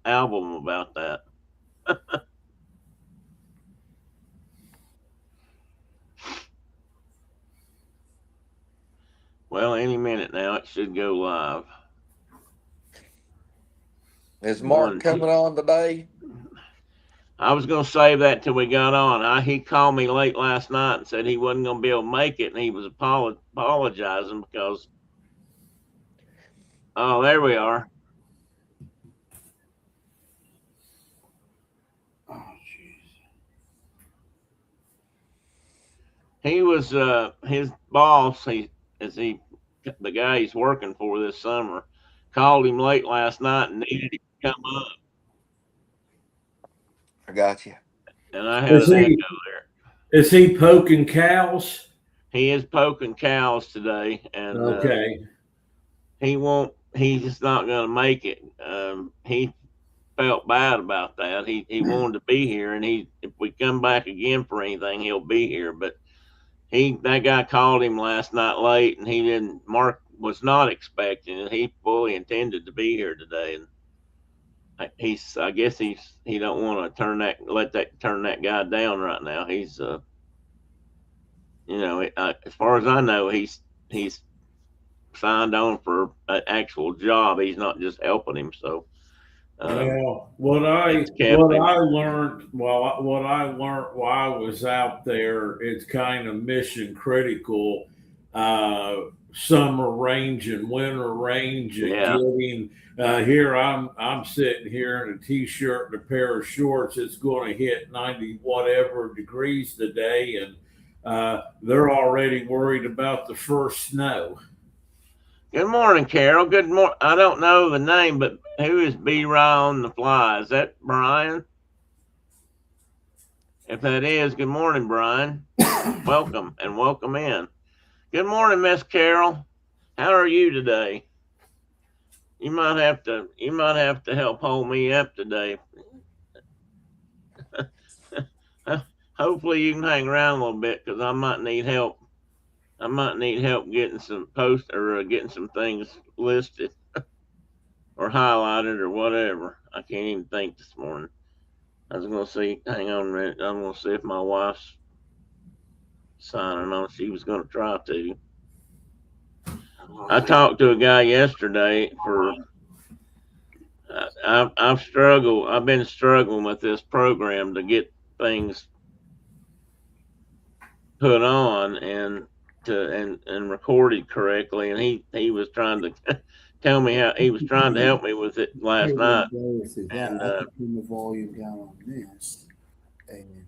album about that. Well, any minute now it should go live. Is Mark Morning. coming on today? I was going to save that till we got on. He called me late last night and said he wasn't going to be able to make it, and he was apologizing because. Oh, there we are. Oh, jeez. He was his boss. The guy he's working for this summer called him late last night and needed him to come up, I got you. and I had Is an echo he there. is he poking cows? He is poking cows today, and Okay. he won't. He's just not going to make it. He felt bad about that. He wanted to be here, and if we come back again for anything, he'll be here. But that guy called him last night late, and he didn't. Mark was not expecting it. He fully intended to be here today, and I guess he don't want to turn that guy down right now. As far as I know, he's signed on for an actual job. He's not just helping him. So Well, it's kept him. what I learned while I was out there, it's kind of mission critical. Uh, Summer range and winter range, and Yeah. getting here. I'm sitting here in a t-shirt and a pair of shorts. It's going to hit 90 whatever degrees today, and they're already worried about the first snow. Good morning, Carol. Good morning. I don't know the name, but who is B Rye on the fly? Is that Brian? If that is, good morning, Brian. Welcome and welcome in. Good morning, Miss Carol. How are you today? You might have to help hold me up today. Hopefully you can hang around a little bit because I might need help. I might need help getting some post or getting some things listed or highlighted or whatever. I can't even think this morning. I was gonna see. Hang on a minute. I'm gonna see if my wife's signing on. She was gonna try to. I talked to a guy yesterday for. I've struggled. I've been struggling with this program to get things put on and recorded correctly. And he was trying to tell me how he was trying to help me with it last Here we night. go through that. And I can turn the volume down on this, and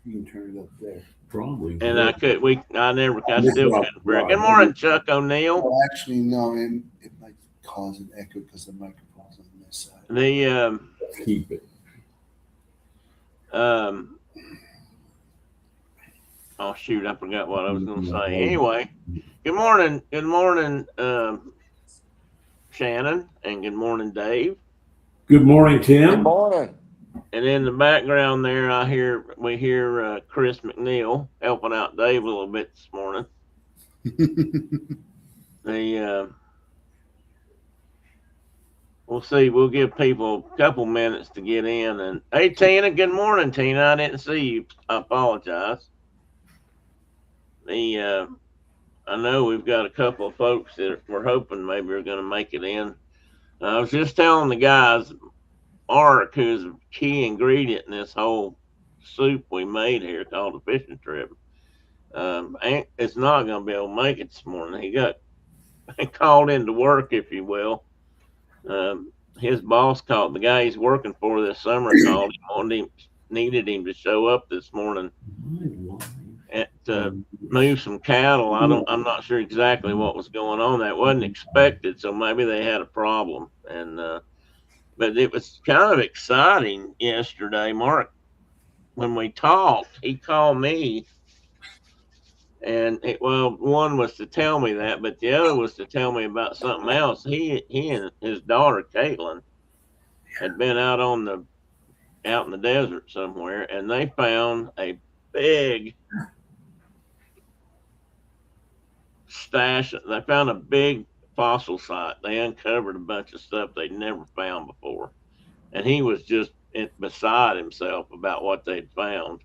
you can turn it up there. Probably. I still couldn't figure it. Good morning, Chuck O'Neill. Well, actually, no, it might cause an echo because the microphone's on this side. The Keep it. um oh shoot, I forgot what I was gonna say. Anyway, good morning, Shannon, and good morning, Dave. Good morning, Good Tim. morning. And in the background there, we hear Chris McNeil helping out Dave a little bit this morning. The We'll see. We'll give people a couple minutes to get in. And hey, Tina, good morning, Tina. I didn't see you. I apologize. The I know we've got a couple of folks that we're hoping maybe are going to make it in. I was just telling the guys, Mark, who's a key ingredient in this whole soup we made here called the fishing trip, it's not going to be able to make it this morning. He got called into work, if you will. His boss called the guy he's working for this summer called him, needed him to show up this morning to move some cattle. I'm not sure exactly what was going on. That wasn't expected, so maybe they had a problem. And but it was kind of exciting yesterday. Mark, when we talked, he called me, and one was to tell me that, but the other was to tell me about something else. He and his daughter Caitlin had been out in the desert somewhere, and they found a big stash. They found a big fossil site. They uncovered a bunch of stuff they'd never found before, and he was just beside himself about what they'd found.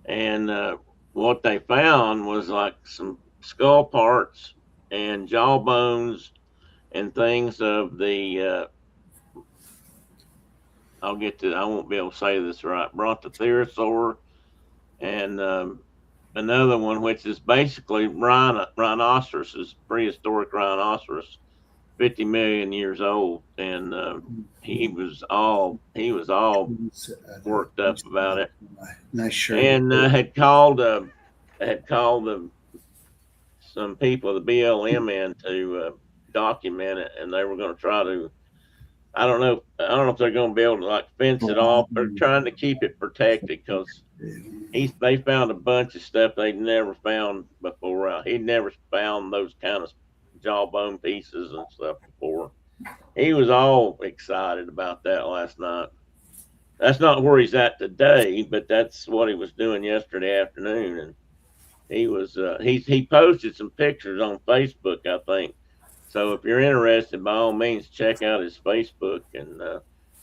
And what they found was like some skull parts and jaw bones and things of the I won't be able to say this right, brontotherosaur, and another one which is basically rhinoceroses, prehistoric rhinoceros, 50 million years old, and he was all worked up about it, Nice shirt. and had called some people, the BLM, in to document it, and they were going to try to. I don't know if they're going to be able to like fence it off. They're trying to keep it protected because they found a bunch of stuff they'd never found before. He'd never found those kind of jawbone pieces and stuff before. He was all excited about that last night. That's not where he's at today, but that's what he was doing yesterday afternoon. And he posted some pictures on Facebook, I think. So if you're interested, by all means, check out his Facebook, and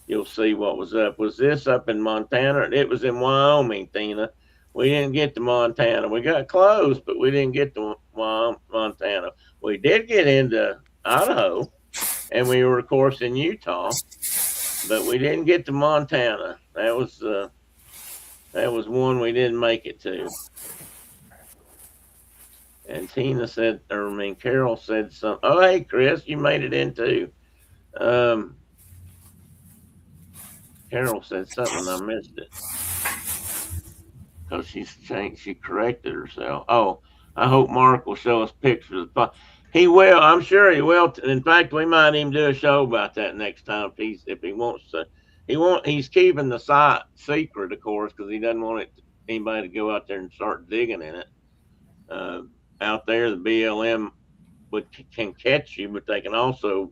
you'll see what was up. Was this up in Montana? It was in Wyoming, Tina. We didn't get to Montana. We got close, but we didn't get to Montana. We did get into Idaho, and we were, of course, in Utah, but we didn't get to Montana. That was one we didn't make it to. And Tina said, Carol said something. Oh, hey, Chris, you made it in too. Carol said something, I missed it. Because she corrected herself. Oh, I hope Mark will show us pictures. He will. I'm sure he will. In fact, we might even do a show about that next time if he wants to. He's keeping the site secret, of course, because he doesn't want anybody to go out there and start digging in it. Out there, the BLM can catch you, but they can also,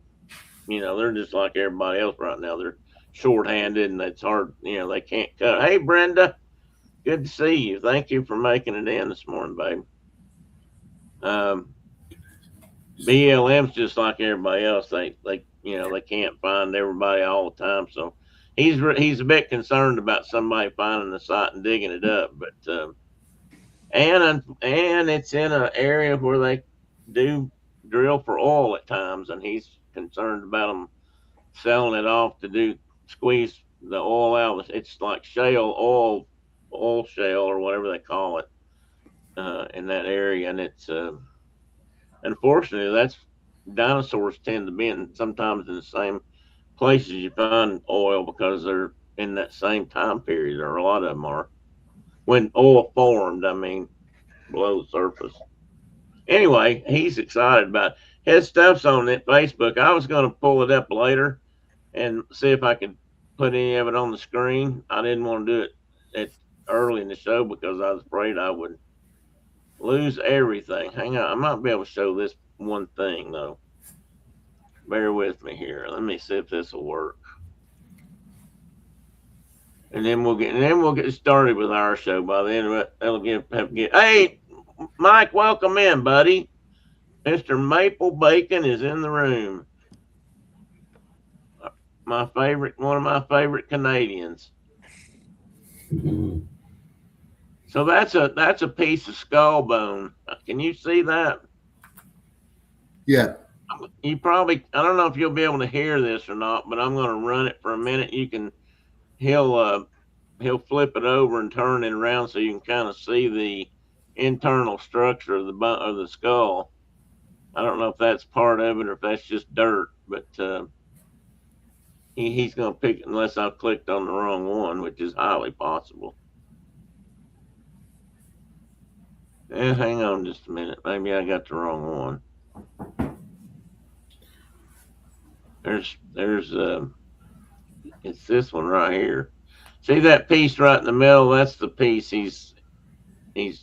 they're just like everybody else right now. They're shorthanded, and it's hard. They can't cut. Hey, Brenda, good to see you. Thank you for making it in this morning, babe. BLM's just like everybody else. They can't find everybody all the time, so he's a bit concerned about somebody finding the site and digging it up, but. And it's in an area where they do drill for oil at times, and he's concerned about them selling it off to squeeze the oil out. It's like oil shale or whatever they call it in that area, and it's unfortunately dinosaurs tend to be sometimes in the same places you find oil because they're in that same time period, or a lot of them are. When oil formed, below the surface. Anyway, he's excited about it. His stuff's on it, Facebook. I was going to pull it up later and see if I could put any of it on the screen. I didn't want to do it early in the show because I was afraid I would lose everything. Hang on, I might be able to show this one thing though. Bear with me here. Let me see if this will work. And then we'll get started with our show. By the end of it, that'll get. Hey, Mike, welcome in, buddy. Mr. Maple Bacon is in the room. One of my favorite Canadians. So that's a piece of skull bone. Can you see that? Yeah. I don't know if you'll be able to hear this or not, but I'm going to run it for a minute. He'll flip it over and turn it around so you can kind of see the internal structure of the skull. I don't know if that's part of it or if that's just dirt, but he's going to pick it unless I've clicked on the wrong one, which is highly possible. Hang on just a minute. Maybe I got the wrong one. There's it's this one right here. See that piece right in the middle? That's the piece he's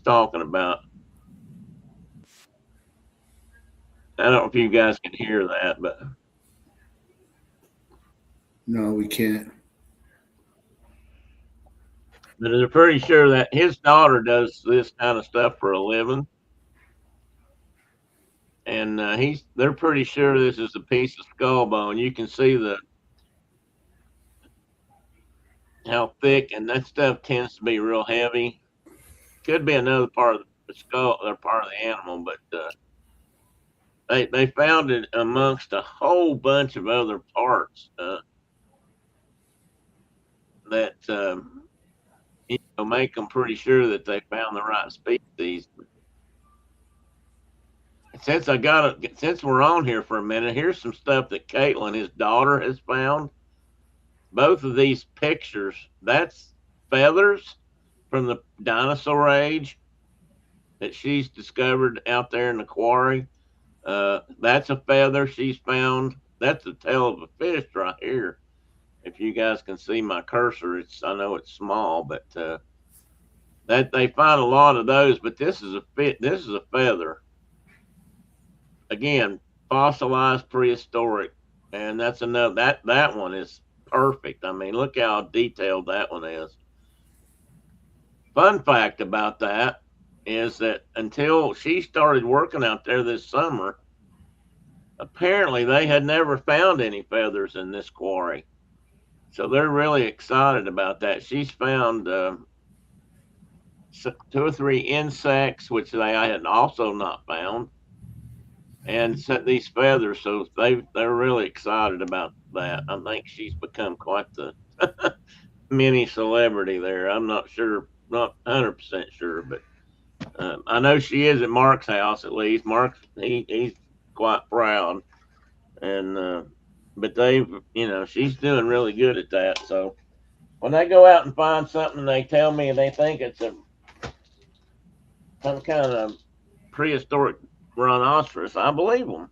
talking about. I don't know if you guys can hear that, but No, we can't. But they're pretty sure that his daughter does this kind of stuff for a living, and they're pretty sure this is a piece of skull bone. You can see how thick, and that stuff tends to be real heavy. Could be another part of the skull or part of the animal, but they found it amongst a whole bunch of other parts that make them pretty sure that they found the right species. Since we're on here for a minute, here's some stuff that Caitlin, his daughter, has found. Both of these pictures, that's feathers from the dinosaur age that she's discovered out there in the quarry. That's a feather she's found. That's the tail of a fish right here. If you guys can see my cursor, I know it's small, but that they find a lot of those. But this is a feather. Again, fossilized prehistoric, and that's another that one is perfect. I mean, look how detailed that one is. Fun fact about that is that until she started working out there this summer, apparently they had never found any feathers in this quarry. So they're really excited about that. She's found 2 or 3 insects, which they had also not found, and set these feathers. So they're really excited about that. I think she's become quite the mini celebrity there. I'm not sure, not 100% sure, but I know she is at Mark's house at least. Mark, he's quite proud, and but she's doing really good at that. So when they go out and find something, they tell me they think it's some kind of prehistoric rhinoceros. I believe them.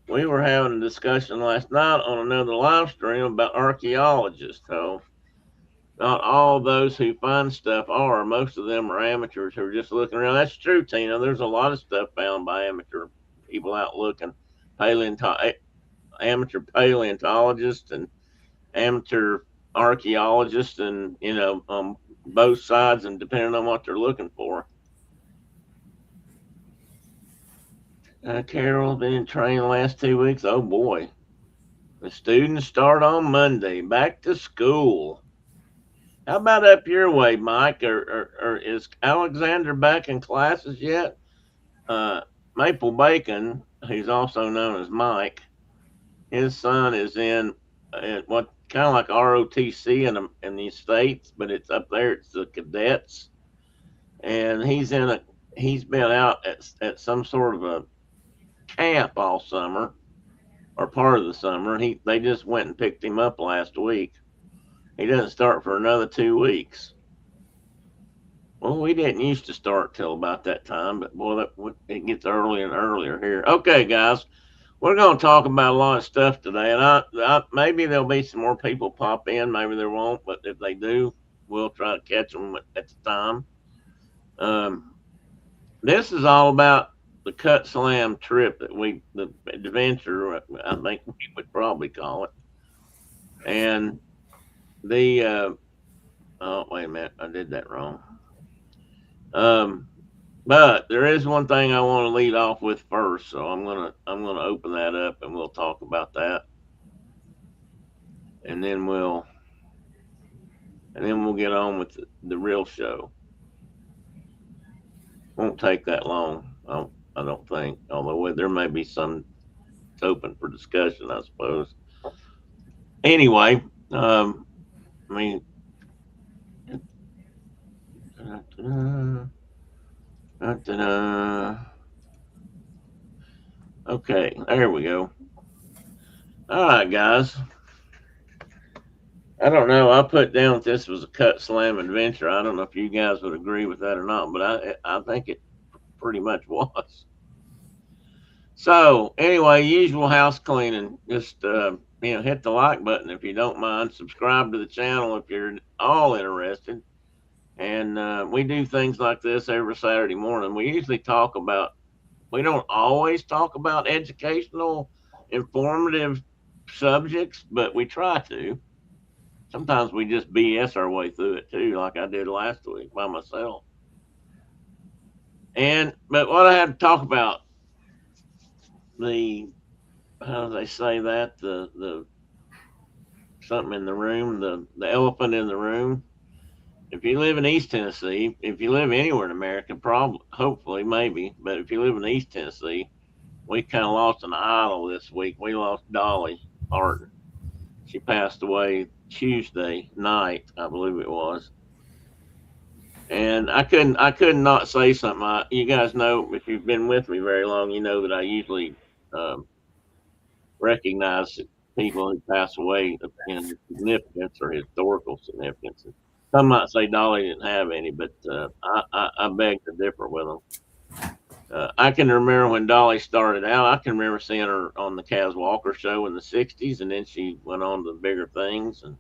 We were having a discussion last night on another live stream about archaeologists. So not all those who find stuff are. Most of them are amateurs who are just looking around. That's true, Tina. There's a lot of stuff found by amateur people out looking, amateur paleontologists and amateur archaeologists, and on both sides, and depending on what they're looking for. Carol, been in training the last 2 weeks. Oh boy, the students start on Monday. Back to school. How about up your way, Mike? Or is Alexander back in classes yet? Maple Bacon, who's also known as Mike, his son is in what kind of like ROTC in the States, but it's up there. It's the cadets, and he's been out at some sort of a camp all summer or part of the summer. They just went and picked him up last week. He doesn't start for another 2 weeks. Well, we didn't used to start till about that time, but boy, it gets earlier and earlier here. Okay, guys, we're going to talk about a lot of stuff today, and I maybe there'll be some more people pop in, maybe there won't, but if they do, we'll try to catch them at the time. This is all about the Cutt-Slam trip the adventure, I think we would probably call it, and the oh wait a minute, I did that wrong. But there is one thing I want to lead off with first, so I'm gonna open that up and we'll talk about that, and then we'll get on with the real show. Won't take that long, I don't think. Although there may be some it's open for discussion, I suppose. Anyway, I mean. Okay, there we go. All right, guys. I don't know. I put down that this was a Cutt-Slam adventure. I don't know if you guys would agree with that or not, but I think it pretty much was. So anyway, usual house cleaning. Just hit the like button if you don't mind. Subscribe to the channel if you're all interested. And we do things like this every Saturday morning. We usually we don't always talk about educational, informative subjects, but we try to. Sometimes we just BS our way through it too, like I did last week by myself. But what I had to talk about, how do they say that? The something in the room, the elephant in the room. If you live in East Tennessee, if you live anywhere in America, probably, hopefully, maybe, but if you live in East Tennessee, we kind of lost an idol this week. We lost Dolly Parton. She passed away Tuesday night, I believe it was. And I couldn't not say something. You guys know, if you've been with me very long, you know that I usually um, recognize people who pass away in significance or historical significance. Some might say Dolly didn't have any, but I beg to differ with them. I can remember when Dolly started out. I can remember seeing her on the Kaz Walker show in the '60s, and then she went on to bigger things. And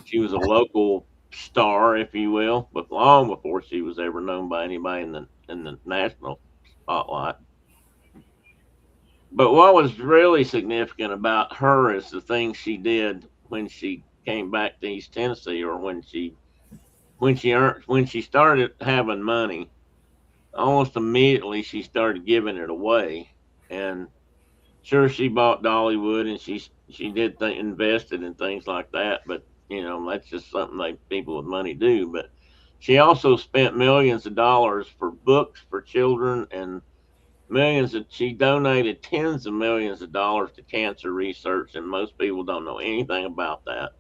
she was a local star, if you will, but long before she was ever known by anybody in the national spotlight. But what was really significant about her is the things she did when she came back to East Tennessee, or when she started having money. Almost immediately she started giving it away, and sure, she bought Dollywood, and she did invested in things like that. But that's just something like people with money do. But she also spent millions of dollars for books for children, and she donated tens of millions of dollars to cancer research, and most people don't know anything about that.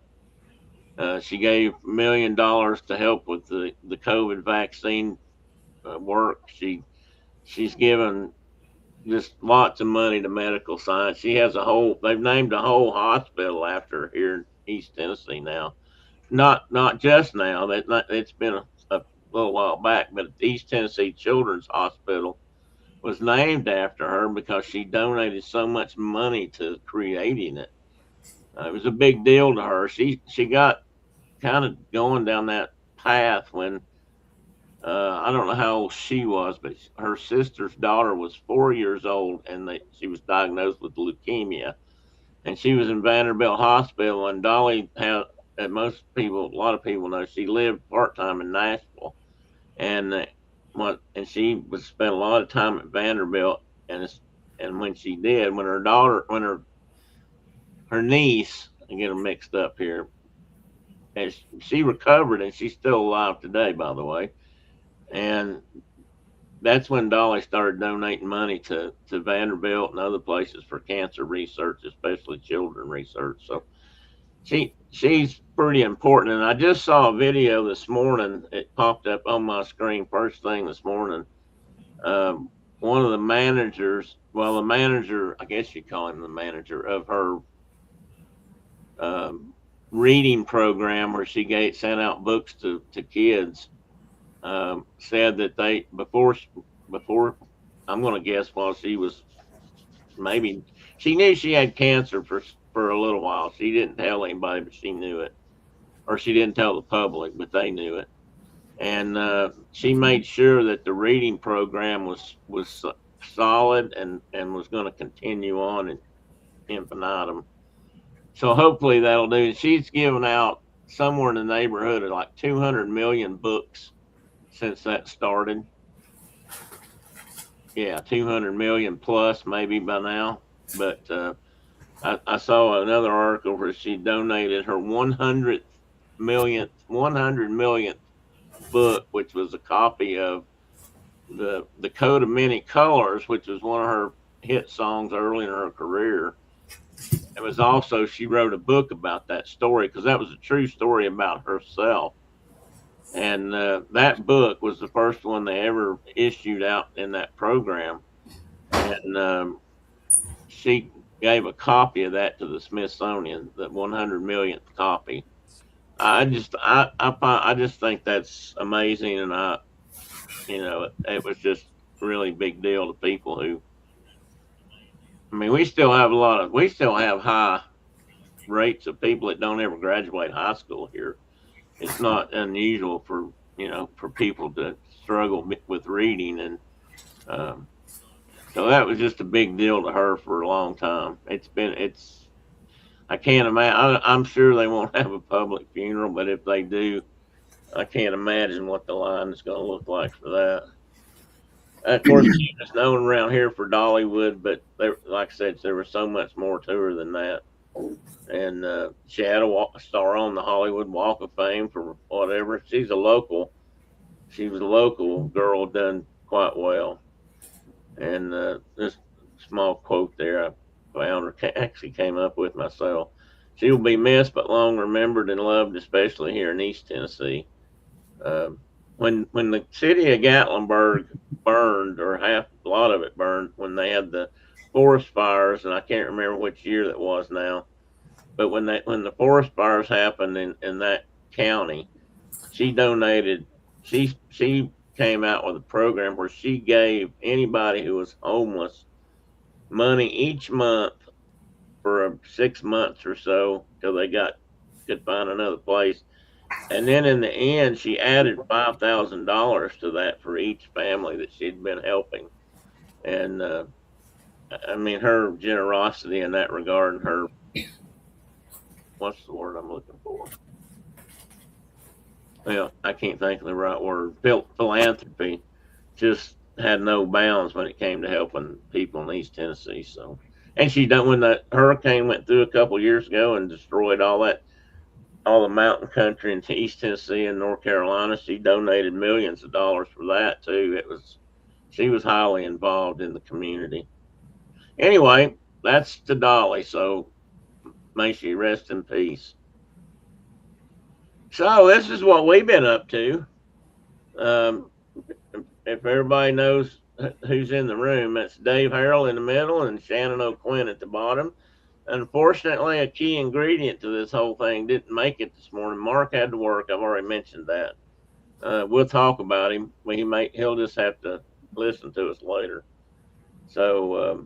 She gave $1 million to help with the COVID vaccine work. She's given just lots of money to medical science. She has they've named a whole hospital after her here in East Tennessee now. Not just now. It's been a little while back, but East Tennessee Children's Hospital was named after her because she donated so much money to creating it. It was a big deal to her. She got kind of going down that path when I don't know how old she was, but her sister's daughter was 4 years old, and she was diagnosed with leukemia, and she was in Vanderbilt Hospital. And Dolly had, a lot of people know, she lived part time in Nashville, and she was spent a lot of time at Vanderbilt, and when she did, when her niece, I get them mixed up here, and she recovered, and she's still alive today, by the way. And that's when Dolly started donating money to Vanderbilt and other places for cancer research, especially children research. So she's pretty important. And I just saw a video this morning. It popped up on my screen first thing this morning. One of the managers, the manager, I guess you call him the manager of her reading program, where she sent out books to kids. Said that before I'm going to guess, while she was, maybe she knew she had cancer for a little while. She didn't tell anybody, but she knew it, or she didn't tell the public, but they knew it. And she made sure that the reading program was solid and was going to continue on in infinitum. So hopefully that'll do. She's given out somewhere in the neighborhood of like 200 million books since that started. Yeah, 200 million plus maybe by now. But I saw another article where she donated her 100 millionth book, which was a copy of the Coat of Many Colors, which was one of her hit songs early in her career. It was also, she wrote a book about that story, because that was a true story about herself. And that book was the first one they ever issued out in that program. And she gave a copy of that to the Smithsonian, the 100 millionth copy. I just think that's amazing. And it was just a really big deal to people who, we still have high rates of people that don't ever graduate high school here. It's not unusual for people to struggle with reading, and so that was just a big deal to her for a long time. I can't imagine. I'm sure they won't have a public funeral, but if they do, I can't imagine what the line is going to look like for that. Of course, she was known around here for Dollywood, but like I said, there was so much more to her than that. and she had a star on the Hollywood Walk of Fame for whatever. She was a local girl, done quite well. And this small quote there I found or actually came up with myself. She will be missed but long remembered and loved, especially here in East Tennessee. Um, when the city of Gatlinburg burned, or a lot of it burned, when they had the forest fires, and I can't remember which year that was now, but when the forest fires happened in that county, she donated. She came out with a program where she gave anybody who was homeless money each month for 6 months or so till they could find another place. And then in the end, she added $5,000 to that for each family that she'd been helping. And I mean, her generosity in that regard, and her, what's the word I'm looking for? Well, I can't think of the right word. Philanthropy just had no bounds when it came to helping people in East Tennessee. So, and she done when the hurricane went through a couple years ago and destroyed all the mountain country in East Tennessee and North Carolina. She donated millions of dollars for that too. She was highly involved in the community. Anyway, that's to Dolly. So may she rest in peace. So this is what we've been up to. Um, if everybody knows who's in the room, that's Dave Harrell in the middle and Shannon O'Quinn at the bottom. Unfortunately, a key ingredient to this whole thing didn't make it this morning. Mark had to work. I've already mentioned that. We'll talk about him. He'll just have to listen to us later. So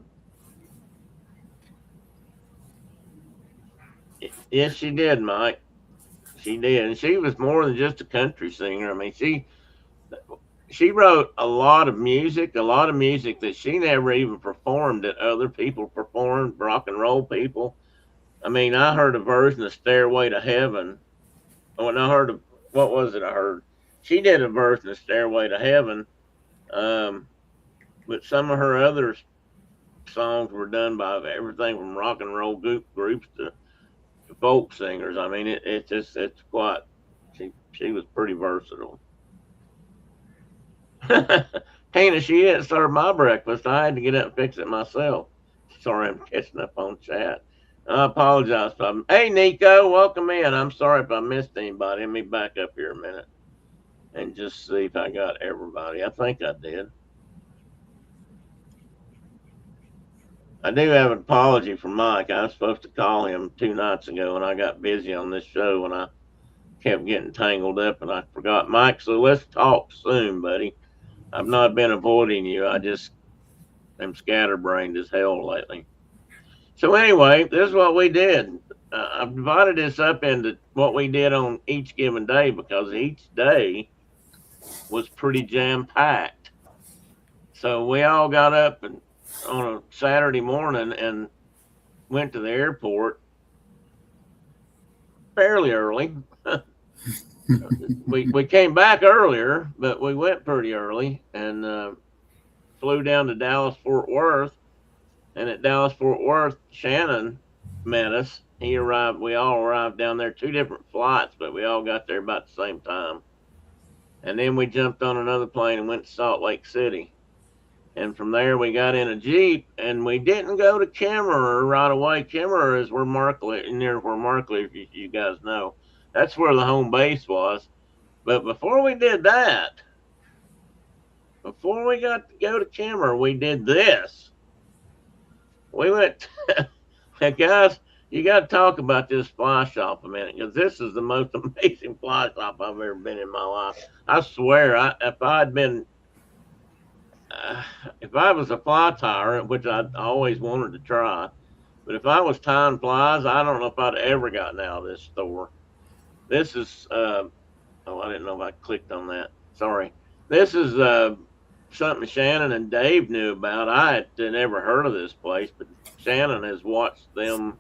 yes, she did, Mike. She did, and she was more than just a country singer. I mean, she wrote a lot of music that she never even performed that other people performed, rock and roll people. I mean, I heard a version of Stairway to Heaven. Oh, and I heard what was it I heard? She did a version of Stairway to Heaven, but some of her other songs were done by everything from rock and roll groups to folk singers. I mean, it's quite. She was pretty versatile. Tina, she didn't serve my breakfast. I had to get up and fix it myself. Sorry, I'm catching up on chat. I apologize. Hey, Nico, welcome in. I'm sorry if I missed anybody. Let me back up here a minute and just see if I got everybody. I think I did. I do have an apology for Mike. I was supposed to call him 2 nights ago, and I got busy on this show, and I kept getting tangled up, and I forgot. Mike, so let's talk soon, buddy. I've not been avoiding you. I just am scatterbrained as hell lately. So anyway, this is what we did. I've divided this up into what we did on each given day because each day was pretty jam packed. So we all got up on a Saturday morning and went to the airport fairly early. we came back earlier, but we went pretty early and flew down to Dallas Fort Worth. And at Dallas Fort Worth, Shannon met us. We all arrived down there, 2 different flights, but we all got there about the same time. And then we jumped on another plane and went to Salt Lake City. And from there, we got in a Jeep, and we didn't go to Kimmerer right away. Kimmerer is near where Markley, if you guys know. That's where the home base was. But before we did that, before we got to go to Kimmerer, we did this. We went, guys, you got to talk about this fly shop a minute because this is the most amazing fly shop I've ever been in my life. I swear, if I was a fly tyer, which I always wanted to try, but if I was tying flies, I don't know if I'd ever gotten out of this store. This is, I didn't know if I clicked on that. Sorry. This is something Shannon and Dave knew about. I had never heard of this place, but Shannon has watched them.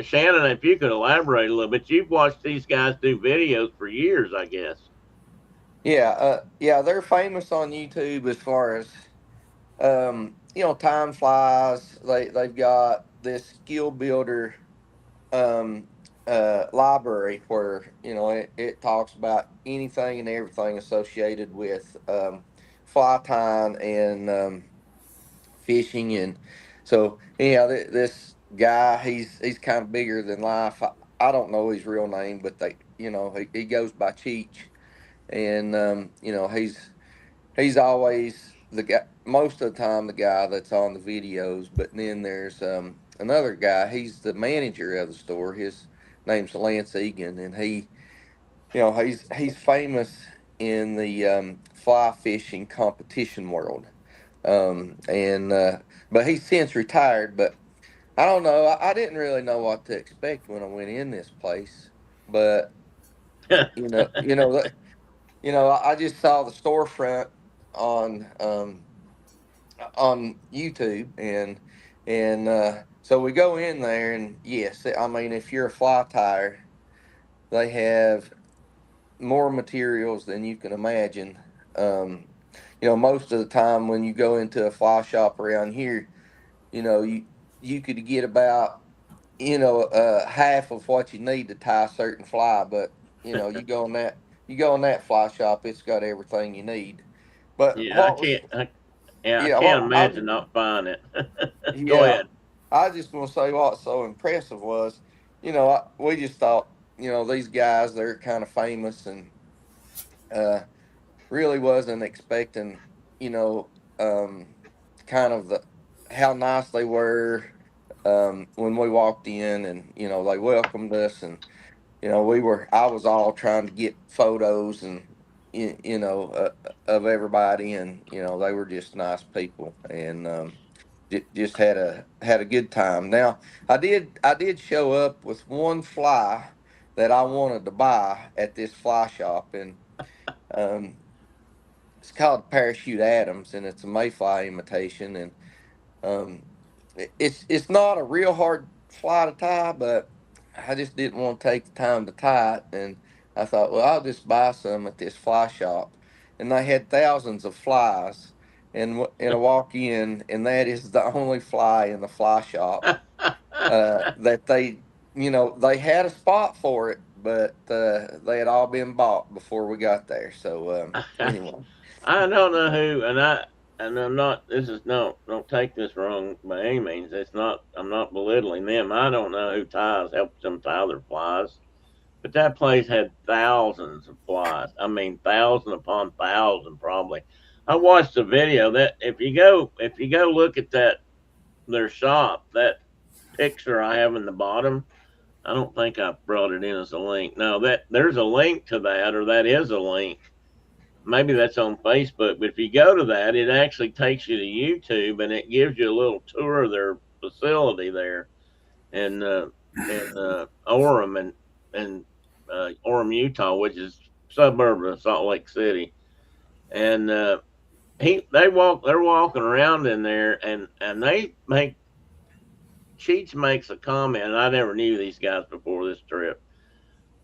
Shannon, if you could elaborate a little bit, you've watched these guys do videos for years, I guess. Yeah, they're famous on YouTube as far as time flies. They've got this skill builder um, library where it talks about anything and everything associated with fly tying and fishing. And so anyhow, this guy, he's kind of bigger than life. I don't know his real name, but he goes by Cheech. And he's always the guy, most of the time, the guy that's on the videos. But then there's another guy. He's the manager of the store. His name's Lance Egan, and he's famous in the fly fishing competition world. And But he's since retired. But I don't know. I didn't really know what to expect when I went in this place. But you know, you know, I just saw the storefront on um, on YouTube, and so we go in there, and yes, I mean, if you're a fly tyer, they have more materials than you can imagine. Um, Most of the time when you go into a fly shop around here, you could get about half of what you need to tie a certain fly. But you go in that fly shop, it's got everything you need. But Yeah, what was I yeah, can't well, imagine not buying it. Go yeah, ahead. I was just gonna say what's so impressive was, we just thought, these guys, they're kind of famous, and uh, really wasn't expecting, you know, um, kind of the how nice they were when we walked in, and they welcomed us. And I was all trying to get photos, and of everybody, and they were just nice people. And just had a good time. Now, I did show up with one fly that I wanted to buy at this fly shop. And um, it's called Parachute Adams, and it's a mayfly imitation. And um, it's not a real hard fly to tie, but I just didn't want to take the time to tie it. And I thought, well, I'll just buy some at this fly shop. And they had thousands of flies. And I walk in, and that is the only fly in the fly shop that they had a spot for it, but they had all been bought before we got there. So anyway, I don't know who, and I'm not. This is no. Don't take this wrong by any means. It's not. I'm not belittling them. I don't know who helps them tie their flies, but that place had thousands of flies. I mean, thousand upon thousand, probably. I watched the video. That if you go look at their shop, that picture I have in the bottom. I don't think I brought it in as a link. No, that there's a link to that, or that is a link. Maybe that's on Facebook, but if you go to that, it actually takes you to YouTube, and it gives you a little tour of their facility there in Orem, and Orem, Utah, which is suburb of Salt Lake City. And they're walking around in there, and Cheech makes a comment. And I never knew these guys before this trip.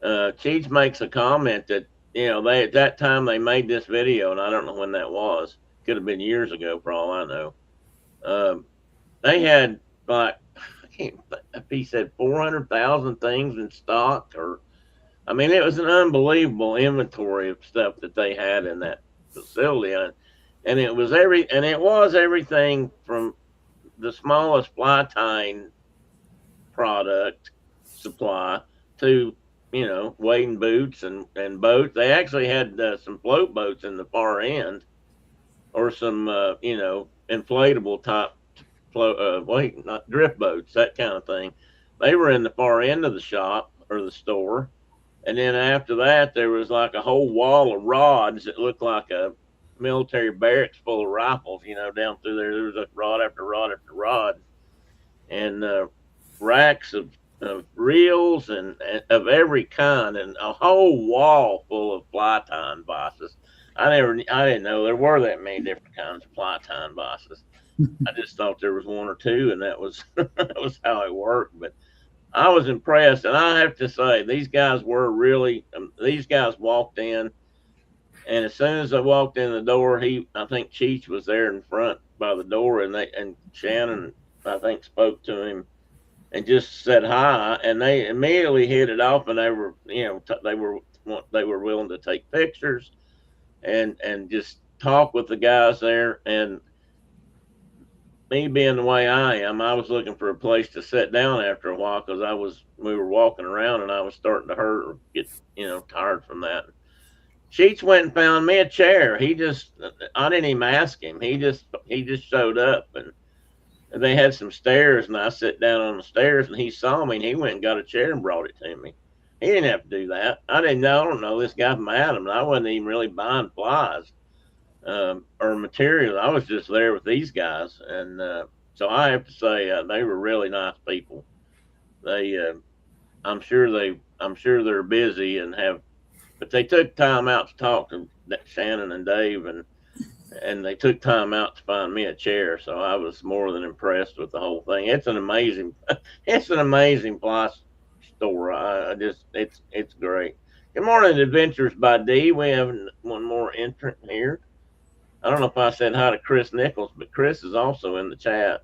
Cheech makes a comment that they at that time they made this video, and I don't know when that was. Could have been years ago for all I know. They had like I can't if he said 400,000 things in stock, or I mean it was an unbelievable inventory of stuff that they had in that facility. And it was everything from the smallest fly tying product supply to wading boots and boats. They actually had some float boats in the far end, or some inflatable type not drift boats, that kind of thing. They were in the far end of the shop or the store. And then after that, there was like a whole wall of rods that looked like a military barracks full of rifles, down through there. There was a rod after rod after rod, and racks of reels and of every kind, and a whole wall full of fly tying vices. I didn't know there were that many different kinds of fly tying vices. I just thought there was one or two, and that was that was how it worked. But I was impressed, and I have to say these guys were really. These guys walked in, and as soon as I walked in the door, I think Cheech was there in front by the door, and Shannon, I think, spoke to him and just said hi, and they immediately hit it off, and they were, they were willing to take pictures and just talk with the guys there. And me being the way I am, I was looking for a place to sit down after a while because we were walking around and I was starting to hurt or get, tired from that. Sheets went and found me a chair. I didn't even ask him. He just showed up, and they had some stairs, and I sat down on the stairs, and he saw me, and he went and got a chair and brought it to me. He didn't have to do that. I don't know this guy from Adam, and I wasn't even really buying flies or materials. I was just there with these guys, and so I have to say they were really nice people. They, I'm sure they're busy and have, but they took time out to talk to Shannon and Dave, and they took time out to find me a chair. So I was more than impressed with the whole thing. It's an amazing, it's an amazing fly store. I just, it's great. Good morning, Adventures by D. We have one more entrant here. I don't know if I said hi to Chris Nichols, but Chris is also in the chat.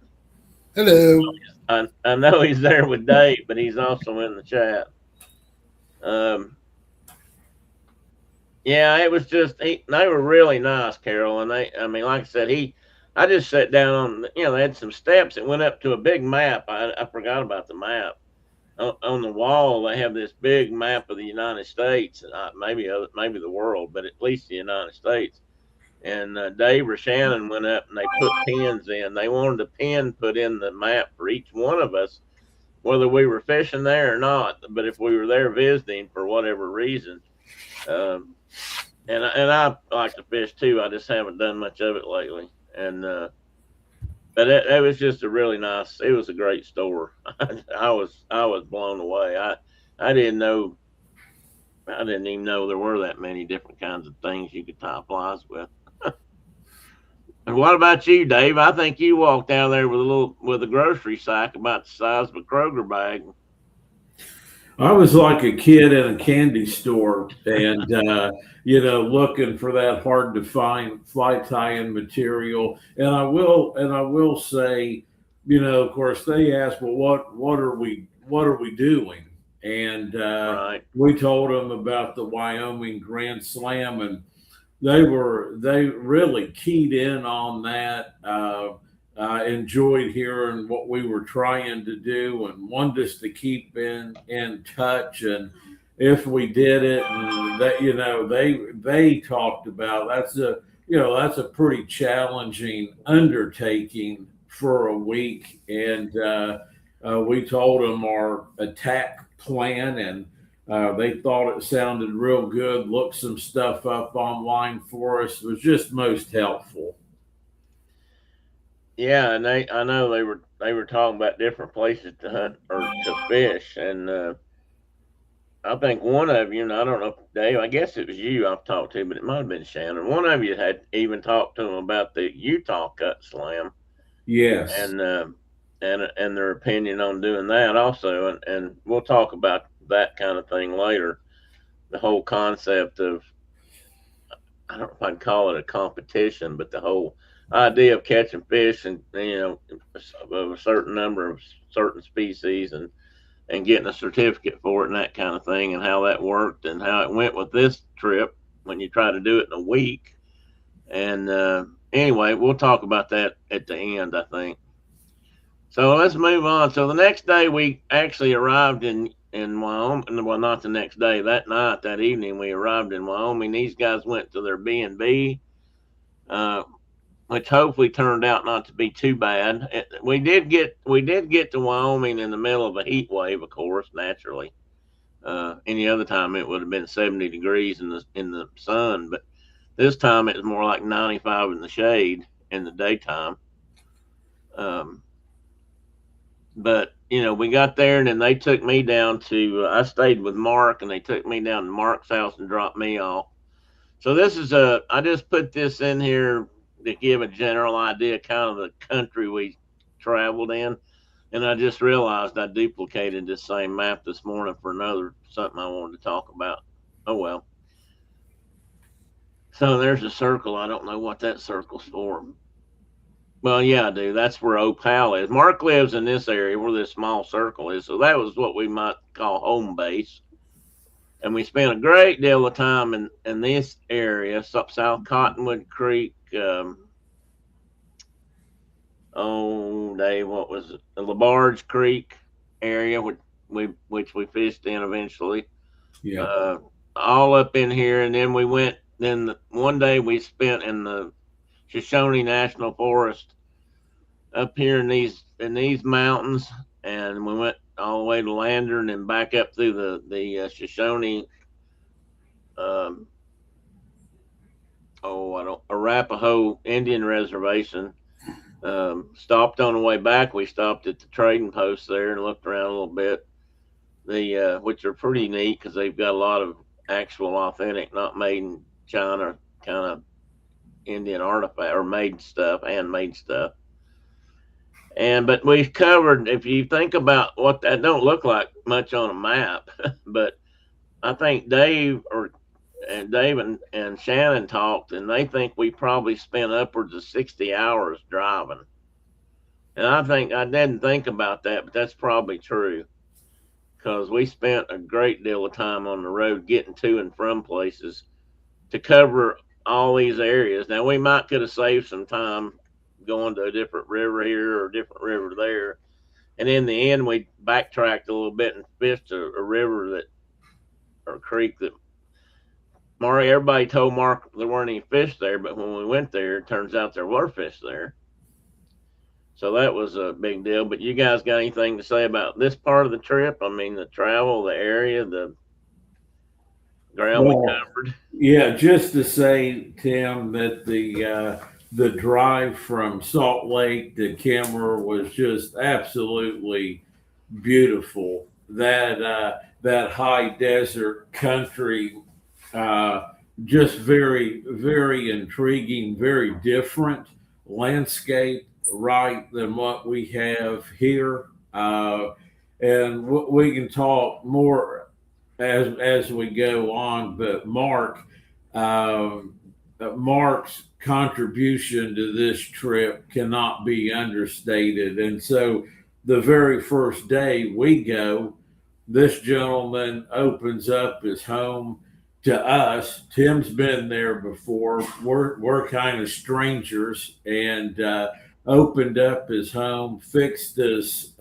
Hello. I know he's there with Dave, but he's also in the chat. Yeah, it was just they were really nice, Carol, and I mean, like I said, I just sat down on, they had some steps that went up to a big map. I forgot about the map. On the wall, they have this big map of the United States, maybe the world, but at least the United States. And Dave or Shannon went up and they put pins in. They wanted a pin put in the map for each one of us, whether we were fishing there or not. But if we were there visiting for whatever reason, um, and I like to fish too. I just haven't done much of it lately. And but it was just a really nice. It was a great store. I was blown away. I didn't know. I didn't even know there were that many different kinds of things you could tie flies with. And what about you, Dave? I think you walked down there with a grocery sack about the size of a Kroger bag. I was like a kid in a candy store, and looking for that hard to find fly tying material. And I will say, of course, they asked, well, what are we doing? And Right. we told them about the Wyoming Grand Slam, and they really keyed in on that. I enjoyed hearing what we were trying to do and wanted us to keep in touch. And if we did it, and that they talked about that's a pretty challenging undertaking for a week. And we told them our attack plan, and they thought it sounded real good. Looked some stuff up online for us. It was just most helpful. Yeah, and I know they were talking about different places to hunt or to fish, and I think one of you, and I don't know, Dave, I guess it was you I've talked to, but it might have been Shannon. One of you had even talked to them about the Utah Cutt-Slam, Yes. and and their opinion on doing that also, and we'll talk about that kind of thing later. The whole concept of, I don't know if I'd call it a competition, but the whole idea of catching fish and of a certain number of certain species and getting a certificate for it and that kind of thing, and how that worked and how it went with this trip when you try to do it in a week. And anyway, we'll talk about that at the end, I think. So let's move on. So the next day we actually arrived in Wyoming. Well, not the next day. That night, that evening, we arrived in Wyoming. These guys went to their B&B, uh, which hopefully turned out not to be too bad. We did get to Wyoming in the middle of a heat wave, of course, naturally. Any other time it would have been 70 degrees in the sun, but this time it was more like 95 in the shade in the daytime. Um, but we got there, and then they took me down to. I stayed with Mark, and they took me down to Mark's house and dropped me off. So this is I just put this in here to give a general idea, kind of the country we traveled in. And I just realized I duplicated this same map this morning for another something I wanted to talk about. Oh well. So there's a circle. I don't know what that circle's for. Well, yeah, I do. That's where Opal is. Mark lives in this area where this small circle is, so that was what we might call home base. And we spent a great deal of time in this area, South Cottonwood Creek. Oh, Dave, what was it? The Labarge Creek area, which we fished in eventually. Yeah. Uh, all up in here, and then we went. Then one day we spent in the Shoshone National Forest up here in these mountains, and we went all the way to Lander and then back up through the Shoshone. Um, I don't Arapaho Indian Reservation. Stopped on the way back. We stopped at the trading post there and looked around a little bit. Which are pretty neat because they've got a lot of actual authentic, not made in China kind of Indian artifact or made stuff, handmade stuff. But we've covered. If you think about what that don't look like much on a map, but I think Dave and Shannon talked, and they think we probably spent upwards of 60 hours driving. And I think I didn't think about that, but that's probably true because we spent a great deal of time on the road getting to and from places to cover all these areas. Now we might could have saved some time going to a different river here or a different river there, and in the end we backtracked a little bit and fished a river that or creek that everybody told Mark there weren't any fish there, but when we went there, it turns out there were fish there. So that was a big deal. But you guys got anything to say about this part of the trip? I mean, the travel, the area, the ground we Well, covered. yeah, just to say, Tim, that the drive from Salt Lake to Kimmer was just absolutely beautiful. That high desert country, uh, just very very intriguing, very different landscape, right, than what we have here. And we can talk more as we go on. But Mark's contribution to this trip cannot be understated. And so the very first day we go, this gentleman opens up his home to us. Tim's been there before. We're kind of strangers, and opened up his home, fixed us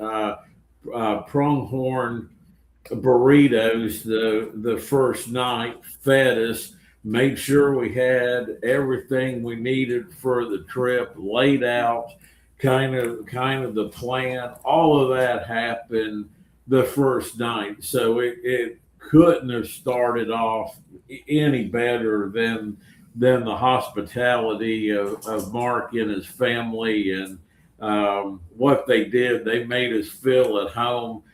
pronghorn burritos the first night, fed us, made sure we had everything we needed for the trip laid out, kind of the plan. All of that happened the first night, so it couldn't have started off any better than the hospitality of Mark and his family, and what they did. They made us feel at home.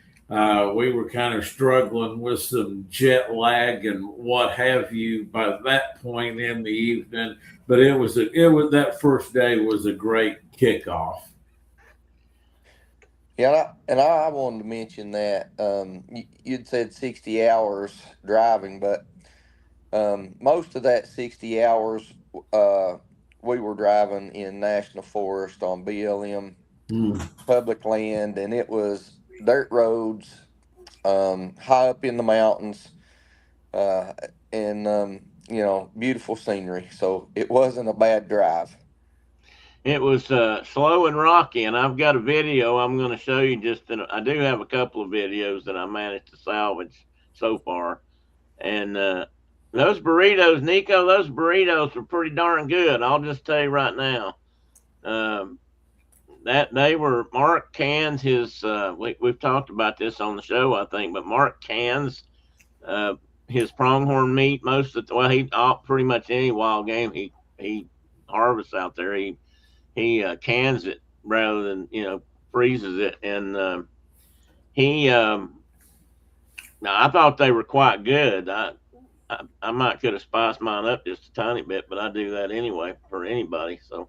We were kind of struggling with some jet lag and what have you by that point in the evening, but it was that first day was a great kickoff. Yeah, and I wanted to mention that you'd said 60 hours driving, but most of that 60 hours uh, we were driving in national forest on BLM Mm. public land, and it was dirt roads, high up in the mountains, uh, and beautiful scenery. So it wasn't a bad drive. It was slow and rocky, and I've got a video I'm going to show you. I do have a couple of videos that I managed to salvage so far, and those burritos, Nico, those burritos were pretty darn good. I'll just tell you right now. Um, that they were Mark cans his. We've talked about this on the show, I think, but Mark cans uh, his pronghorn meat most of the he pretty much any wild game he harvests out there. He cans it rather than freezes it, and he now I thought they were quite good. I might could have spiced mine up just a tiny bit, but I do that anyway for anybody. So,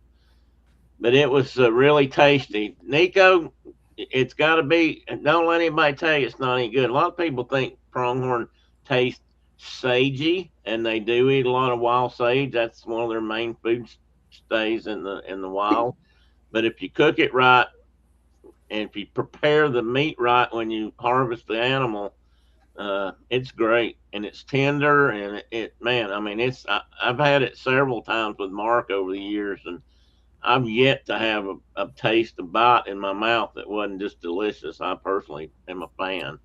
but it was really tasty. Nico, it's got to be. Don't let anybody tell you it's not any good. A lot of people think pronghorn tastes sagey, and they do eat a lot of wild sage. That's one of their main food stays in the wild. But if you cook it right and if you prepare the meat right when you harvest the animal, it's great and it's tender and man, I mean, I've had it several times with Mark over the years, and I've yet to have a taste, a bite in my mouth that wasn't just delicious. I personally am a fan.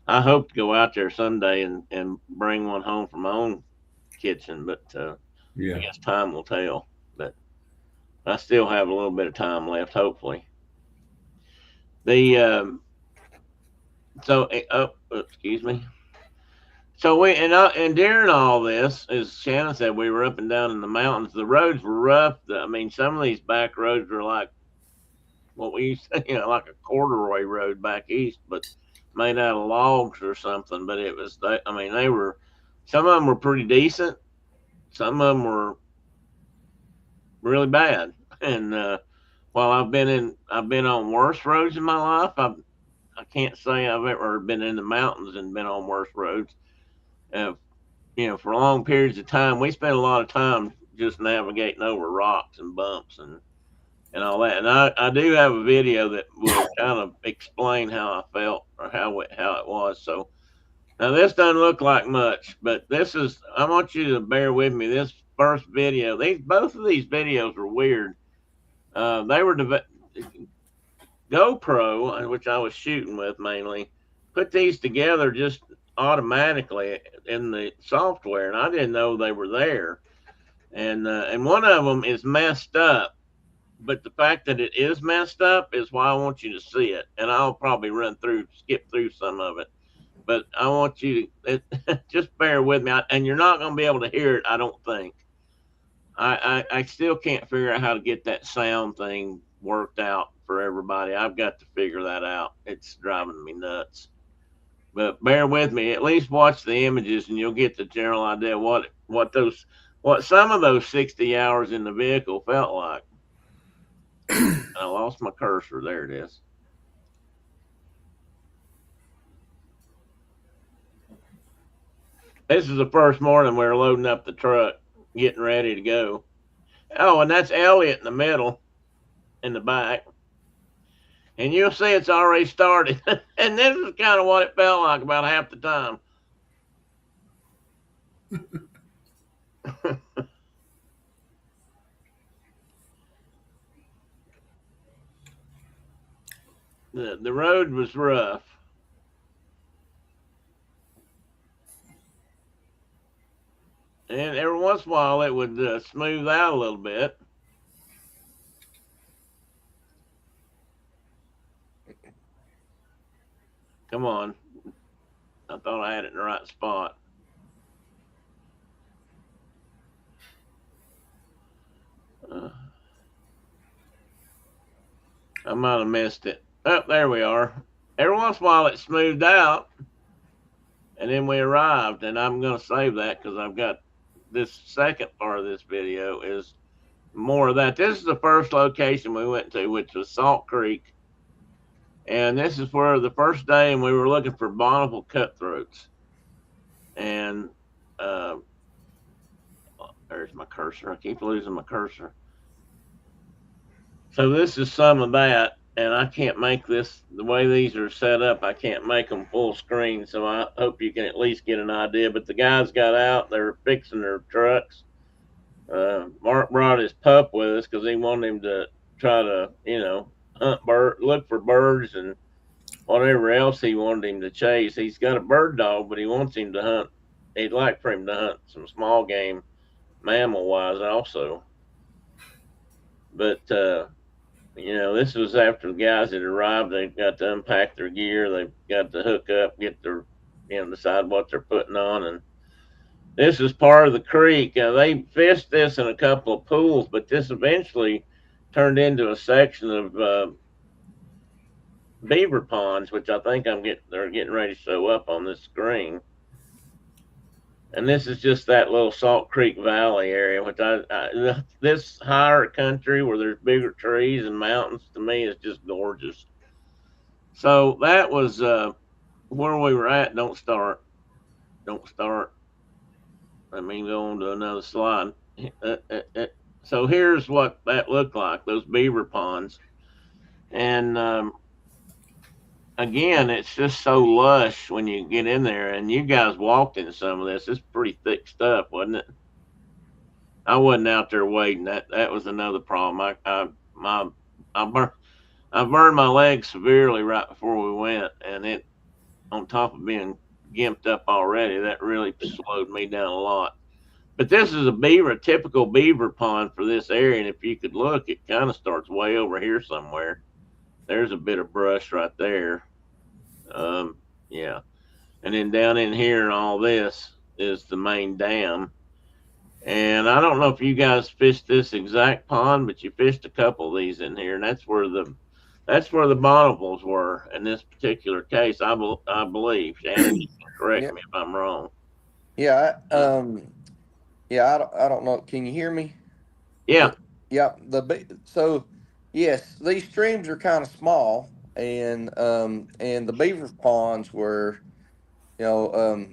I hope to go out there someday and bring one home from my own kitchen, but I Yeah. guess time will tell. But I still have a little bit of time left, hopefully. The excuse me. So and during all this, as Shannon said, we were up and down in the mountains. The roads were rough. I mean, some of these back roads were like what we used to, like a corduroy road back east, but made out of logs or something. But it was, I mean, they were, some of them were pretty decent. Some of them were really bad. And while I've been on worse roads in my life, I can't say I've ever been in the mountains and been on worse roads. Uh, for long periods of time, we spent a lot of time just navigating over rocks and bumps and all that. And I do have a video that will kind of explain how I felt or how it was. So now this doesn't look like much, but I want you to bear with me. This first video, both of these videos were weird. They were GoPro, which I was shooting with mainly, put these together just automatically in the software, and I didn't know they were there. And one of them is messed up, but the fact that it is messed up is why I want you to see it. And I'll probably skip through some of it, but I want you to just bear with me. And you're not going to be able to hear it, I don't think. I still can't figure out how to get that sound thing worked out for everybody. I've got to figure that out. It's driving me nuts. But bear with me. At least watch the images, and you'll get the general idea what some of those 60 hours in the vehicle felt like. I lost my cursor. There it is. This is the first morning we were loading up the truck, getting ready to go. Oh, and that's Elliot in the middle, in the back. And you'll see it's already started. And this is kind of what it felt like about half the time. The road was rough. And every once in a while it would smooth out a little bit. Come on. I thought I had it in the right spot. I might have missed it. Oh, there we are. Every once in a while it smoothed out, and then we arrived. And I'm going to save that because I've got this second part of this video is more of that. This is the first location we went to, which was Salt Creek. And this is where the first day, and we were looking for bonneville cutthroats. And there's my cursor. I keep losing my cursor. So this is some of that, and I can't make this, the way these are set up, I can't make them full screen, so I hope you can at least get an idea. But the guys got out, they were fixing their trucks. Mark brought his pup with us because he wanted him to try to, look for birds and whatever else he wanted him to chase. He's got a bird dog, but he wants him to hunt. He'd like for him to hunt some small game, mammal-wise also. But, this was after the guys had arrived. They've got to unpack their gear. They've got to hook up, get their, decide what they're putting on. And this is part of the creek. They fished this in a couple of pools, but this eventually turned into a section of beaver ponds, which I think they're getting ready to show up on this screen. And this is just that little Salt Creek Valley area, which this higher country where there's bigger trees and mountains, to me is just gorgeous. So that was where we were at. Don't start. Let me go on to another slide. So here's what that looked like, those beaver ponds. And again, it's just so lush when you get in there. And you guys walked in some of this. It's pretty thick stuff, wasn't it? I wasn't out there wading. That was another problem. I I burned my leg severely right before we went, and it, on top of being gimped up already, that really slowed me down a lot. But this is a typical beaver pond for this area, and if you could look, it kind of starts way over here somewhere. There's a bit of brush right there. Yeah, and then down in here, and all this is the main dam. And I don't know if you guys fished this exact pond, but you fished a couple of these in here, and that's where the bonnevilles were in this particular case. I believe Shannon, you can correct Yeah, me if I'm wrong. yeah, Uh, yeah. I don't know. Can you hear me? yeah. Yeah. So yes, these streams are kind of small, and the beaver ponds were, you know,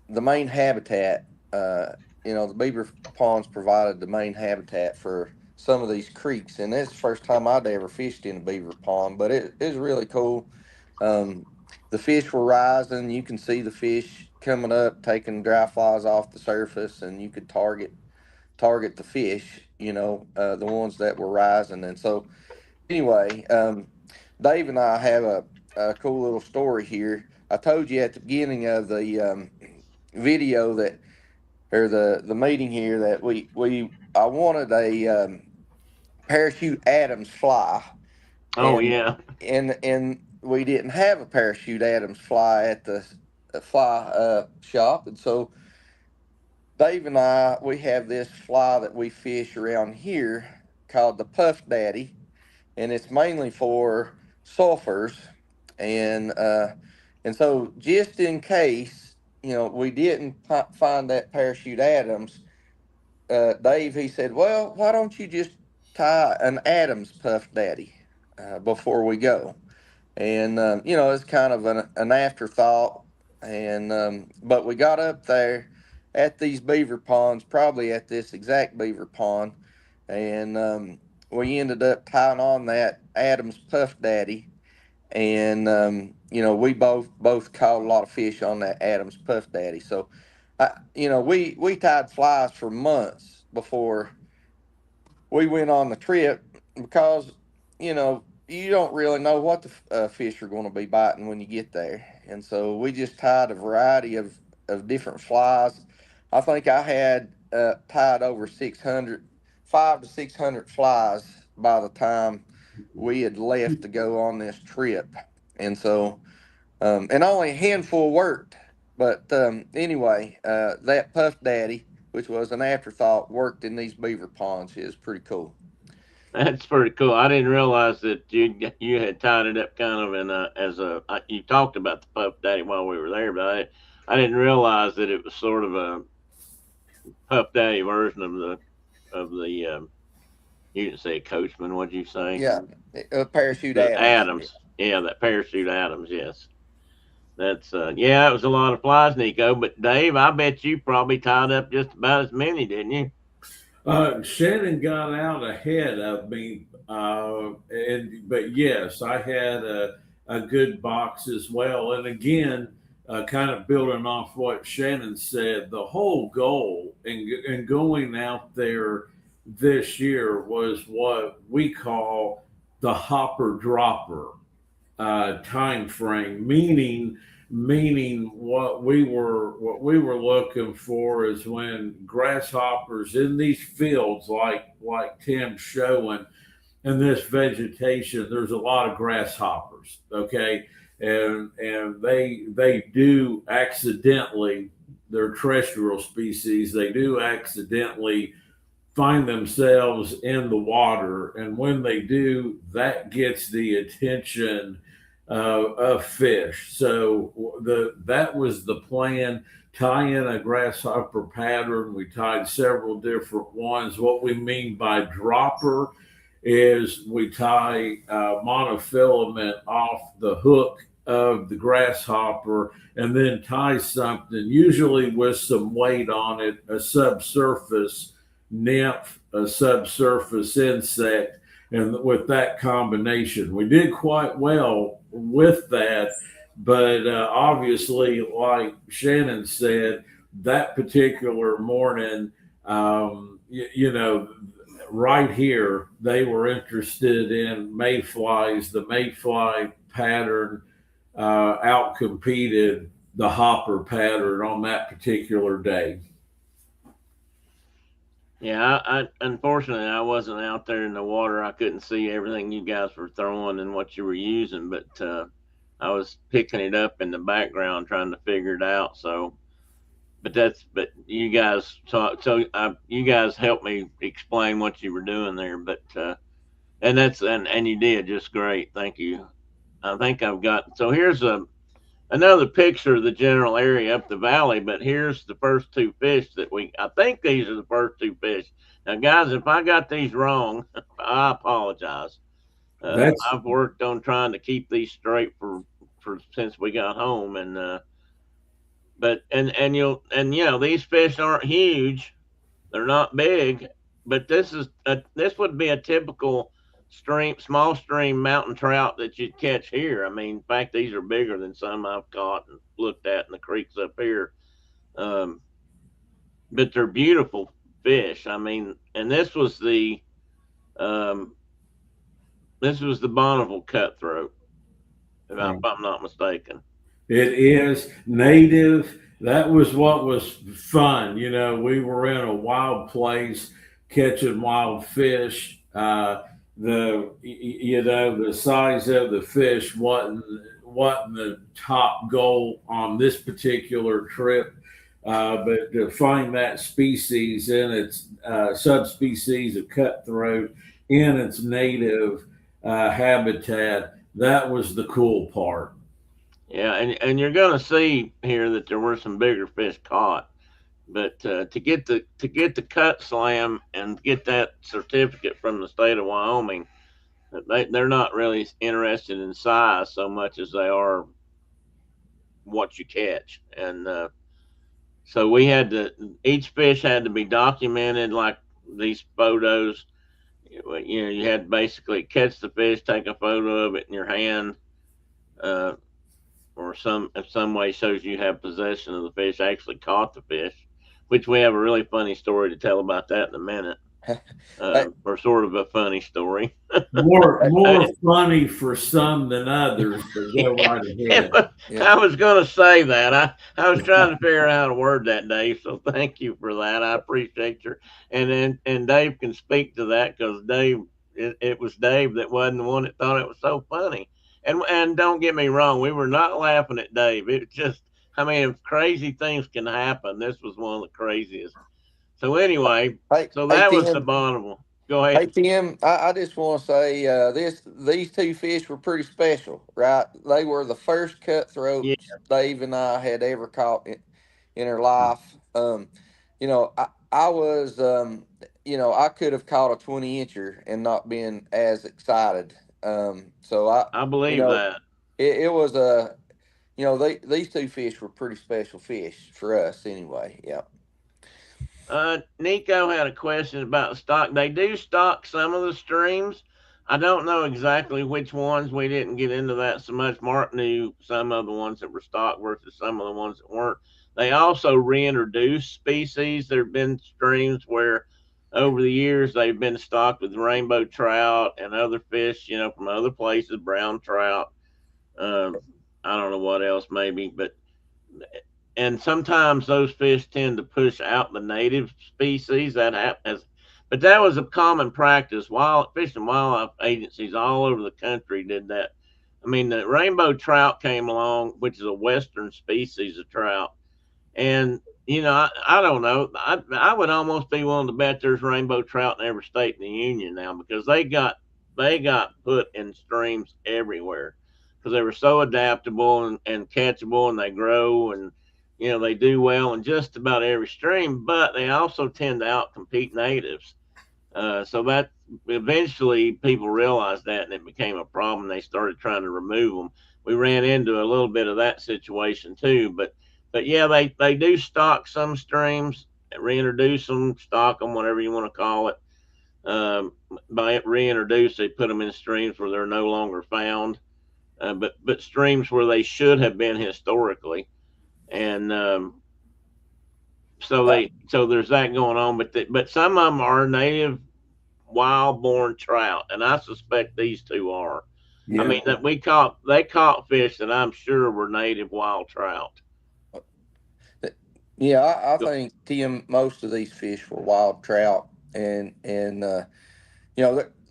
the main habitat. The beaver ponds provided the main habitat for some of these creeks, and it's the first time I'd ever fished in a beaver pond, but it's really cool. Um, the fish were rising. You can see the fish coming up, taking dry flies off the surface, and you could target the fish. The ones that were rising, and so anyway, Dave and I have a cool little story here. I told you at the beginning of the video that, or the meeting here, that I wanted a parachute Adams fly, Oh and yeah. we didn't have a parachute Adams fly at the fly shop, and so Dave and we have this fly that we fish around here called the Puff Daddy, and it's mainly for sulfurs, and so just in case we didn't find that parachute Adams, Dave, he said, well, why don't you just tie an Adams Puff Daddy before we go? And it's kind of an afterthought, and but we got up there at these beaver ponds, probably at this exact beaver pond, and we ended up tying on that Adams Puff Daddy, and we both caught a lot of fish on that Adams Puff Daddy. So we tied flies for months before we went on the trip, because you don't really know what the fish are going to be biting when you get there, and so we just tied a variety of different flies. I think I had tied over 600, 500 to 600 flies by the time we had left to go on this trip, and so and only a handful worked. But anyway, that Puff Daddy, which was an afterthought, worked in these beaver ponds. Is pretty cool. That's pretty cool. I didn't realize that you had tied it up kind of in a as a. You talked about the pup daddy while we were there, but I didn't realize that it was sort of a pup daddy version of the. You didn't say coachman. What'd you say? Yeah, parachute The Adams. Adams. Yeah, that parachute Adams. Yes. That's yeah. It was a lot of flies, Nico. But Dave, I bet you probably tied up just about as many, didn't you? Shannon got out ahead of me, but yes, I had a good box as well. And again, kind of building off what Shannon said, the whole goal in going out there this year was what we call the hopper dropper time frame, meaning what we were looking for is when grasshoppers in these fields, like Tim's showing, in this vegetation, there's a lot of grasshoppers, okay, and they do accidentally, they're terrestrial species, they do accidentally find themselves in the water, and when they do, that gets the attention of fish. So that was the plan. Tie in a grasshopper pattern. We tied several different ones. What we mean by dropper is we tie monofilament off the hook of the grasshopper and then tie something, usually with some weight on it, a subsurface nymph, a subsurface insect, and with that combination, we did quite well with that. But obviously, like Shannon said, that particular morning, you know, right here, they were interested in mayflies. The mayfly pattern outcompeted the hopper pattern on that particular day. Yeah, I unfortunately I wasn't out there in the water. I couldn't see everything you guys were throwing and what you were using, but I was picking it up in the background trying to figure it out. So, but you guys you guys helped me explain what you were doing there. But and you did just great. Thank you. I think I've got so here's another picture of the general area up the valley, but here's the first two fish that I think these are the first two fish. Now, guys, if I got these wrong, I apologize. That's I've worked on trying to keep these straight for since we got home, and but and you know these fish aren't huge, they're not big, but this would be a typical small stream mountain trout that you'd catch here. I mean, in fact, these are bigger than some I've caught and looked at in the creeks up here. Um, but they're beautiful fish. I mean, and um, this was the Bonneville cutthroat, if I'm not mistaken. it is native. That was what was fun. You know, we were in a wild place catching wild fish. You know the size of the fish wasn't the top goal on this particular trip, but to find that species in its subspecies of cutthroat in its native habitat, that was the cool part. Yeah, and you're going to see here that there were some bigger fish caught, but to get the Cutt-Slam and get that certificate from the state of Wyoming, they're not really interested in size so much as they are what you catch. And so we had to each fish had to be documented like these photos. You know, you had to basically catch the fish, take a photo of it in your hand, uh, or some way shows you have possession of the fish, actually caught the fish, which we have a really funny story to tell about that in a minute. Hey, Or sort of a funny story. More funny for some than others, but go Yeah, right ahead. yeah. I was going to say that. I was trying to figure out how to word that, Dave. So thank you for that. I appreciate your and Dave can speak to that because Dave, it was Dave that wasn't the one that thought it was so funny. And don't get me wrong, we were not laughing at Dave. It just, I mean, if crazy things can happen, this was one of the craziest. So anyway, so Hey, that was the Tim. Bonneville. Go Hey, ahead. Tim. I just want to say these two fish were pretty special, right? They were the first Yeah, cutthroats Dave and I had ever caught in our life. You know, I was I could have caught a 20 incher and not been as excited. So I you believe know, that. it was a these two fish were pretty special fish for us anyway. Yeah. Nico had a question about the stock. They do stock some of the streams. I don't know exactly which ones. We didn't get into that so much. Mark knew some of the ones that were stocked versus some of the ones that weren't. They also reintroduced species. There have been streams where over the years they've been stocked with rainbow trout and other fish, you know, from other places, brown trout. Um, I don't know what else maybe, but and sometimes those fish tend to push out the native species that happens. But that was a common practice. Wild fish and wildlife agencies all over the country did that. I mean, the rainbow trout came along, which is a western species of trout, and you know, I don't know. I would almost be willing to bet there's rainbow trout in every state in the union now because they got put in streams everywhere because they were so adaptable and catchable and they grow and you know they do well in just about every stream. But they also tend to outcompete natives. So that eventually people realized that and it became a problem. They started trying to remove them. We ran into a little bit of that situation too, but yeah, they do stock some streams reintroduce them, stock them, whatever you want to call it. By reintroduce, they put them in streams where they're no longer found, but streams where they should have been historically, and so there's that going on. But some of them are native wild born trout, and I suspect these two are. I Yeah. mean that they caught fish that I'm sure were native wild trout. Yeah, I think, Tim, most of these fish were wild trout, and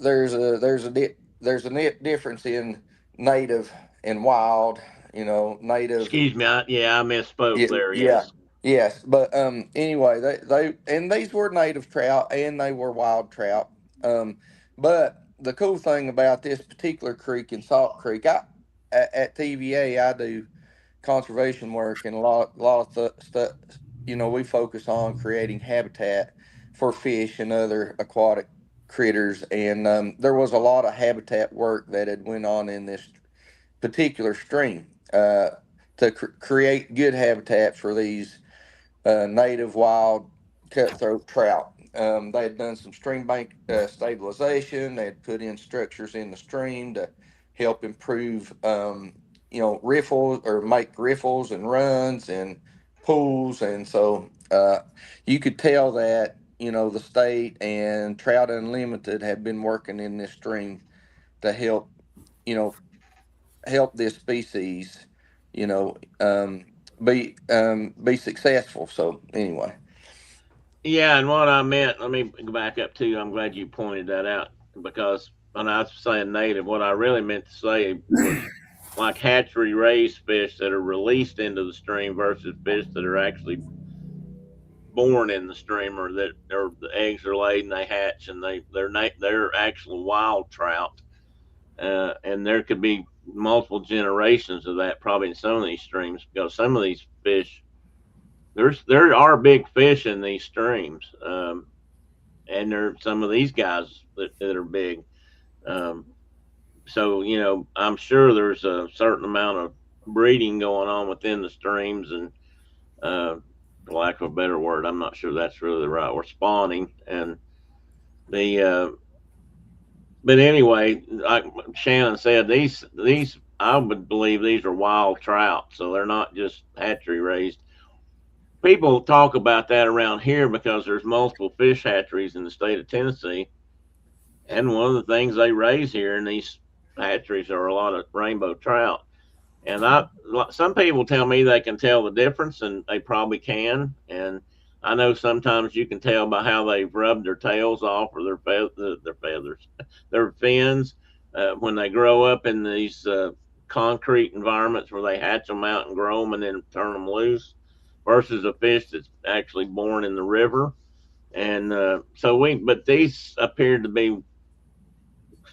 there's a difference in native and wild. Native. Excuse me, yeah, I misspoke Yeah, there. yeah, Yes, yes. But anyway, they and these were native trout and they were wild trout. Um, but the cool thing about this particular creek in Salt Creek, at TVA, I do conservation work, and a lot of stuff. We focus on creating habitat for fish and other aquatic critters, and there was a lot of habitat work that had went on in this particular stream, to create good habitat for these native wild cutthroat trout. They had done some stream bank stabilization. They had put in structures in the stream to help improve, riffles, or make riffles and runs and pools. And so you could tell that, the state and Trout Unlimited have been working in this stream to you know, help this species, you know, um, be successful. So anyway. yeah, and what I meant, let me go back up to you. I'm glad you pointed that out because when I was saying native, what I really meant to say was like hatchery raised fish that are released into the stream versus fish that are actually born in the stream, or that or the eggs are laid and they hatch and they're actual wild trout. And there could be multiple generations of that probably in some of these streams because some of these fish there are big fish in these streams, and there are some of these guys that are big. Um, so I'm sure there's a certain amount of breeding going on within the streams, and for lack of a better word, I'm not sure that's really the right word, spawning. And the but anyway, like Shannon said, these I would believe these are wild trout, so they're not just hatchery raised. People talk about that around here because there's multiple fish hatcheries in the state of Tennessee, and one of the things they raise here in these hatcheries are a lot of rainbow trout. And some people tell me they can tell the difference, and they probably can. And I know sometimes you can tell by how they've rubbed their tails off or their feathers, their fins, when they grow up in these concrete environments where they hatch them out and grow them and then turn them loose, versus a fish that's actually born in the river. And but these appeared to be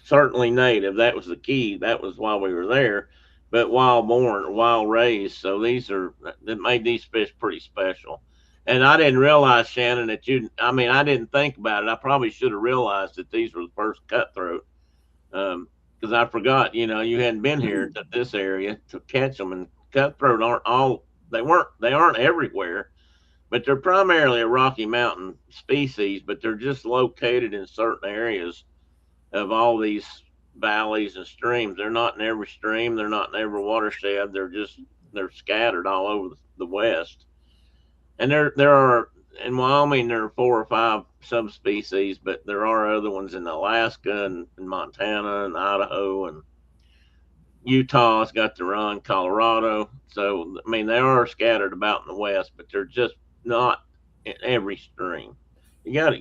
certainly native. That was the key. That was why we were there. But wild born, wild raised. So that made these fish pretty special. And I didn't realize, Shannon, I didn't think about it. I probably should have realized that these were the first cutthroat. Because I forgot, you hadn't been here to this area to catch them. And cutthroat they aren't everywhere, but they're primarily a Rocky Mountain species, but they're just located in certain areas of all these valleys and streams. They're not in every stream. They're not in every watershed. They're scattered all over the West. And there are in Wyoming there are 4 or 5 subspecies, but there are other ones in Alaska and Montana and Idaho and Utah's got their own, Colorado. So I mean they are scattered about in the West, but they're just not in every stream. You gotta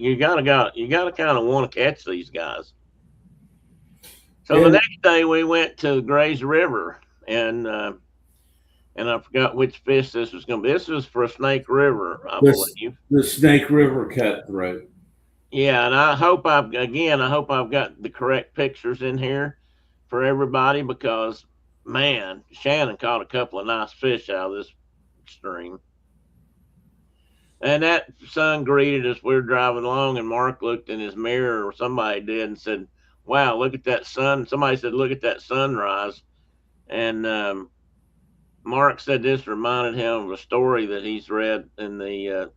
kind of want to catch these guys. So the And next day we went to Gray's River, and I forgot which fish this was going to be. This was for Snake River, I this believe. the Snake River cutthroat. Yeah, and I hope I've got the correct pictures in here for everybody because man, Shannon caught a couple of nice fish out of this stream. And that sun greeted us. We were driving along, and Mark looked in his mirror, or somebody did, and said, "Wow, look at that sun." Somebody said, "Look at that sunrise." And Mark said this reminded him of a story that he's read in the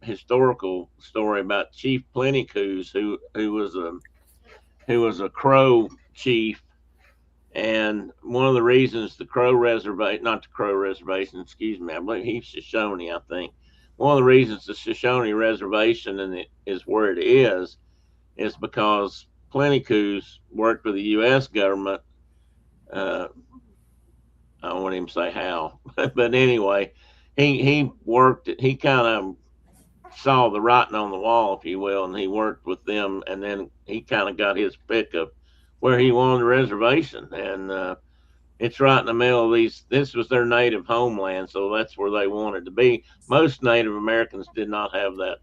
historical story about Chief Plentycoos, who was a Crow chief. And one of the reasons the Crow Reservation, not the Crow Reservation, excuse me, I believe he's Shoshone, I think. One of the reasons the Shoshone Reservation is where it is because Plentycoos worked with the U.S. government. I won't even say how, but anyway, he worked. He kind of saw the writing on the wall, if you will, and he worked with them, and then he kind of got his pick of where he wanted the reservation, and it's right in the middle of these. This was their native homeland, so that's where they wanted to be. Most Native Americans did not have that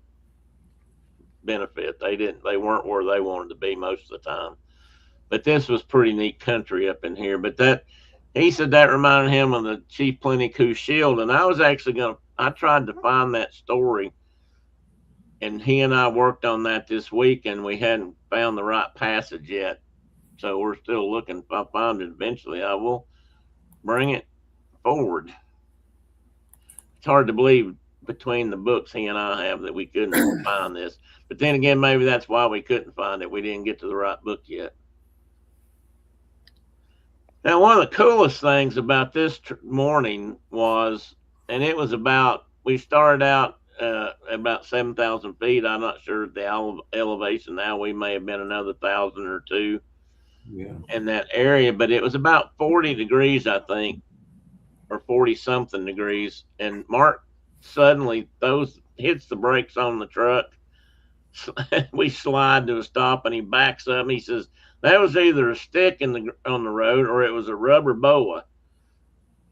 benefit. They didn't. They weren't where they wanted to be most of the time. But this was pretty neat country up in here. But that he said that reminded him of the Chief Plentycoos Shield, and I was actually gonna. I tried to find that story, and he and I worked on that this week, and we hadn't found the right passage yet. So we're still looking. If I find it eventually, I will bring it forward. It's hard to believe between the books he and I have that we couldn't find this. But then again, maybe that's why we couldn't find it. We didn't get to the right book yet. Now, one of the coolest things about this morning was, and it was about, we started out about 7,000 feet. I'm not sure the elevation now. We may have been another 1,000 or two in that area, but it was about 40 degrees, I think, or 40 something degrees. And Mark suddenly hits the brakes on the truck. We slide to a stop, and he backs up. And he says, that was either a stick on the road or it was a rubber boa.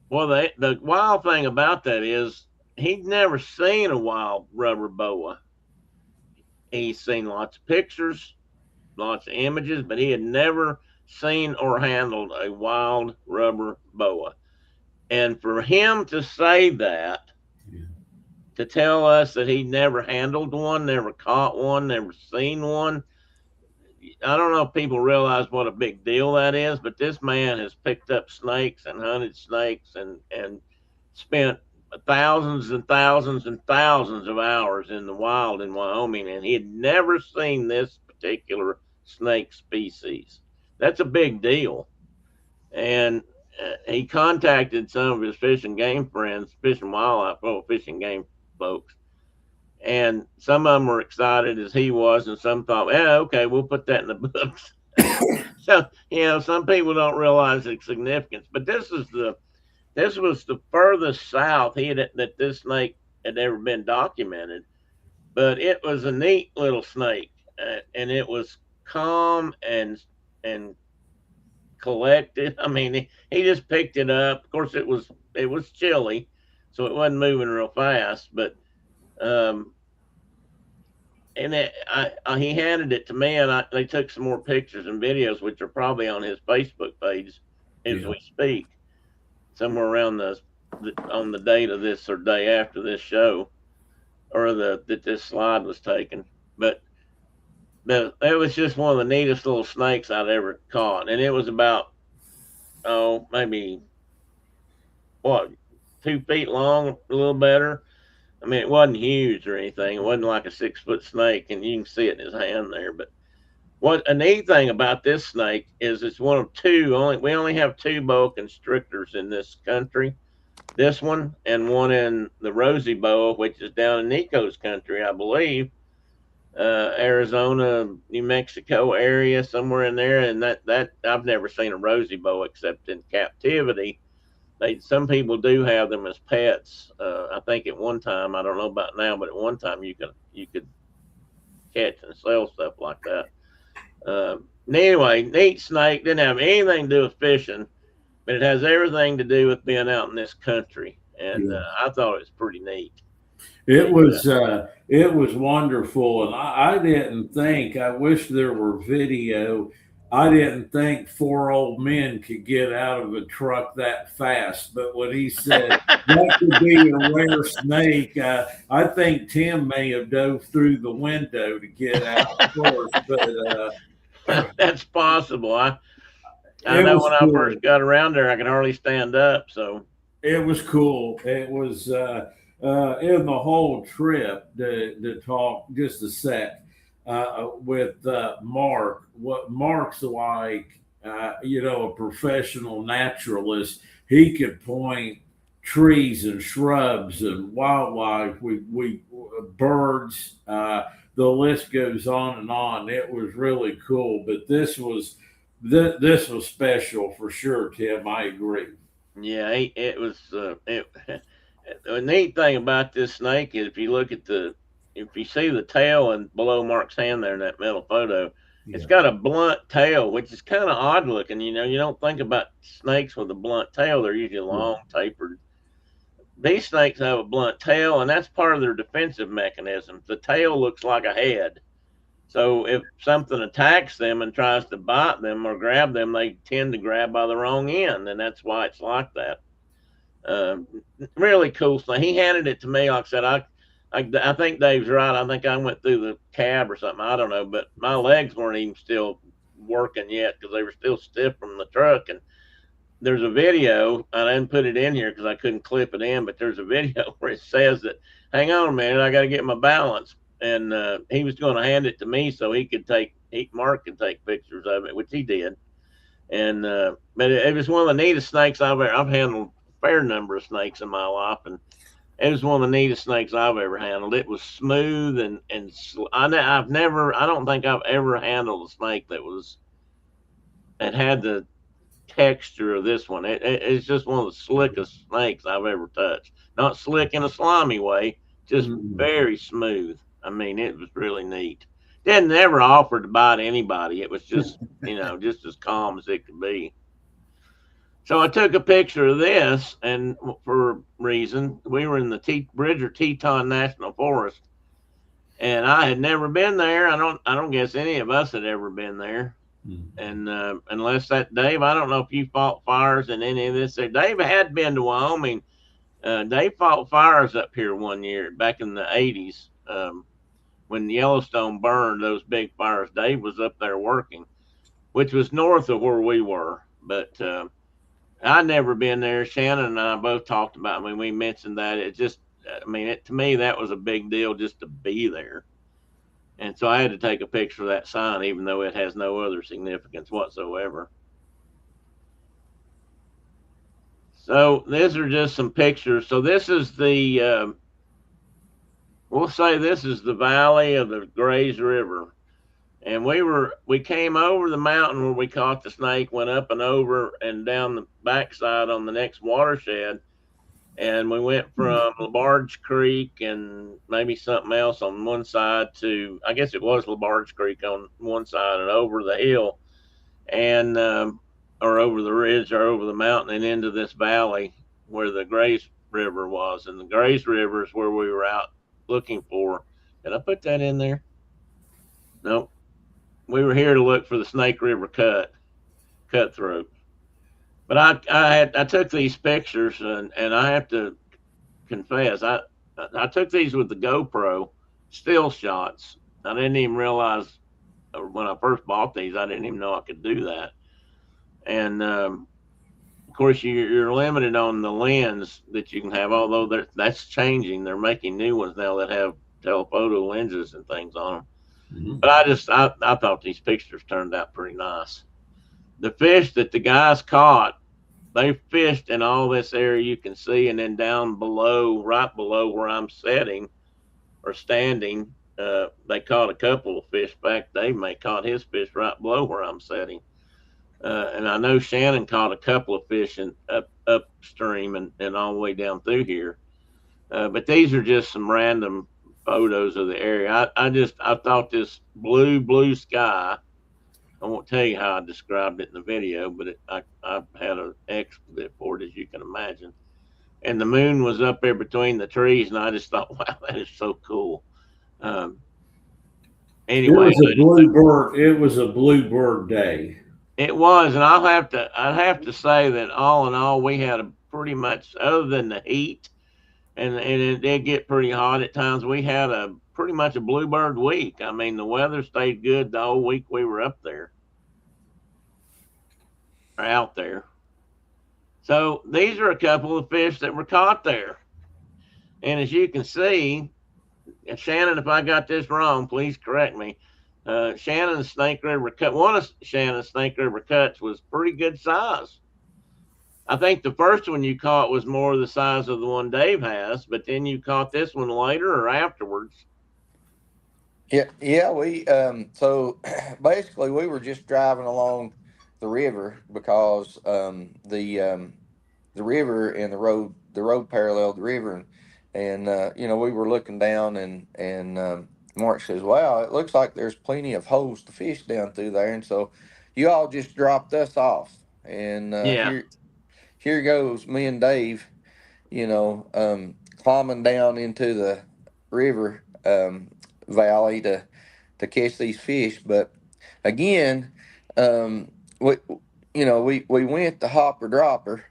Well, the wild thing about that is he'd never seen a wild rubber boa. He's seen lots of pictures, lots of images, but he had never seen or handled a wild rubber boa. And for him to say that, to tell us that he never handled one, never caught one, never seen one, I don't know if people realize what a big deal that is, but this man has picked up snakes and hunted snakes and spent thousands and thousands and thousands of hours in the wild in Wyoming, and he had never seen this particular snake species. That's a big deal. And he contacted some of his fish and game friends, fish and wildlife, fishing game folks. And some of them were excited as he was, and some thought, okay, we'll put that in the books. So, some people don't realize its significance, but this was the furthest south that this snake had ever been documented. But it was a neat little snake, and it was calm and collected. I mean, he just picked it up. Of course, it was chilly, so it wasn't moving real fast, but he handed it to me, and they took some more pictures and videos, which are probably on his Facebook page as we speak, somewhere around on the date of this or day after this show, or that this slide was taken. But it was just one of the neatest little snakes I'd ever caught, and it was about maybe 2 feet long, a little better. I mean, it wasn't huge or anything. It wasn't like a 6-foot snake, and you can see it in his hand there. But what a neat thing about this snake is it's one of two. We only have 2 boa constrictors in this country. This one and one in the rosy boa, which is down in Nico's country, I believe, Arizona, New Mexico area, somewhere in there. And that I've never seen a rosy boa except in captivity. Some people do have them as pets. I think at one time, I don't know about now, but at one time you could catch and sell stuff like that. Anyway, neat snake. Didn't have anything to do with fishing, but it has everything to do with being out in this country. And I thought it was pretty neat. It was wonderful, and I didn't think. I wish there were video. I didn't think 4 old men could get out of a truck that fast. But when he said that could be a rare snake, I think Tim may have dove through the window to get out first. But that's possible. I know when I first got around there, I could hardly stand up. So it was cool. It was in the whole trip to talk just a sec with Mark. What Mark's like, a professional naturalist. He could point trees and shrubs and wildlife. We birds. The list goes on and on. It was really cool, but this was special for sure, Tim. I agree. Yeah, it was. The neat thing about this snake is if you see the tail and below Mark's hand there in that middle photo, it's Yeah. got a blunt tail, which is kind of odd looking. You don't think about snakes with a blunt tail; they're usually Yeah. long, tapered. These snakes have a blunt tail, and that's part of their defensive mechanism. The tail looks like a head. So if something attacks them and tries to bite them or grab them, they tend to grab by the wrong end, and that's why it's like that. Um, Really cool thing. He handed it to me. Like I said, I think Dave's right. I think I went through the cab or something. I don't know, but my legs weren't even still working yet because they were still stiff from the truck. And there's a video. I didn't put it in here because I couldn't clip it in, but there's a video where it says that, hang on a minute, I got to get my balance. And he was going to hand it to me so Mark could take pictures of it, which he did. And but it was one of the neatest snakes I've handled a fair number of snakes in my life, and it was one of the neatest snakes I've ever handled. It was smooth I don't think I've ever handled a snake that had the texture of this one. It's just one of the slickest snakes I've ever touched. Not slick in a slimy way, just Mhm. very smooth. I mean, it was really neat. Didn't ever offer to bite anybody. It was just, just as calm as it could be. So I took a picture of this, and for a reason, we were in the Bridger Teton National Forest, and I had never been there. I don't guess any of us had ever been there. Mhm. And unless that Dave, I don't know if you fought fires in any of this. Dave had been to Wyoming. Dave fought fires up here one year back in the '80s when Yellowstone burned those big fires. Dave was up there working, which was north of where we were. But I'd never been there. Shannon and I both talked about it when we mentioned that. To me, that was a big deal just to be there. And so I had to take a picture of that sign, even though it has no other significance whatsoever. So these are just some pictures. So we'll say this is the valley of the Grays River. And we came over the mountain where we caught the snake, went up and over and down the backside on the next watershed. And we went from LaBarge Creek and maybe something else on one side to, I guess it was LaBarge Creek on one side and over the hill and or over the ridge or over the mountain and into this valley where the Grays River was. And the Grays River is where we were out looking for. Did I put that in there? Nope. We were here to look for the Snake River cutthroat. But I took these pictures and I have to confess I took these with the GoPro still shots. I didn't even realize when I first bought these I didn't even know I could do that. And of course, you're limited on the lens that you can have, although that's changing. They're making new ones now that have telephoto lenses and things on them. Mhm. But I thought these pictures turned out pretty nice. The fish that the guys caught, they fished in all this area you can see, and then down below, right below where I'm sitting or standing, they caught a couple of fish back. Dave may caught his fish right below where I'm sitting. And I know Shannon caught a couple of fish upstream and all the way down through here. But these are just some random photos of the area. I thought this blue sky. I won't tell you how I described it in the video, but I had an expletive for it, as you can imagine. And the moon was up there between the trees, and I just thought, wow, that is so cool. Um, It anyway, was a bluebird. It was a bluebird day. it was, and I'd have to say that all in all, we had a pretty much, other than the heat, and it did get pretty hot at times. We had a pretty much a bluebird week. I mean, the weather stayed good the whole week we were up there or out there. So these are a couple of fish that were caught there. And as you can see, Shannon, if I got this wrong, please correct me. Shannon's Snake River cut, one of Shannon's Snake River cuts was pretty good size. I think the first one you caught was more the size of the one Dave has, but then you caught this one later or afterwards. Yeah. We so basically we were just driving along the river because the river and the road paralleled the river, and you know, we were looking down, and Mark says, "Wow, it looks like there's plenty of holes to fish down through there," and so you all just dropped us off, and Yeah, here goes me and Dave, you know, climbing down into the river valley to catch these fish. But again, we we went to hopper dropper,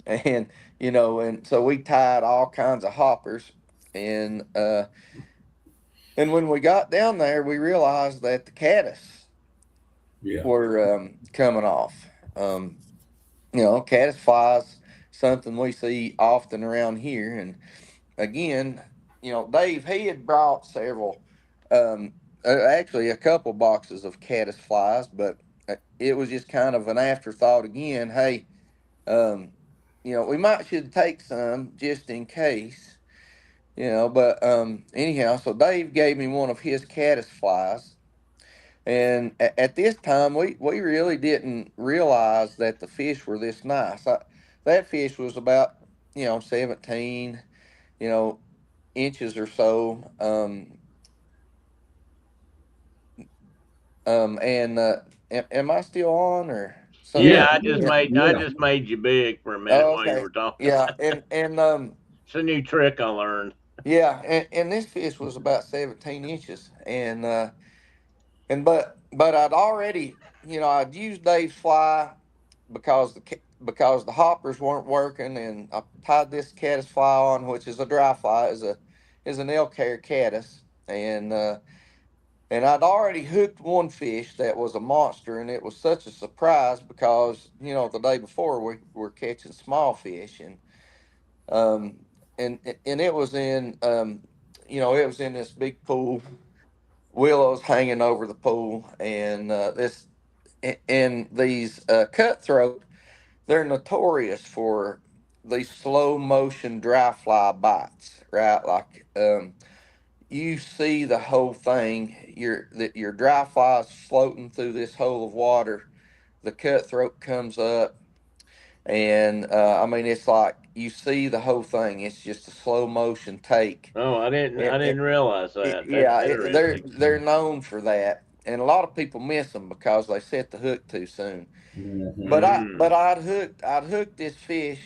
and and so we tied all kinds of hoppers, and when we got down there, we realized that the caddis Yeah. were coming off. Caddis flies, something we see often around here, and again, Dave, he had brought several, actually a couple boxes of caddis flies, but it was just kind of an afterthought again. Hey, um, we might should take some just in case, but anyhow, so Dave gave me one of his caddis flies. And at this time, we really didn't realize that the fish were this nice. That fish was about, 17, you know, inches or so. And am I still on or something? Yeah. yeah. Yeah. I Yeah. just made you big for a minute Oh, while you okay. were talking. Yeah, and It's a new trick I learned. yeah, and this fish was about 17 inches, and but I'd already, I'd used Dave's fly because the hoppers weren't working, and I tied this caddis fly on, which is a dry fly, is an elk hair caddis, and I'd already hooked one fish that was a monster, and it was such a surprise because the day before we were catching small fish, um and it was in it was in this big pool, willows hanging over the pool, and these cutthroat, they're notorious for these slow motion dry fly bites, right? Like you see the whole thing. Your dry fly is floating through this hole of water. The cutthroat comes up, and I mean, it's like you see the whole thing. It's just a slow motion take. Oh, I didn't realize that. That's Yeah, they're interesting. known for that, and a lot of people miss them because they set the hook too soon. But Mhm. Mm. I'd hooked this fish,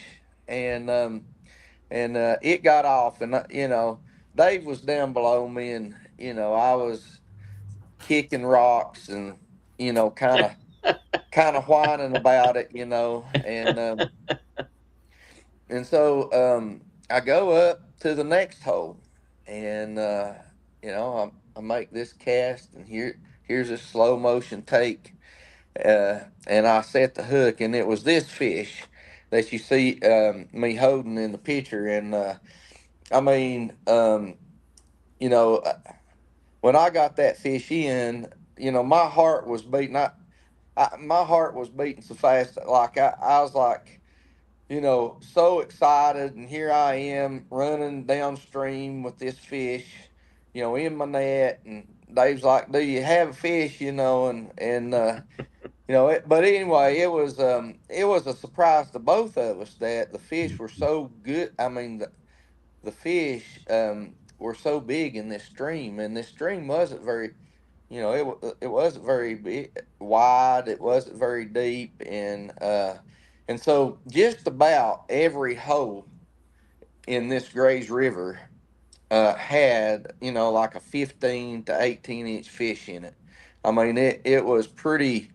and it got off, and Dave was down below me, and I was kicking rocks, and kind of whining about it, and so I go up to the next hole, and I make this cast, and here's a slow motion take, and I set the hook, and it was this fish that you see me holding in the picture, and I mean, you know, uh, when I got that fish in, my heart was beating. My heart was beating so fast, like I was like, so excited, and here I am running downstream with this fish, in my net, and Dave's like, "Do you have a fish?" But anyway, it was a surprise to both of us that the fish were so good. I mean, the fish were so big in this stream, and this stream wasn't very, it wasn't very big, wide. It wasn't very deep, and so just about every hole in this Grays River had, like a 15 to 18-inch fish in it. I mean, it was a pretty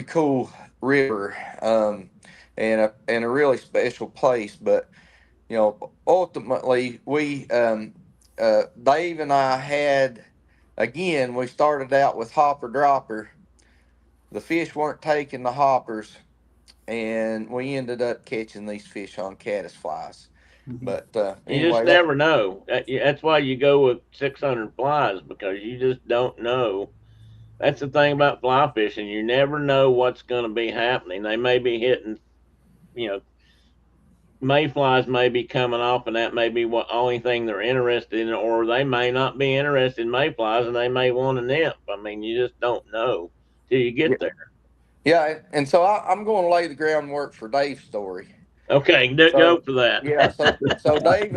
cool river, and a really special place. But ultimately, Dave and I had, again, we started out with hopper dropper. The fish weren't taking the hoppers, and we ended up catching these fish on caddis flies. But You just anyway, that never know. That's why you go with 600 flies, because you just don't know. That's the thing about fly fishing. You never know what's going to be happening. They may be hitting, you know, mayflies may be coming off, and that may be what only thing they're interested in, or they may not be interested in mayflies and they may want a nymph. I mean, you just don't know till you yeah, get there. yeah, and so I'm going to lay the groundwork for Dave's story. Okay, go So for that. yeah, so Dave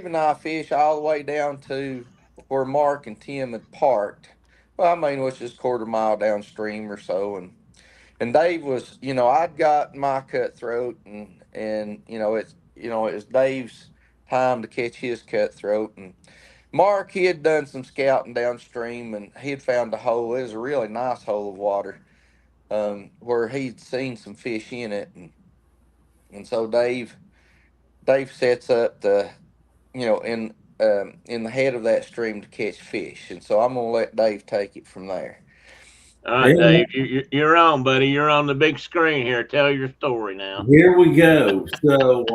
and I fish all the way down to where Mark and Tim had parked. Well, I mean, it was just quarter mile downstream or so, and Dave was, I'd got my cutthroat, and it's Dave's time to catch his cutthroat, and Mark, he had done some scouting downstream, and he had found a hole. It was a really nice hole of water, where he'd seen some fish in it, and so Dave sets up in the head of that stream to catch fish, and so I'm gonna let Dave take it from there. All right, And Dave, you're on, buddy. You're on the big screen here. Tell your story now. here we go. So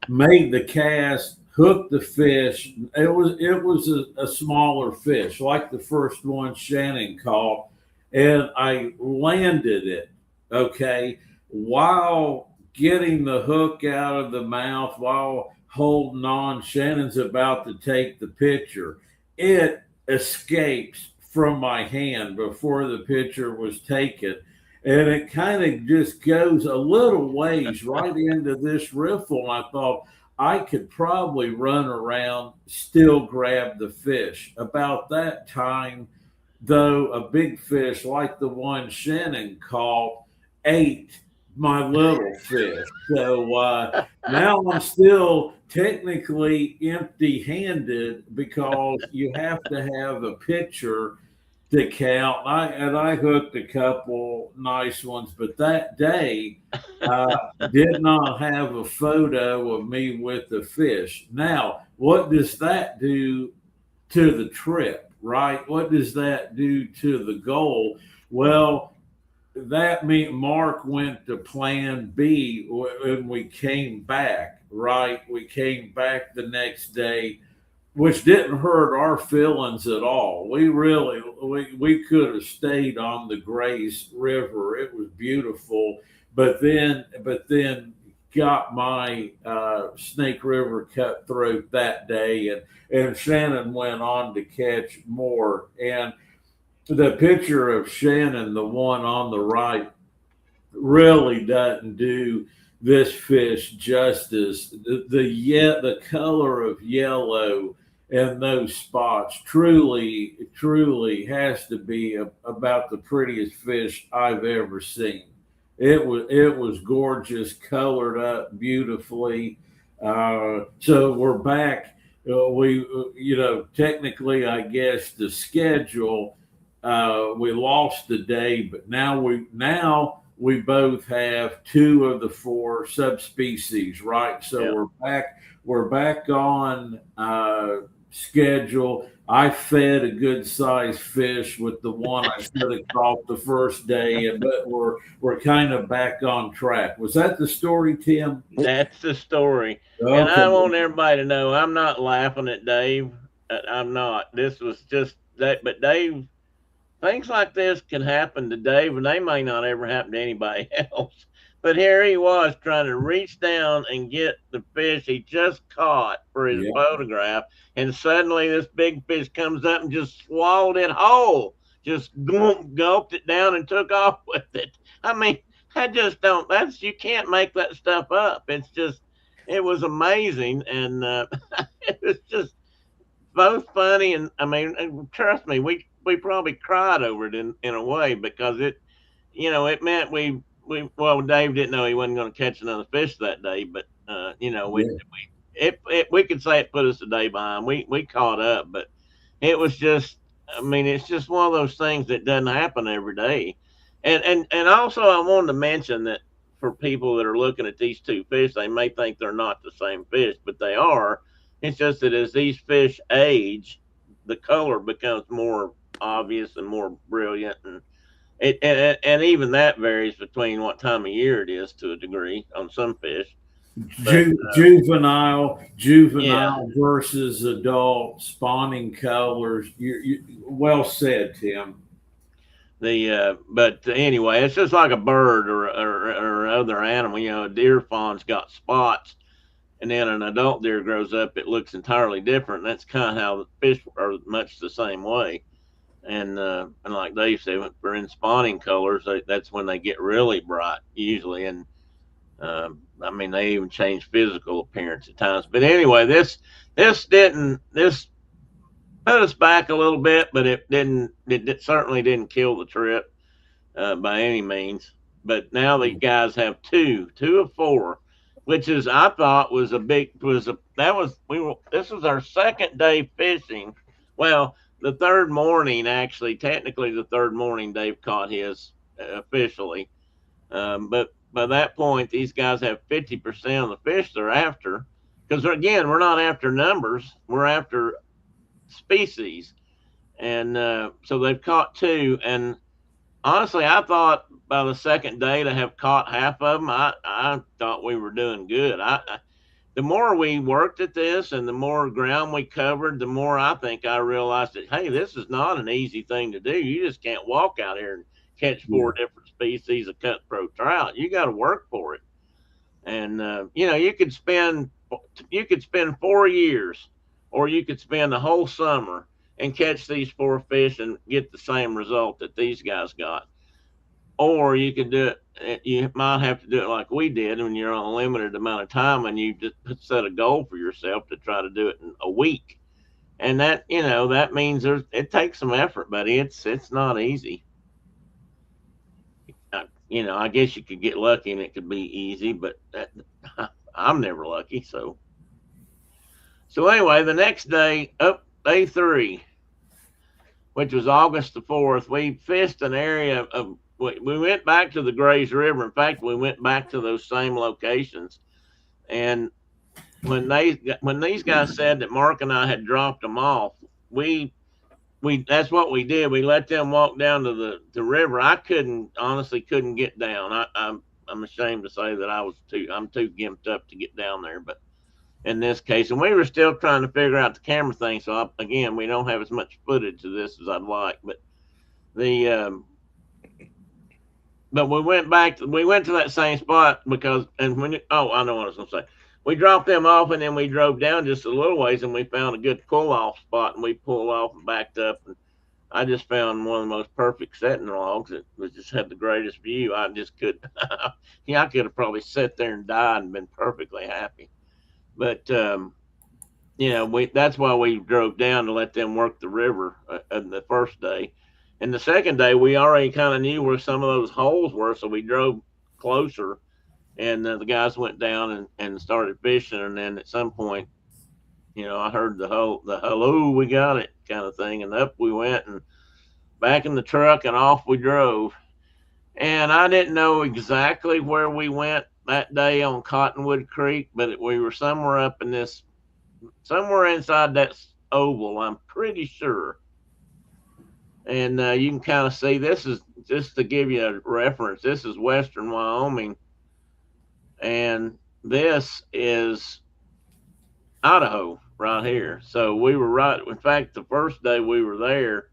made the cast, hooked the fish. It was a smaller fish, like the first one Shannon caught, and I landed it. Okay, while getting the hook out of the mouth, while holding on, Shannon's about to take the picture. It escapes from my hand before the picture was taken, and it kind of just goes a little ways right into this riffle. And I thought I could probably run around, still grab the fish. About that time, though, a big fish like the one Shannon caught ate my little fish. So now I'm still technically empty handed because you have to have a picture to count. I hooked a couple nice ones, but that day did not have a photo of me with the fish. Now, what does that do to the trip, right? What does that do to the goal? Well, that meant Mark went to plan B when we came back, right? We came back the next day, which didn't hurt our feelings at all. We could have stayed on the Grace River. It was beautiful, but then got my Snake River cutthroat that day, and Shannon went on to catch more. And the picture of Shannon, the one on the right, really doesn't do this fish justice. The color of yellow and those spots truly has to be about the prettiest fish I've ever seen. It was gorgeous, colored up beautifully. So we're back. We technically, I guess the schedule, we lost the day, but now we both have two of the four subspecies, right? So Yeah. we're back on schedule. I fed a good sized fish with the one I should have caught the first day, but we're kind of back on track. Was that the story, Tim? That's the story. And Okay. I want everybody to know I'm not laughing at Dave. I'm not. This was just that. But Dave, things like this can happen to Dave, and they may not ever happen to anybody else. But here he was trying to reach down and get the fish he just caught for his Yeah. photograph, and suddenly this big fish comes up and just swallowed it whole, just gulped it down and took off with it. I mean, I just don't. That's you can't make that stuff up. It's just, it was amazing, and it was just both funny, and I mean, and trust me, we probably cried over it in a way, because it meant we well, Dave didn't know he wasn't going to catch another fish that day, but Yeah. we could say it put us a day behind. We caught up, but it was just, I mean, it's just one of those things that doesn't happen every day. And also I wanted to mention that for people that are looking at these two fish, they may think they're not the same fish, but they are. It's just that as these fish age, the color becomes more obvious and more brilliant, and even that varies between what time of year it is to a degree on some fish. But Juvenile yeah, versus adult spawning colors. You well said, Tim. but anyway, it's just like a bird or other animal. A deer fawn's got spots, and then an adult deer grows up, it looks entirely different. And that's kind of how the fish are much the same way. And like Dave said, if they're in spawning colors, that's when they get really bright usually. And I mean, they even change physical appearance at times. But anyway, this put us back a little bit, but it certainly didn't kill the trip by any means. But now the guys have two of four, which is I thought was a big was a that was we were this was our second day fishing. Well, the third morning actually, technically the third morning Dave caught his officially, but by that point these guys have 50% of the fish they're after. Because again, we're not after numbers, we're after species, and so they've caught two. And honestly, I thought by the second day to have caught half of them, I thought we were doing good. The more we worked at this and the more ground we covered, the more I think I realized that, hey, this is not an easy thing to do. You just can't walk out here and catch four different species of cutthroat trout. You got to work for it. And you could spend 4 years, or you could spend the whole summer and catch these four fish and get the same result that these guys got. Or you could do it. You might have to do it like we did when you're on a limited amount of time and you just set a goal for yourself to try to do it in a week. And that means it takes some effort, buddy. It's not easy. I guess you could get lucky and it could be easy, but I'm never lucky. So anyway, the next day, day 3, which was August the 4th, we fished an area of. We went back to the Grays River. In fact, we went back to those same locations. And when these guys said that Mark and I had dropped them off, we that's what we did. We let them walk down to the river. I honestly couldn't get down. I'm ashamed to say that I'm too gimped up to get down there. But in this case, and we were still trying to figure out the camera thing. So again, we don't have as much footage of this as I'd like. But the but we went to that same spot because, I know what I was going to say. We dropped them off and then we drove down just a little ways and we found a good pull off spot and we pulled off and backed up. And I just found one of the most perfect setting logs. It just had the greatest view. I just could, I could have probably sat there and died and been perfectly happy. But, that's why we drove down to let them work the river the first day. And the second day, we already kind of knew where some of those holes were, so we drove closer, and the guys went down and started fishing. And then at some point, I heard the hello, we got it kind of thing, and up we went and back in the truck and off we drove. And I didn't know exactly where we went that day on Cottonwood Creek, but we were somewhere inside that oval, I'm pretty sure. And you can kind of see, this is just to give you a reference. This is western Wyoming, and this is Idaho right here. So we were right. In fact, the first day we were there,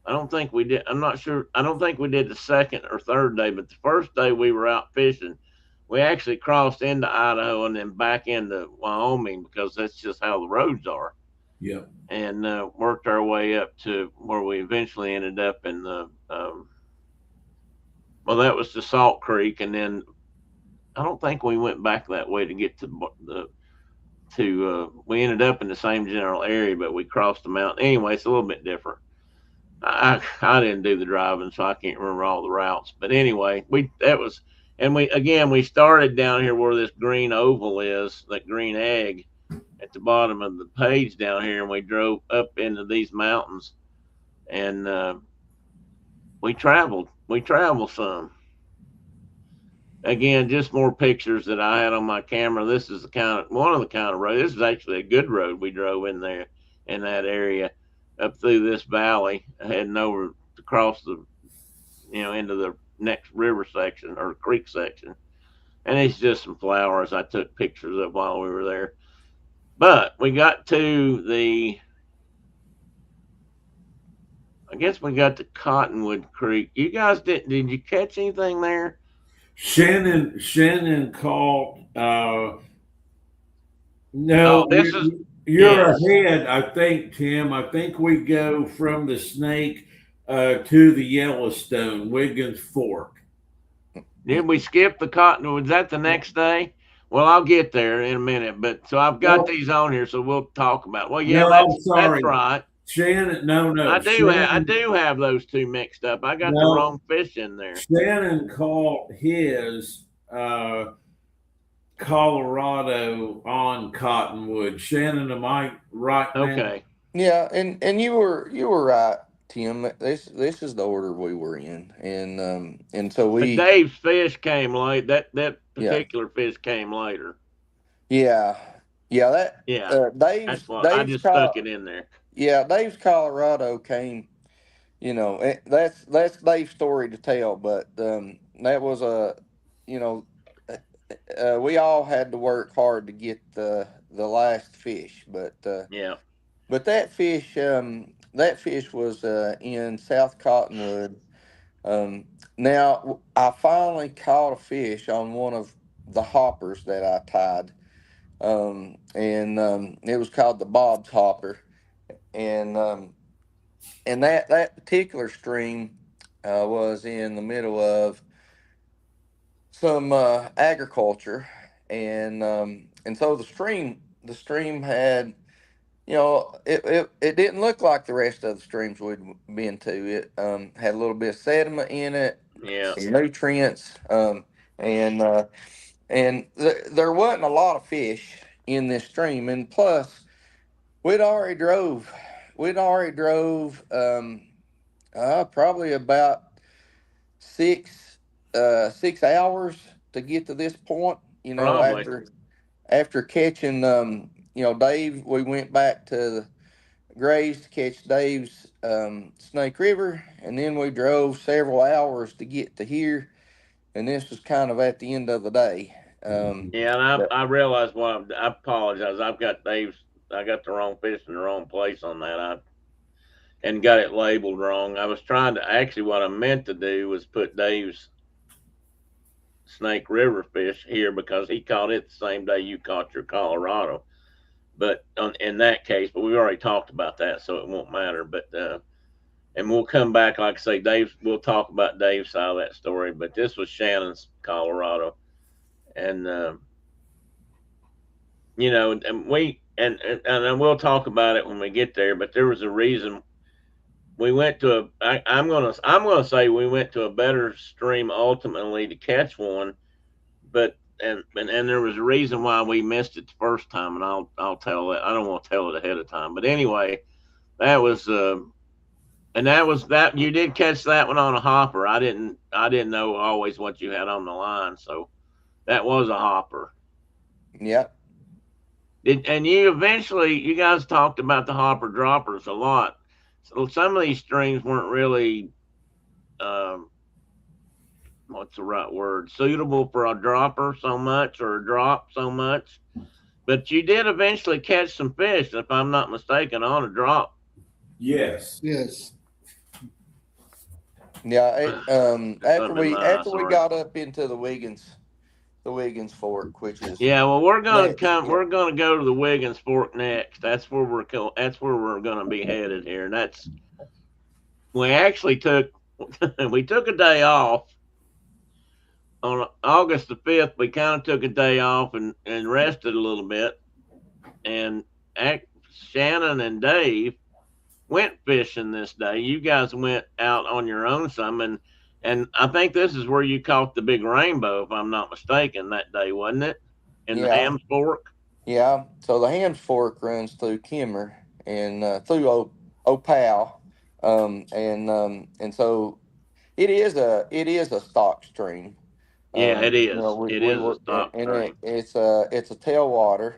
I don't think we did. I'm not sure. I don't think we did the second or third day, but the first day we were out fishing, we actually crossed into Idaho and then back into Wyoming because that's just how the roads are. Yeah. And worked our way up to where we eventually ended up in the that was the Salt Creek, and then I don't think we went back that way to get to we ended up in the same general area, but we crossed the mountain. Anyway, it's a little bit different. I didn't do the driving, so I can't remember all the routes. But anyway, we started down here where this green oval is, that green egg at the bottom of the page down here, and we drove up into these mountains, and we traveled some. Again, just more pictures that I had on my camera. This is one of the kind of road. This is actually a good road we drove in there in that area up through this valley, heading over to cross into the next river section or creek section. and it's just some flowers I took pictures of while we were there. But we got to the, I guess we got to Cottonwood Creek. You guys did you catch anything there? Shannon caught. No, Oh, this is you're yes. ahead. I think, Tim. I think we go from the Snake to the Yellowstone, Wiggins Fork. Did we skip the Cottonwood? Was that the next day? Well, I'll get there in a minute. But so I've got No, these on here, so we'll talk about. Well, yeah, no, I'm that's sorry. right. Shannon, no. I Shannon, do have those two mixed up. I got the no. wrong fish in there. Shannon caught his Colorado on Cottonwood. Shannon, am I right now? Okay. Yeah, and you were right, Tim. This is the order we were in, and so But we Dave's fish came late. That yeah particular fish came later. yeah yeah that Yeah. That's what I Dave's just stuck it call in there. yeah Dave's Colorado came. That's Dave's story to tell, but that was a you know we all had to work hard to get the last fish, Yeah. but that fish was in South Cottonwood. Now I finally caught a fish on one of the hoppers that I tied, and it was called the Bob's hopper, and that particular stream was in the middle of some agriculture, and so the stream had, it didn't look like the rest of the streams we'd been to. It had a little bit of sediment in it, Yeah. some nutrients, and there wasn't a lot of fish in this stream. And plus, we'd already drove, we'd already drove probably about 6 hours to get to this point. Probably. After catching, Dave, we went back to Grays to catch Dave's Snake River, and then we drove several hours to get to here, and this was kind of at the end of the day. Yeah, and But I realized I apologize. I got the wrong fish in the wrong place on that. I and got it labeled wrong. I was trying to actually what I meant to do was put Dave's Snake River fish here because he caught it the same day you caught your Colorado. But in that case, but we've already talked about that, so it won't matter. But and we'll come back, like I say, Dave. We'll talk about Dave's side of that story. But this was Shannon's Colorado, and and and we'll talk about it when we get there. But there was a reason we went to a. I'm gonna say we went to a better stream ultimately to catch one, but and there was a reason why we missed it the first time, and I'll tell that. I don't want to tell it ahead of time, but anyway, that was and that was that you did catch that one on a hopper. I didn't know always what you had on the line, so that was a hopper. yeah, And you guys talked about the hopper droppers a lot. So some of these streams weren't really um, what's the right word, suitable for a dropper so much or a drop so much. But you did eventually catch some fish, if I'm not mistaken, on a drop. Yes. Yes. yeah. That would have been After nice. we Or got up into the Wiggins Fork, which is yeah, well, next. Yeah, we're gonna go to the Wiggins Fork next. That's where we're gonna be headed here. And that's we actually took we took a day off on August the 5th. We kind of took a day off and rested a little bit. And Shannon and Dave went fishing this day. You guys went out on your own some, and I think this is where you caught the big rainbow, if I'm not mistaken, that day, wasn't it? In the yeah, Hams Fork. yeah. So the Hams Fork runs through Kimmer and through Opal, and so it is a stock stream. Yeah, it is. We, It we is a were, stock and stream. it's a tailwater,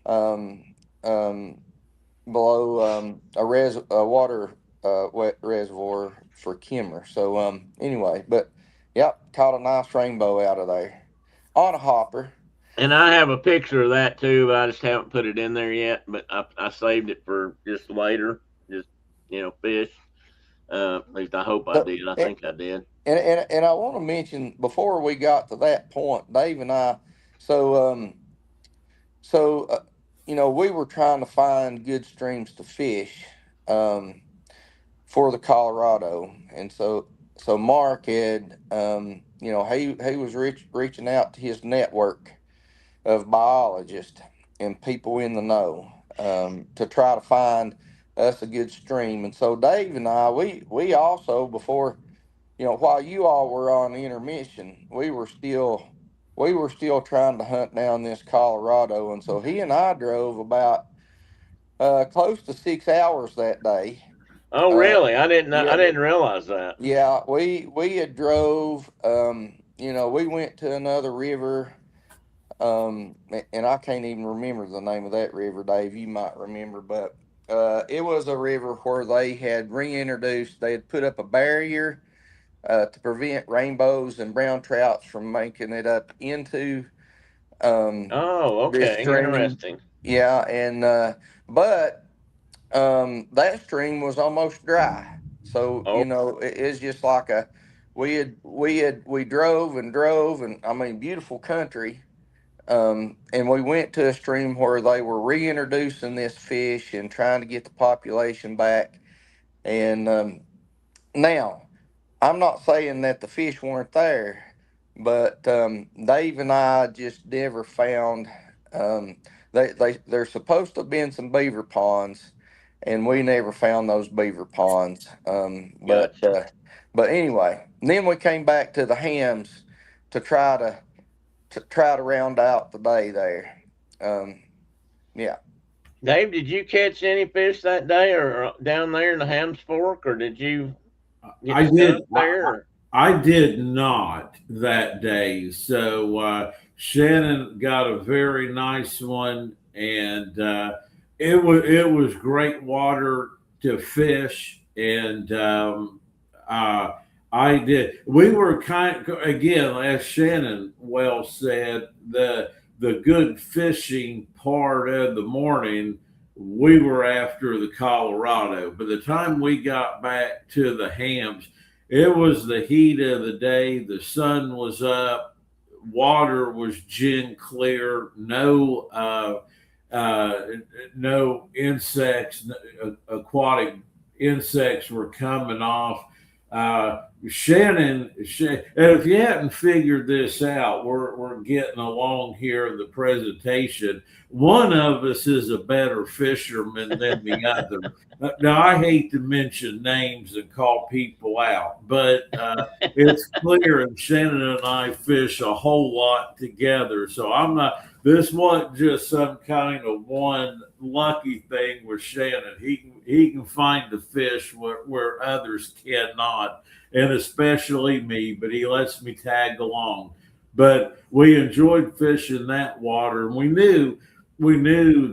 um, um, below a water wet reservoir for Kimmer. So anyway, but yep, caught a nice rainbow out of there. on a hopper. And I have a picture of that too, but I just haven't put it in there yet. But I saved it for just later, just fish. At least I hope I The, did. I and, think I did. and I want to mention before we got to that point, Dave and I. So so we were trying to find good streams to fish um, for the Colorado, and so Mark had he was reaching out to his network of biologists and people in the know to try to find us a good stream. And so Dave and I, we also before while you all were on intermission, we were still trying to hunt down this Colorado, and so he and I drove about close to 6 hours that day. Oh, Uh, really? I didn't. I yeah, didn't realize that. yeah, we had drove. We went to another river. And I can't even remember the name of that river, Dave. You might remember, but it was a river where they had reintroduced. They had put up a barrier to prevent rainbows and brown trouts from making it up into Oh, this okay. stream. Interesting. Yeah, and but that stream was almost dry, so Oh, it's just like we drove and drove, and I mean beautiful country. And we went to a stream where they were reintroducing this fish and trying to get the population back. And now, I'm not saying that the fish weren't there, but Dave and I just never found. Um, there's supposed to have been some beaver ponds, and we never found those beaver ponds. gotcha. But anyway, then we came back to the hams to try to round out the day there. Um, yeah. Dave, did you catch any fish that day, or down there in the Hams Fork, or did you get I did. stuck there? Or? I did not that day. So Shannon got a very nice one, and it was great water to fish, and I did. We were again, as Shannon well said, the good fishing part of the morning. We were after the Colorado. By the time we got back to the Hams, it was the heat of the day. The sun was up. Water was gin clear. Uh, no insects, aquatic insects were coming off. Shannon, and if you hadn't figured this out, we're getting along here in the presentation. One of us is a better fisherman than the other. Now, I hate to mention names and call people out, but it's clear, and Shannon and I fish a whole lot together. So I'm not. This wasn't just some kind of one lucky thing with Shannon. He can find the fish where others cannot, and especially me. But he lets me tag along. But we enjoyed fishing that water, and we knew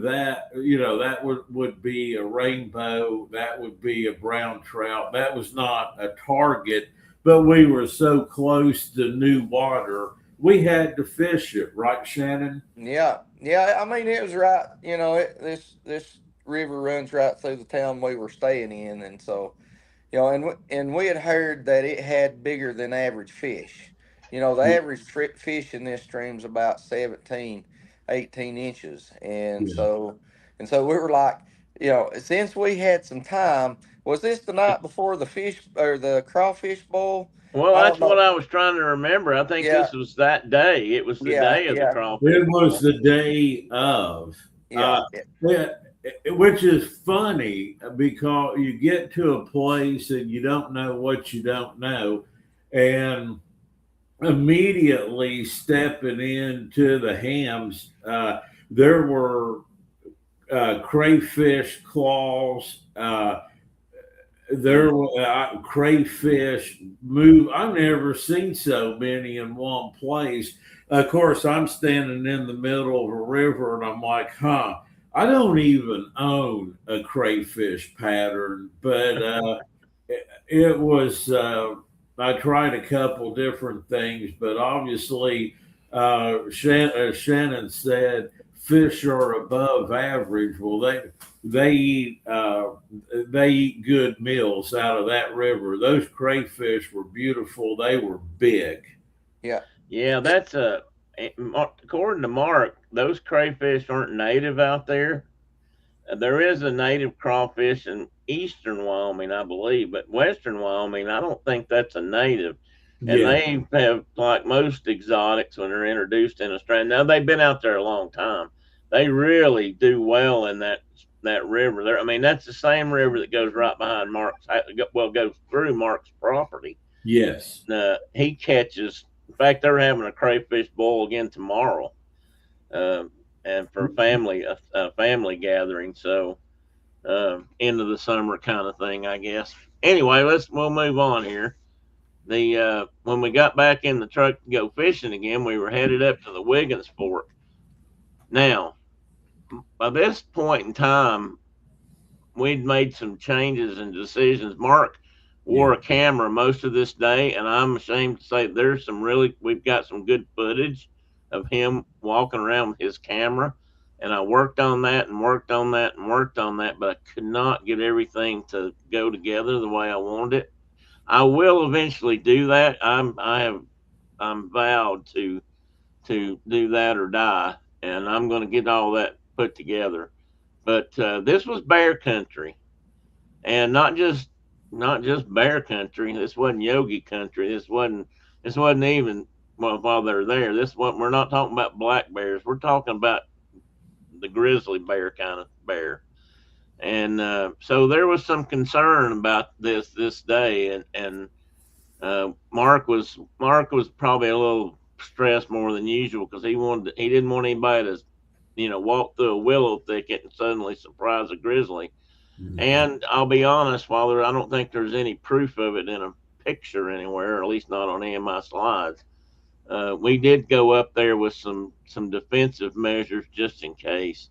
that that would be a rainbow, that would be a brown trout. That was not a target, but we were so close to new water, we had to fish it, right, Shannon? Yeah. Yeah. I mean, it was right. This river runs right through the town we were staying in. And so, and we had heard that it had bigger than average fish. The Yeah. average fish in this stream's about 17, 18 inches. Yeah. And so we were like, since we had some time, was this the night before the fish or the crawfish bowl? Well, I that's don't what know. I was trying to remember. I think Yeah. this was that day. It was the Yeah. day of the Yeah. crawfish It was bowl. the day of. Yeah. Uh, yeah, which is funny because you get to a place and you don't know what you don't know, and immediately stepping into the Hams, there were crayfish claws. There were crayfish move. I've never seen so many in one place. Of course, I'm standing in the middle of a river, and I'm like, huh. I don't even own a crayfish pattern, but it was. I tried a couple different things, but obviously Shannon said fish are above average. Well, they eat they eat good meals out of that river. Those crayfish were beautiful. They were big. Yeah. Yeah, that's according to Mark, those crayfish aren't native out there. There is a native crawfish in eastern Wyoming, I believe, but western Wyoming, I don't think that's a native. And Yeah, they have, like most exotics, when they're introduced in Australia. Now they've been out there a long time. They really do well in that river. There, I mean, that's the same river that goes right behind Mark's. Well, goes through Mark's property. yes. He catches. In fact, they're having a crayfish boil again tomorrow, um, and for a family gathering. So end of the summer kind of thing, I guess. Anyway, we'll move on here. The When we got back in the truck to go fishing again, we were headed up to the Wiggins Fort. Now, by this point in time, we'd made some changes and decisions. Mark Yeah. wore a camera most of this day, and I'm ashamed to say we've got some good footage of him walking around with his camera. And I worked on that and worked on that and worked on that, but I could not get everything to go together the way I wanted it. I will eventually do that. I'm vowed to do that or die, and I'm going to get all that put together. But this was bear country, and not just bear country. This wasn't yogi country. This wasn't even while they're there. We're not talking about black bears. We're talking about the grizzly bear kind of bear. And so there was some concern about this day, and Mark was probably a little stressed more than usual because he didn't want anybody to walk through a willow thicket and suddenly surprise a grizzly. Mhm. And I'll be honest, I don't think there's any proof of it in a picture anywhere, or at least not on any of my slides. We did go up there with some defensive measures just in case.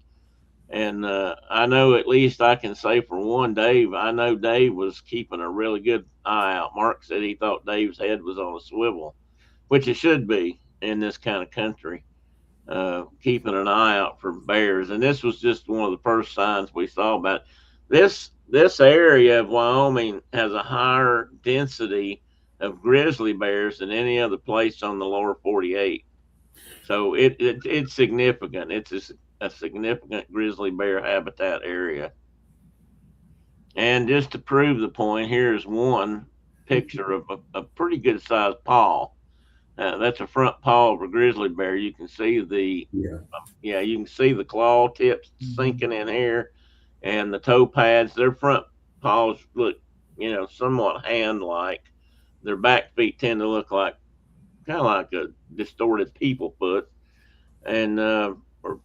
And I know, at least I can say for one, Dave. I know Dave was keeping a really good eye out. Mark said he thought Dave's head was on a swivel, which it should be in this kind of country. Keeping an eye out for bears, and this was just one of the first signs we saw about it. This area of Wyoming has a higher density of grizzly bears than any other place on the lower 48. So it's significant. It's a significant grizzly bear habitat area. And just to prove the point, here's one picture of a pretty good sized paw. That's a front paw of a grizzly bear. You can see Yeah. you can see the claw tips sinking in here, and the toe pads. Their front paws look, somewhat hand-like. Their back feet tend to look like kind of like a distorted people foot, and or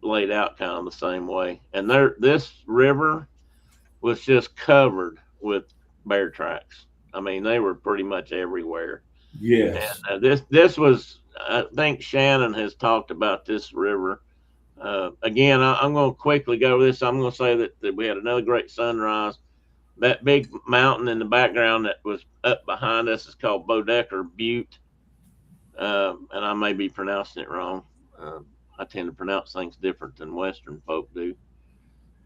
laid out kind of the same way. And this river was just covered with bear tracks. I mean, they were pretty much everywhere. And Yes. this was, I think Shannon has talked about this river. Again, I'm going to quickly go over this. I'm going to say that we had another great sunrise. That big mountain in the background that was up behind us is called Bodecker Butte, and I may be pronouncing it wrong. I tend to pronounce things different than Western folk do.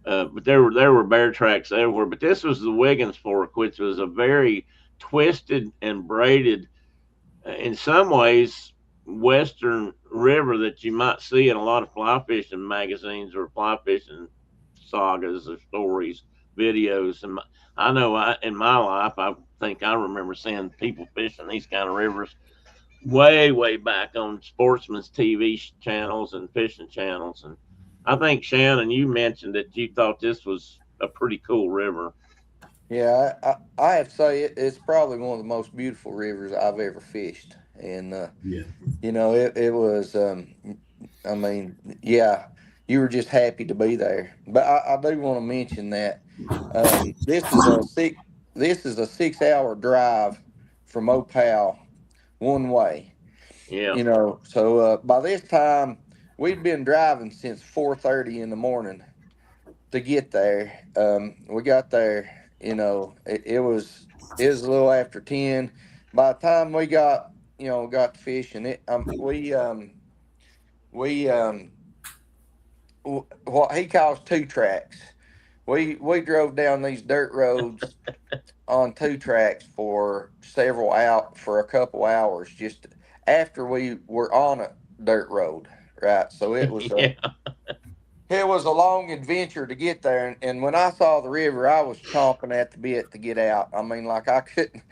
But there were bear tracks everywhere. But this was the Wiggins Fork, which was a very twisted and braided, in some ways, western river that you might see in a lot of fly fishing magazines or fly fishing sagas or stories, videos. And I know in my life, I think I remember seeing people fishing these kind of rivers way, way back on sportsman's TV channels and fishing channels. And I think, Shannon, you mentioned that you thought this was a pretty cool river. Yeah, I have to say it's probably one of the most beautiful rivers I've ever fished, and Yeah. it was. I mean, yeah, you were just happy to be there. But I do want to mention that this is a 6 hour drive from Opal one way. Yeah, So by this time we'd been driving since 4:30 in the morning to get there. We got there. It was a little after 10. By the time we got got to fishing. We what he calls two tracks. We drove down these dirt roads on two tracks for a couple hours just after we were on a dirt road, right? So Yeah. it was a long adventure to get there, and when I saw the river, I was chomping at the bit to get out. I mean, like I couldn't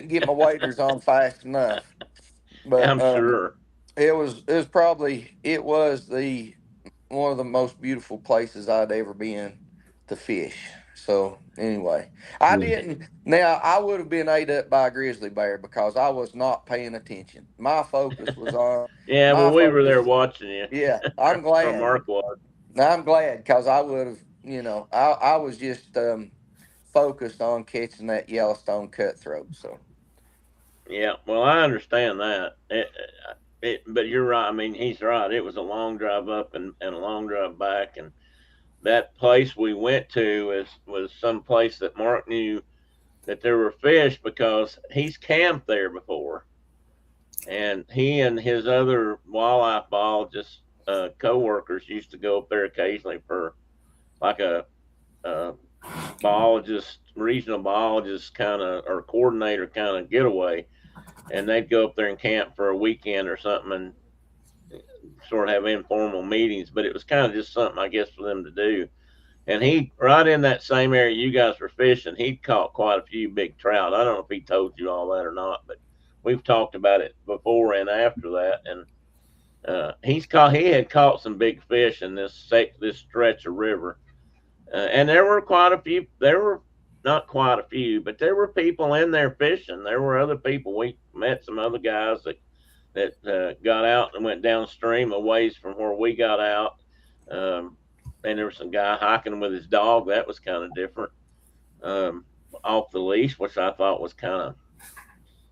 get my waders on fast enough. But I'm sure. it was the one of the most beautiful places I'd ever been to fish. So anyway, I Yeah. didn't. Now I would have been ate up by a grizzly bear because I was not paying attention. My focus was on Yeah, my well, we were there focus. watching you, Yeah, I'm or glad. Mark was. Now, I'm glad because I would have. I was just focused on catching that Yellowstone cutthroat. So Yeah, well, I understand that. But you're right. I mean, he's right. It was a long drive up and a long drive back, and that place we went to was some place that Mark knew that there were fish because he's camped there before, and he and his other wildlife biologist co-workers used to go up there occasionally for like a biologist, regional biologist kind of or coordinator kind of getaway, and they'd go up there and camp for a weekend or something and sort of have informal meetings. But it was kind of just something I guess for them to do. And he right in that same area you guys were fishing, he'd caught quite a few big trout. I don't know if he told you all that or not, but we've talked about it before and after that. And he had caught some big fish in this stretch of river. And there were quite a few. There were not quite a few, but there were people in there fishing. There were other people. We met some other guys that got out and went downstream a ways from where we got out. And there was some guy hiking with his dog. That was kind of different. Off the leash, which I thought was kind of.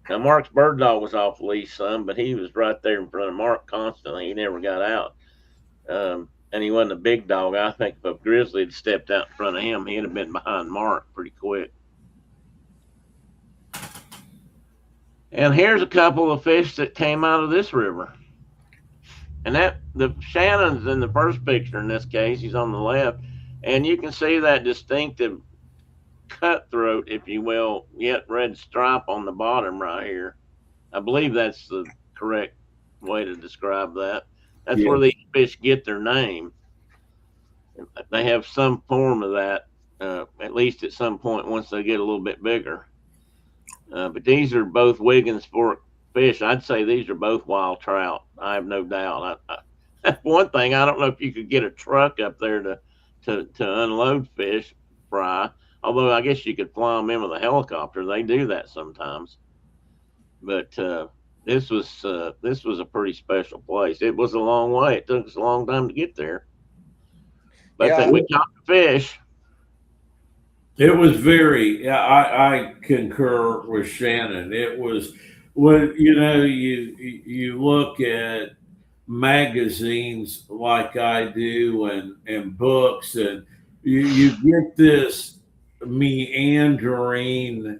Now Mark's bird dog was off the leash some, but he was right there in front of Mark constantly. He never got out. And he wasn't a big dog. I think if a grizzly had stepped out in front of him, he'd have been behind Mark pretty quick. And here's a couple of fish that came out of this river. And that the Shannon's in the first picture in this case. He's on the left, and you can see that distinctive cutthroat, if you will, yet red stripe on the bottom right here. I believe that's the correct way to describe that. That's where these fish get their name. They have some form of that, at least at some point once they get a little bit bigger. But these are both Wiggins Fork fish. I'd say these are both wild trout. I have no doubt. One thing, I don't know if you could get a truck up there to unload fish fry. Although I guess you could fly them in with a helicopter. They do that sometimes. But this was a pretty special place. It was a long way. It took us a long time to get there. But we caught the fish. It was very. I concur with Shannon. It was when you look at magazines like I do and books, and you get this meandering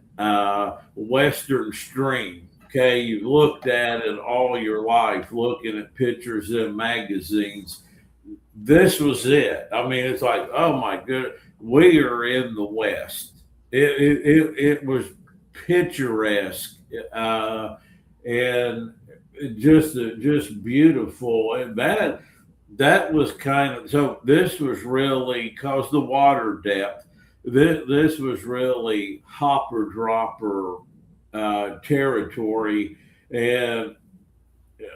western stream. Okay, you've looked at it all your life, looking at pictures in magazines. This was it. I mean, it's like, oh my goodness, we are in the West. It was picturesque and just beautiful, and that was kind of so. This was really because the water depth. This was really hopper dropper territory, and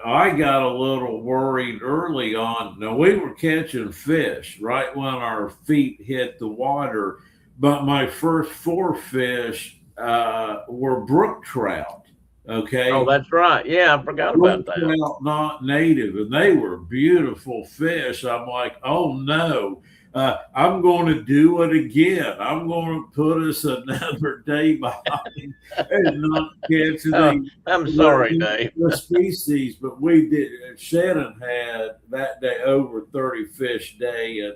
I got a little worried early on. Now, we were catching fish right when our feet hit the water, but my first four fish were brook trout. Okay. Oh, that's right. Yeah, I forgot about that. Trout, not native, and they were beautiful fish. I'm like, oh no. I'm going to do it again. I'm going to put us another day behind and not catch I'm sorry, Dave. the species, but we did. Shannon had that day over 30 fish day,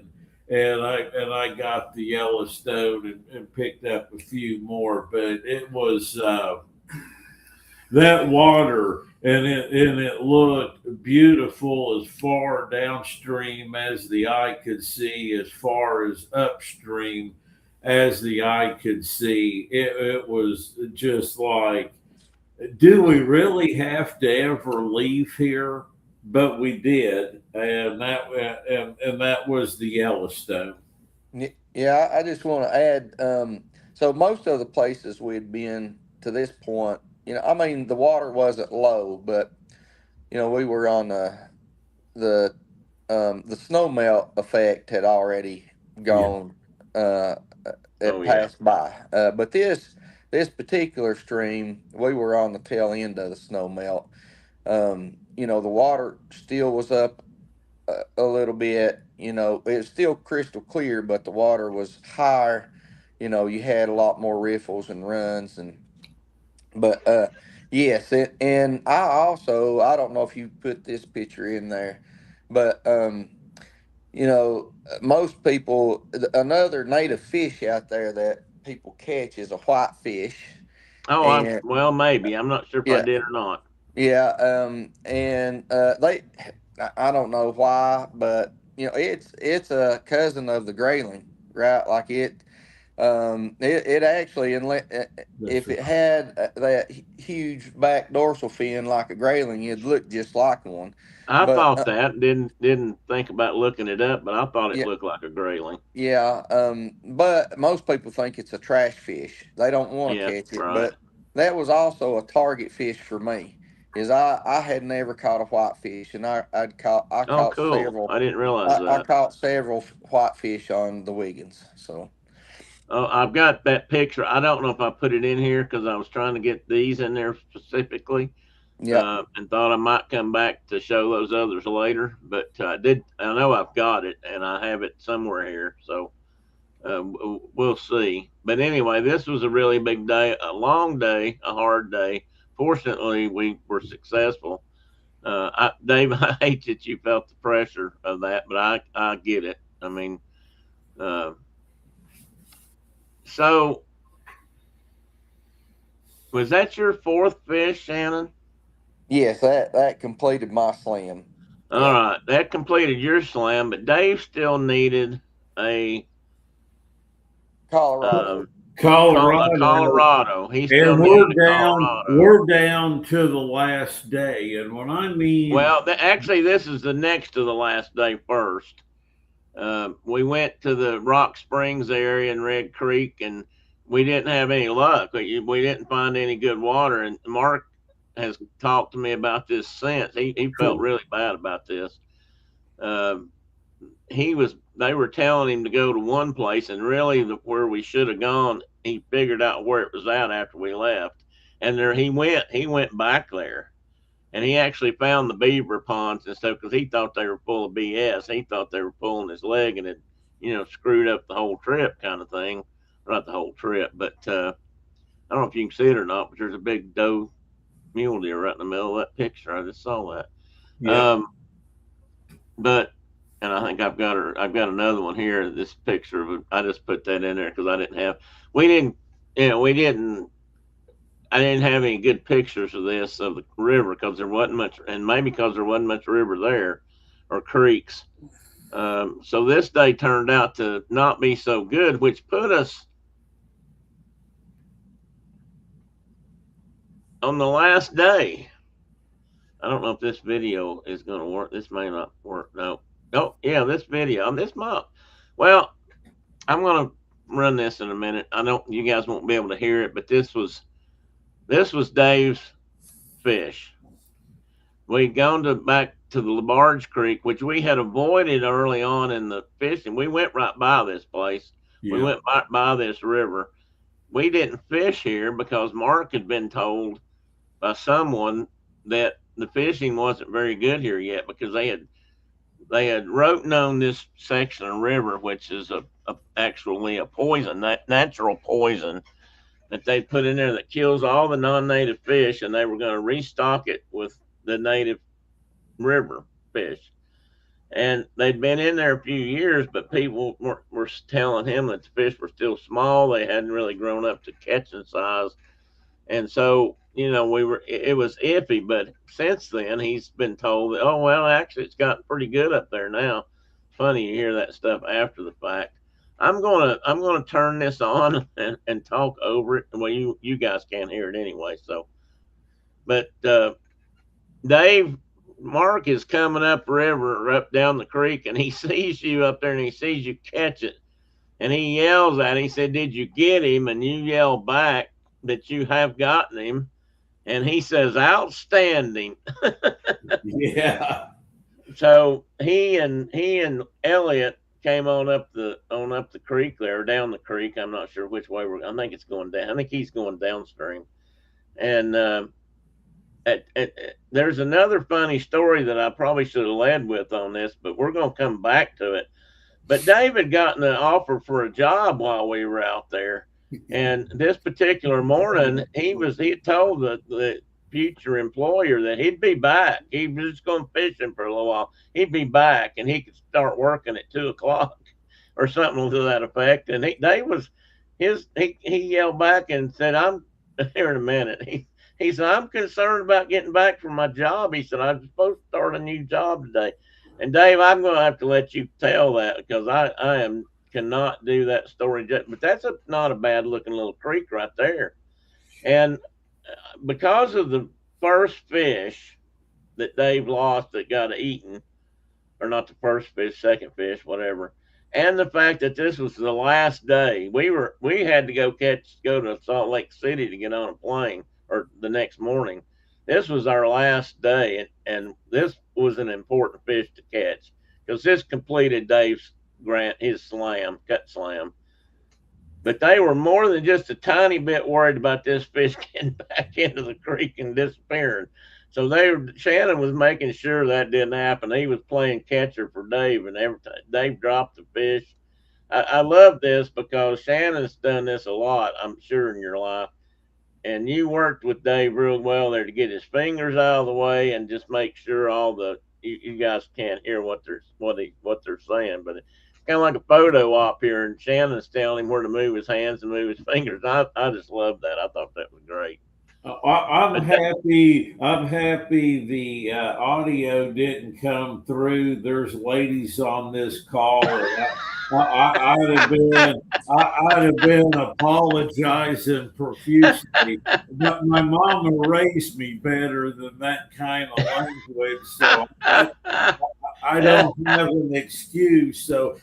and I got the Yellowstone and picked up a few more, but it was that water, and it looked beautiful as far downstream as the eye could see, as far as upstream as the eye could see. It was just like, do we really have to ever leave here? But we did, and that was the Yellowstone. Yeah, I just want to add. So most of the places we'd been to this point, I mean, the water wasn't low, but we were on the the snow melt effect had already Yeah, gone. Uh, Oh it yeah. passed by. But this particular stream, we were on the tail end of the snow melt. The water still was up a little bit. It's still crystal clear, but the water was higher. You had a lot more riffles and runs, but yes, and I don't know if you put this picture in there, but most people, another native fish out there that people catch is a whitefish, Oh, and well, maybe. I'm not sure if I yeah, did or not. yeah, and I don't know why, but it's a cousin of the grayling, right? Like it actually, that's if it right. had that huge back dorsal fin like a grayling, it'd look just like one. I But thought that didn't think about looking it up, but I thought it yeah, looked like a grayling. yeah, but most people think it's a trash fish. They don't want to Yeah, catch it, right. but that was also a target fish for me. Is I had never caught a whitefish, and I Oh, caught cool. several. I didn't realize I that. caught several whitefish on the Wiggins. So Oh, I've got that picture. I don't know if I put it in here because I was trying to get these in there specifically, yeah, and thought I might come back to show those others later. But I did. I know I've got it, and I have it somewhere here. So we'll see. But anyway, this was a really big day, a long day, a hard day. Fortunately, we were successful. Dave, I hate that you felt the pressure of that, but I get it. I mean, uh, so was that your fourth fish, Shannon? yes, that completed my slam. All Yeah, right, that completed your slam, but Dave still needed a Colorado. Colorado, Colorado. He still and needed a Colorado. we're down to the last day, and when I mean, Well, actually, this is the next to the last day first. We went to the Rock Springs area in Red Creek, and we didn't have any luck. We didn't find any good water. And Mark has talked to me about this since. He felt cool, really bad about this. Um, they were telling him to go to one place, and really where we should have gone, he figured out where it was at after we left. And there he went back there, and he actually found the beaver ponds and stuff because he thought they were full of BS. He thought they were pulling his leg and it, screwed up the whole trip, kind of thing. Not the whole trip, but I don't know if you can see it or not, but there's a big doe mule deer right in the middle of that picture. I just saw that. yeah, Um, but and I think I've got another one here. This picture of it. I just put that in there because I didn't have. We didn't. We didn't. I didn't have any good pictures of this of the river because there wasn't much, and maybe because there wasn't much river there or creeks. So this day turned out to not be so good, which put us on the last day. I don't know if this video is going to work. This may not work. No. Oh, yeah, this video. This might. Well, I'm going to run this in a minute. I don't. You guys won't be able to hear it, but this was Dave's fish. We'd gone back to the LaBarge Creek, which we had avoided early on in the fishing. We went right by this place. We yeah, went right by this river. We didn't fish here because Mark had been told by someone that the fishing wasn't very good here yet because they had wrote on this section of river, which is actually a poison, that natural poison that they put in there that kills all the non-native fish, and they were going to restock it with the native river fish. And they'd been in there a few years, but people were telling him that the fish were still small. They hadn't really grown up to catching size. And so, it was iffy, but since then he's been told that, oh, well, actually it's gotten pretty good up there now. Funny you hear that stuff after the fact. I'm gonna turn this on and talk over it. Well, you guys can't hear it anyway. So, but Dave, Mark is coming up river or up down the creek, and he sees you up there, and he sees you catch it, and he yells at him. He said, "Did you get him?" And you yell back that you have gotten him, and he says, "Outstanding." Yeah. So he and Elliot came on up the creek there, down the creek. I'm not sure which way I think it's going down. I think he's going downstream. And there's another funny story that I probably should have led with on this, but we're going to come back to it. But David got an offer for a job while we were out there, and this particular morning he had told the future employer that he'd be back. He was just going fishing for a little while. He'd be back, and he could start working at 2 o'clock or something to that effect. And he yelled back and said, "I'm here in a minute." He said, "I'm concerned about getting back from my job." He said, "I'm supposed to start a new job today." And Dave, I'm going to have to let you tell that because I cannot do that story. But that's not a bad looking little creek right there. And because of the first fish that Dave lost that got eaten, or not the first fish, second fish, whatever, and the fact that this was the last day, we had to go to Salt Lake City to get on a plane, or the next morning. This was our last day, and this was an important fish to catch because this completed Dave's his Cutt-Slam. But they were more than just a tiny bit worried about this fish getting back into the creek and disappearing. So Shannon was making sure that didn't happen. He was playing catcher for Dave, and every time Dave dropped the fish. I love this because Shannon's done this a lot, I'm sure, in your life. And you worked with Dave real well there to get his fingers out of the way and just make sure you guys can't hear what they're saying, but it's kind of like a photo op here, and Shannon's telling him where to move his hands and move his fingers. I just love that. I thought that was great. I'm happy. I'm happy the audio didn't come through. There's ladies on this call. I'd have been apologizing profusely. But my mama raised me better than that kind of language, so I don't have an excuse. So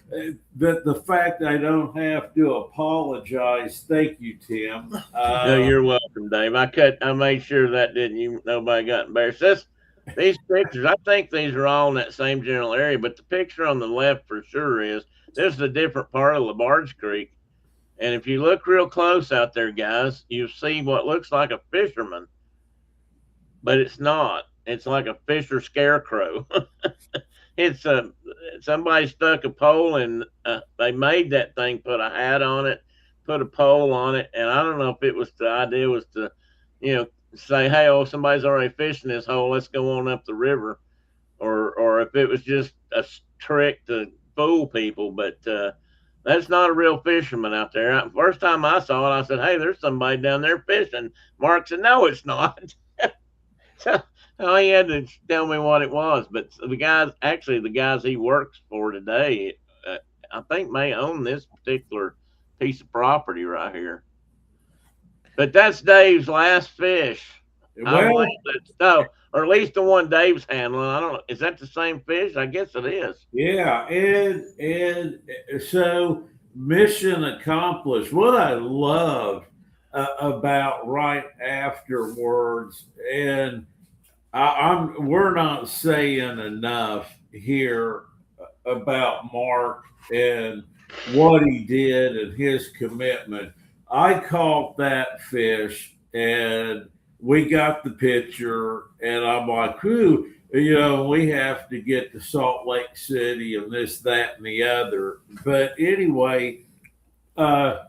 the fact I don't have to apologize. Thank you, Tim. No, you're welcome, Dave. I made sure that nobody got embarrassed. These pictures, I think these are all in that same general area, but the picture on the left for sure is this is a different part of LaBarge Creek. And if you look real close out there, guys, you see what looks like a fisherman, but it's not. It's like a fisher scarecrow. It's somebody stuck a pole, and they made that thing, put a hat on it, put a pole on it, and I don't know if the idea was to, say, hey, oh, somebody's already fishing this hole, let's go on up the river, or if it was just a trick to fool people. But that's not a real fisherman out there. First time I saw it, I said, hey, there's somebody down there fishing. Mark said, no, it's not. So all he had to tell me what it was. But the guys he works for today, I think may own this particular piece of property right here. But that's Dave's last fish. Well, or at least the one Dave's handling. I don't know. Is that the same fish? I guess it is. Yeah, and so mission accomplished. What I love about right afterwards, and we're not saying enough here about Mark and what he did and his commitment. I caught that fish, and we got the picture, and I'm like, whew, we have to get to Salt Lake City and this, that, and the other. But anyway,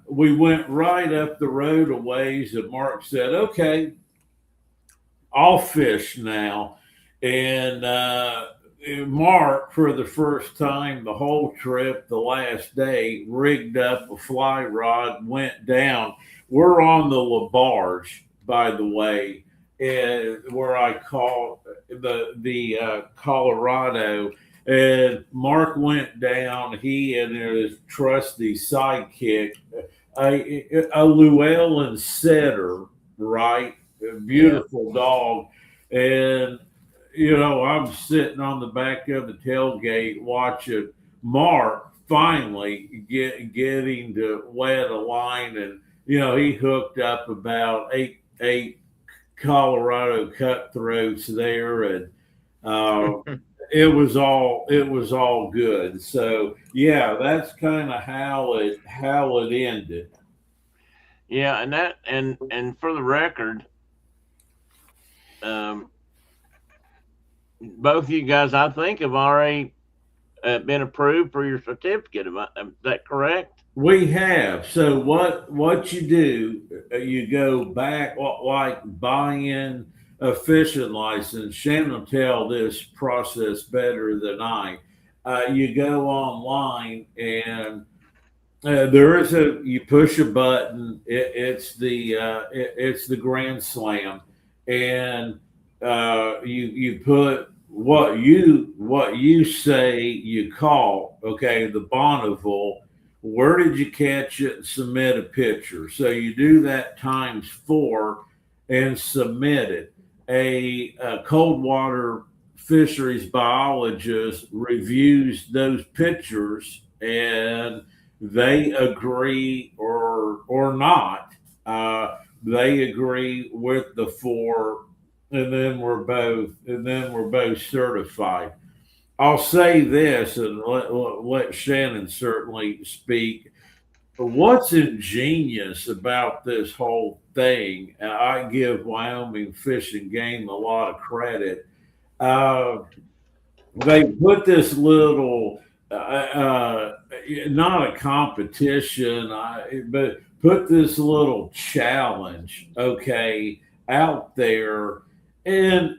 we went right up the road a ways, and Mark said, okay, I'll fish now. And Mark, for the first time the whole trip, the last day, rigged up a fly rod, went down. We're on the LaBarge, by the way. where I call the Colorado, and Mark went down. He and his trusty sidekick, a Llewellyn setter, right? A Yeah. beautiful dog, and I'm sitting on the back of the tailgate watching Mark finally getting to wet a line, and he hooked up about eight Colorado cutthroats there, and uh, it was all good. So yeah, that's kind of how it ended. Yeah, and for the record, um, both of you guys, I think, have already been approved for your certificate. Is that correct? We have. So what you do, you go back like buying a fishing license. Shannon will tell this process better than I. You go online and you push a button. It's the Grand Slam, and you put what you say you call. Okay, the Bonneville. Where did you catch it? Submit a picture. So you do that times four, and submit it. A cold water fisheries biologist reviews those pictures, and they agree or not. They agree with the four, and then we're both certified. I'll say this, and let Shannon certainly speak. What's ingenious about this whole thing? I give Wyoming Fish and Game a lot of credit. Uh, they put this little not a competition, but put this little challenge, okay, out there, and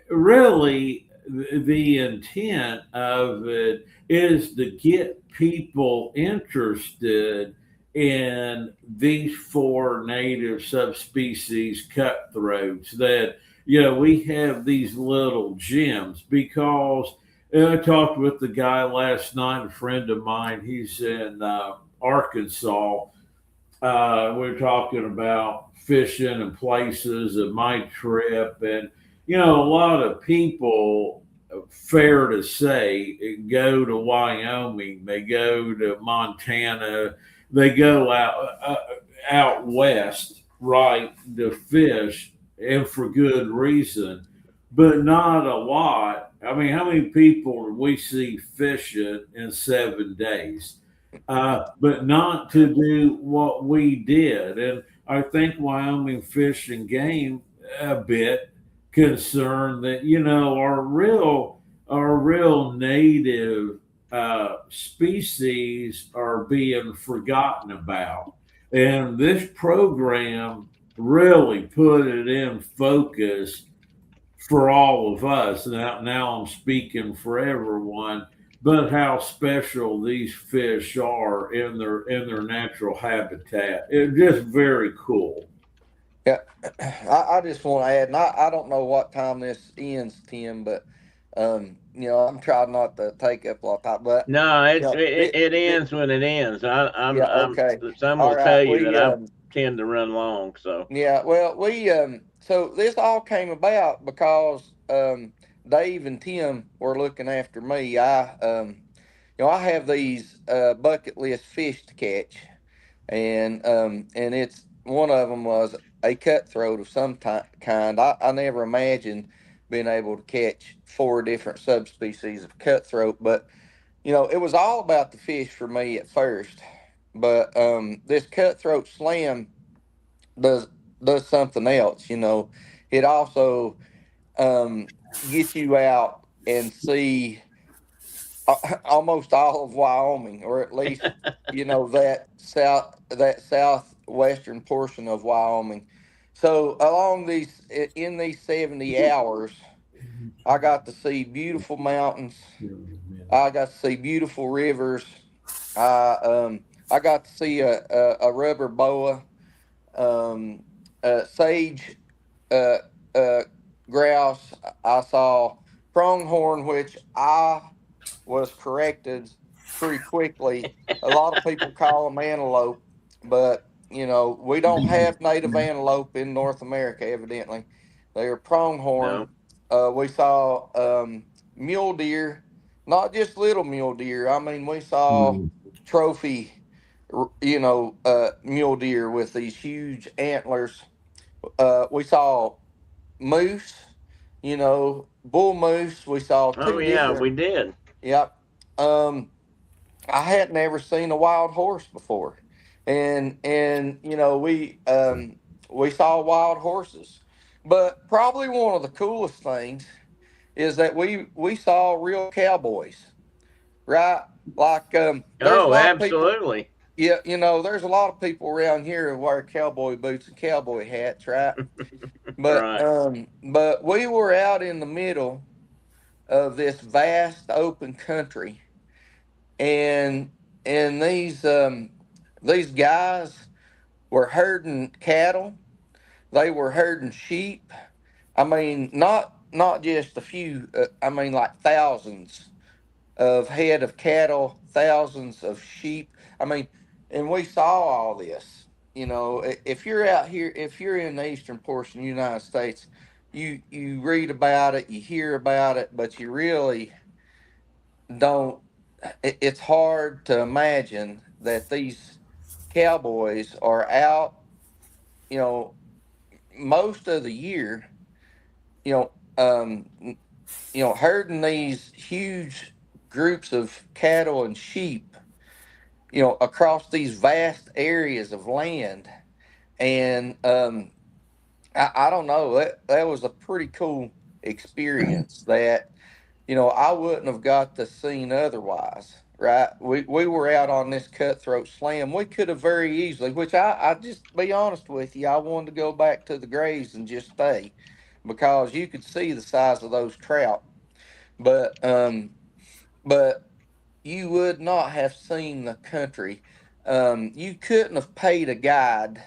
really the intent of it is to get people interested in these four native subspecies cutthroats, that we have these little gems. Because I talked with the guy last night, a friend of mine. He's in Arkansas. We were talking about fishing and places of my trip, and a lot of people, fair to say, go to Wyoming, they go to Montana, they go out west, right, to fish, and for good reason, but not a lot. I mean, how many people do we see fishing in 7 days? But not to do what we did. And I think Wyoming Fish and Game a bit concerned that our real native species are being forgotten about, and this program really put it in focus for all of us. Now I'm speaking for everyone, but how special these fish are in their natural habitat. It's just very cool. Yeah, I just want to add, and I don't know what time this ends, Tim, but I'm trying not to take up a lot of time, but No, you know, it ends when it ends. yeah, okay, Some all will right, tell you that I tend to run long. So yeah, well, so this all came about because Dave and Tim were looking after me. I have these bucket list fish to catch, and it's one of them was a cutthroat of some kind. I never imagined being able to catch four different subspecies of cutthroat, but it was all about the fish for me at first. But this cutthroat slam does does something else. It also gets you out and see almost all of Wyoming, or at least that southwestern portion of Wyoming. So in these 70 hours, I got to see beautiful mountains. I got to see beautiful rivers. I got to see a rubber boa, sage, uh, uh, grouse. I saw pronghorn, which I was corrected pretty quickly. A lot of people call them antelope, but we don't have native antelope in North America. Evidently, they are pronghorn. No. We saw mule deer, not just little mule deer. I mean, we saw Mm. trophy, mule deer with these huge antlers. We saw moose, bull moose. We saw Oh two yeah, different. we did. Yep. Um, I had never seen a wild horse before, and we saw wild horses, but probably one of the coolest things is that we saw real cowboys, right? Like there's a Oh, lot of people. absolutely. Yeah, there's a lot of people around here who wear cowboy boots and cowboy hats, right? Right. But we were out in the middle of this vast open country, and these guys were herding cattle. They were herding sheep. I mean, not just a few. I mean, like thousands of head of cattle, thousands of sheep. I mean, and we saw all this. If you're out here, if you're in the eastern portion of the United States, you read about it, you hear about it, but you really don't. It's hard to imagine that these cowboys are out, you know, most of the year, you know, um, herding these huge groups of cattle and sheep, across these vast areas of land. And I don't know, that was a pretty cool experience that I wouldn't have got the scene otherwise, right? We were out on this cutthroat slam. We could have very easily, which I just be honest with you, I wanted to go back to the graves and just stay because you could see the size of those trout. But you would not have seen the country. You couldn't have paid a guide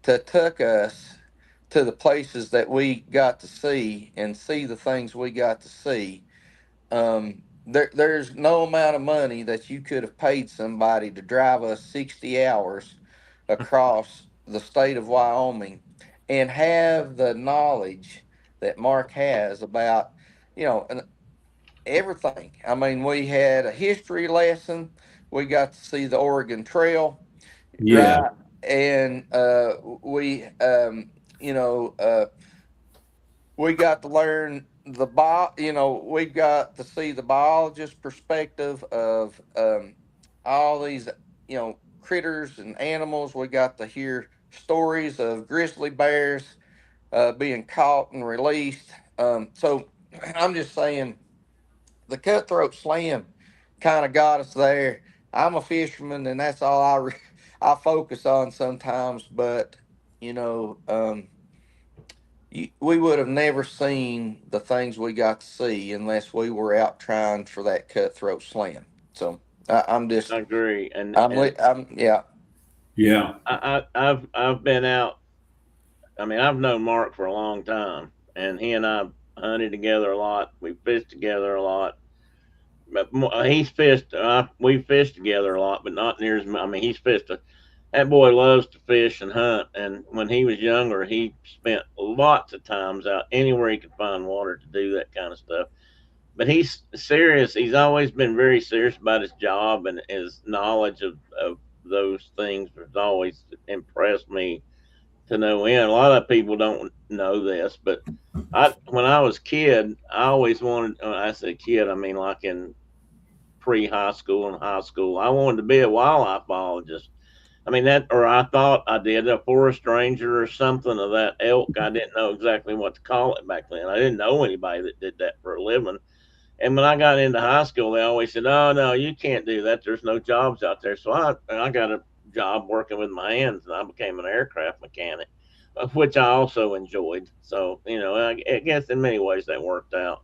to took us to the places that we got to see and see the things we got to see. There's no amount of money that you could have paid somebody to drive us 60 hours across the state of Wyoming and have the knowledge that Mark has about, everything. I mean, we had a history lesson. We got to see the Oregon Trail, Yeah. right? And you know, uh, we got to learn we got to see the biologist perspective of all these critters and animals. We got to hear stories of grizzly bears being caught and released. So I'm just saying the cutthroat slam kind of got us there. I'm a fisherman, and that's all I focus on sometimes. But you know, we would have never seen the things we got to see unless we were out trying for that cutthroat slam. So I'm just, I agree. And yeah, Yeah. I've been out. I mean, I've known Mark for a long time, and he and I hunted together a lot. We fished together a lot. But he's fished. We fished together a lot, but not near as much. I mean, he's fished. That boy loves to fish and hunt. And when he was younger, he spent lots of times out anywhere he could find water to do that kind of stuff. But he's serious. He's always been very serious about his job, and his knowledge of those things has always impressed me to no end. A lot of people don't know this, but when I was a kid, I always wanted. When I say kid, I mean like in pre-high school and high school. I wanted to be a wildlife biologist. I mean that, or I thought I did, a forest ranger or something of that ilk. I didn't know exactly what to call it back then. I didn't know anybody that did that for a living. And when I got into high school, they always said, "Oh no, you can't do that. There's no jobs out there." So I got a job working with my hands, and I became an aircraft mechanic, which I also enjoyed. So I guess in many ways that worked out.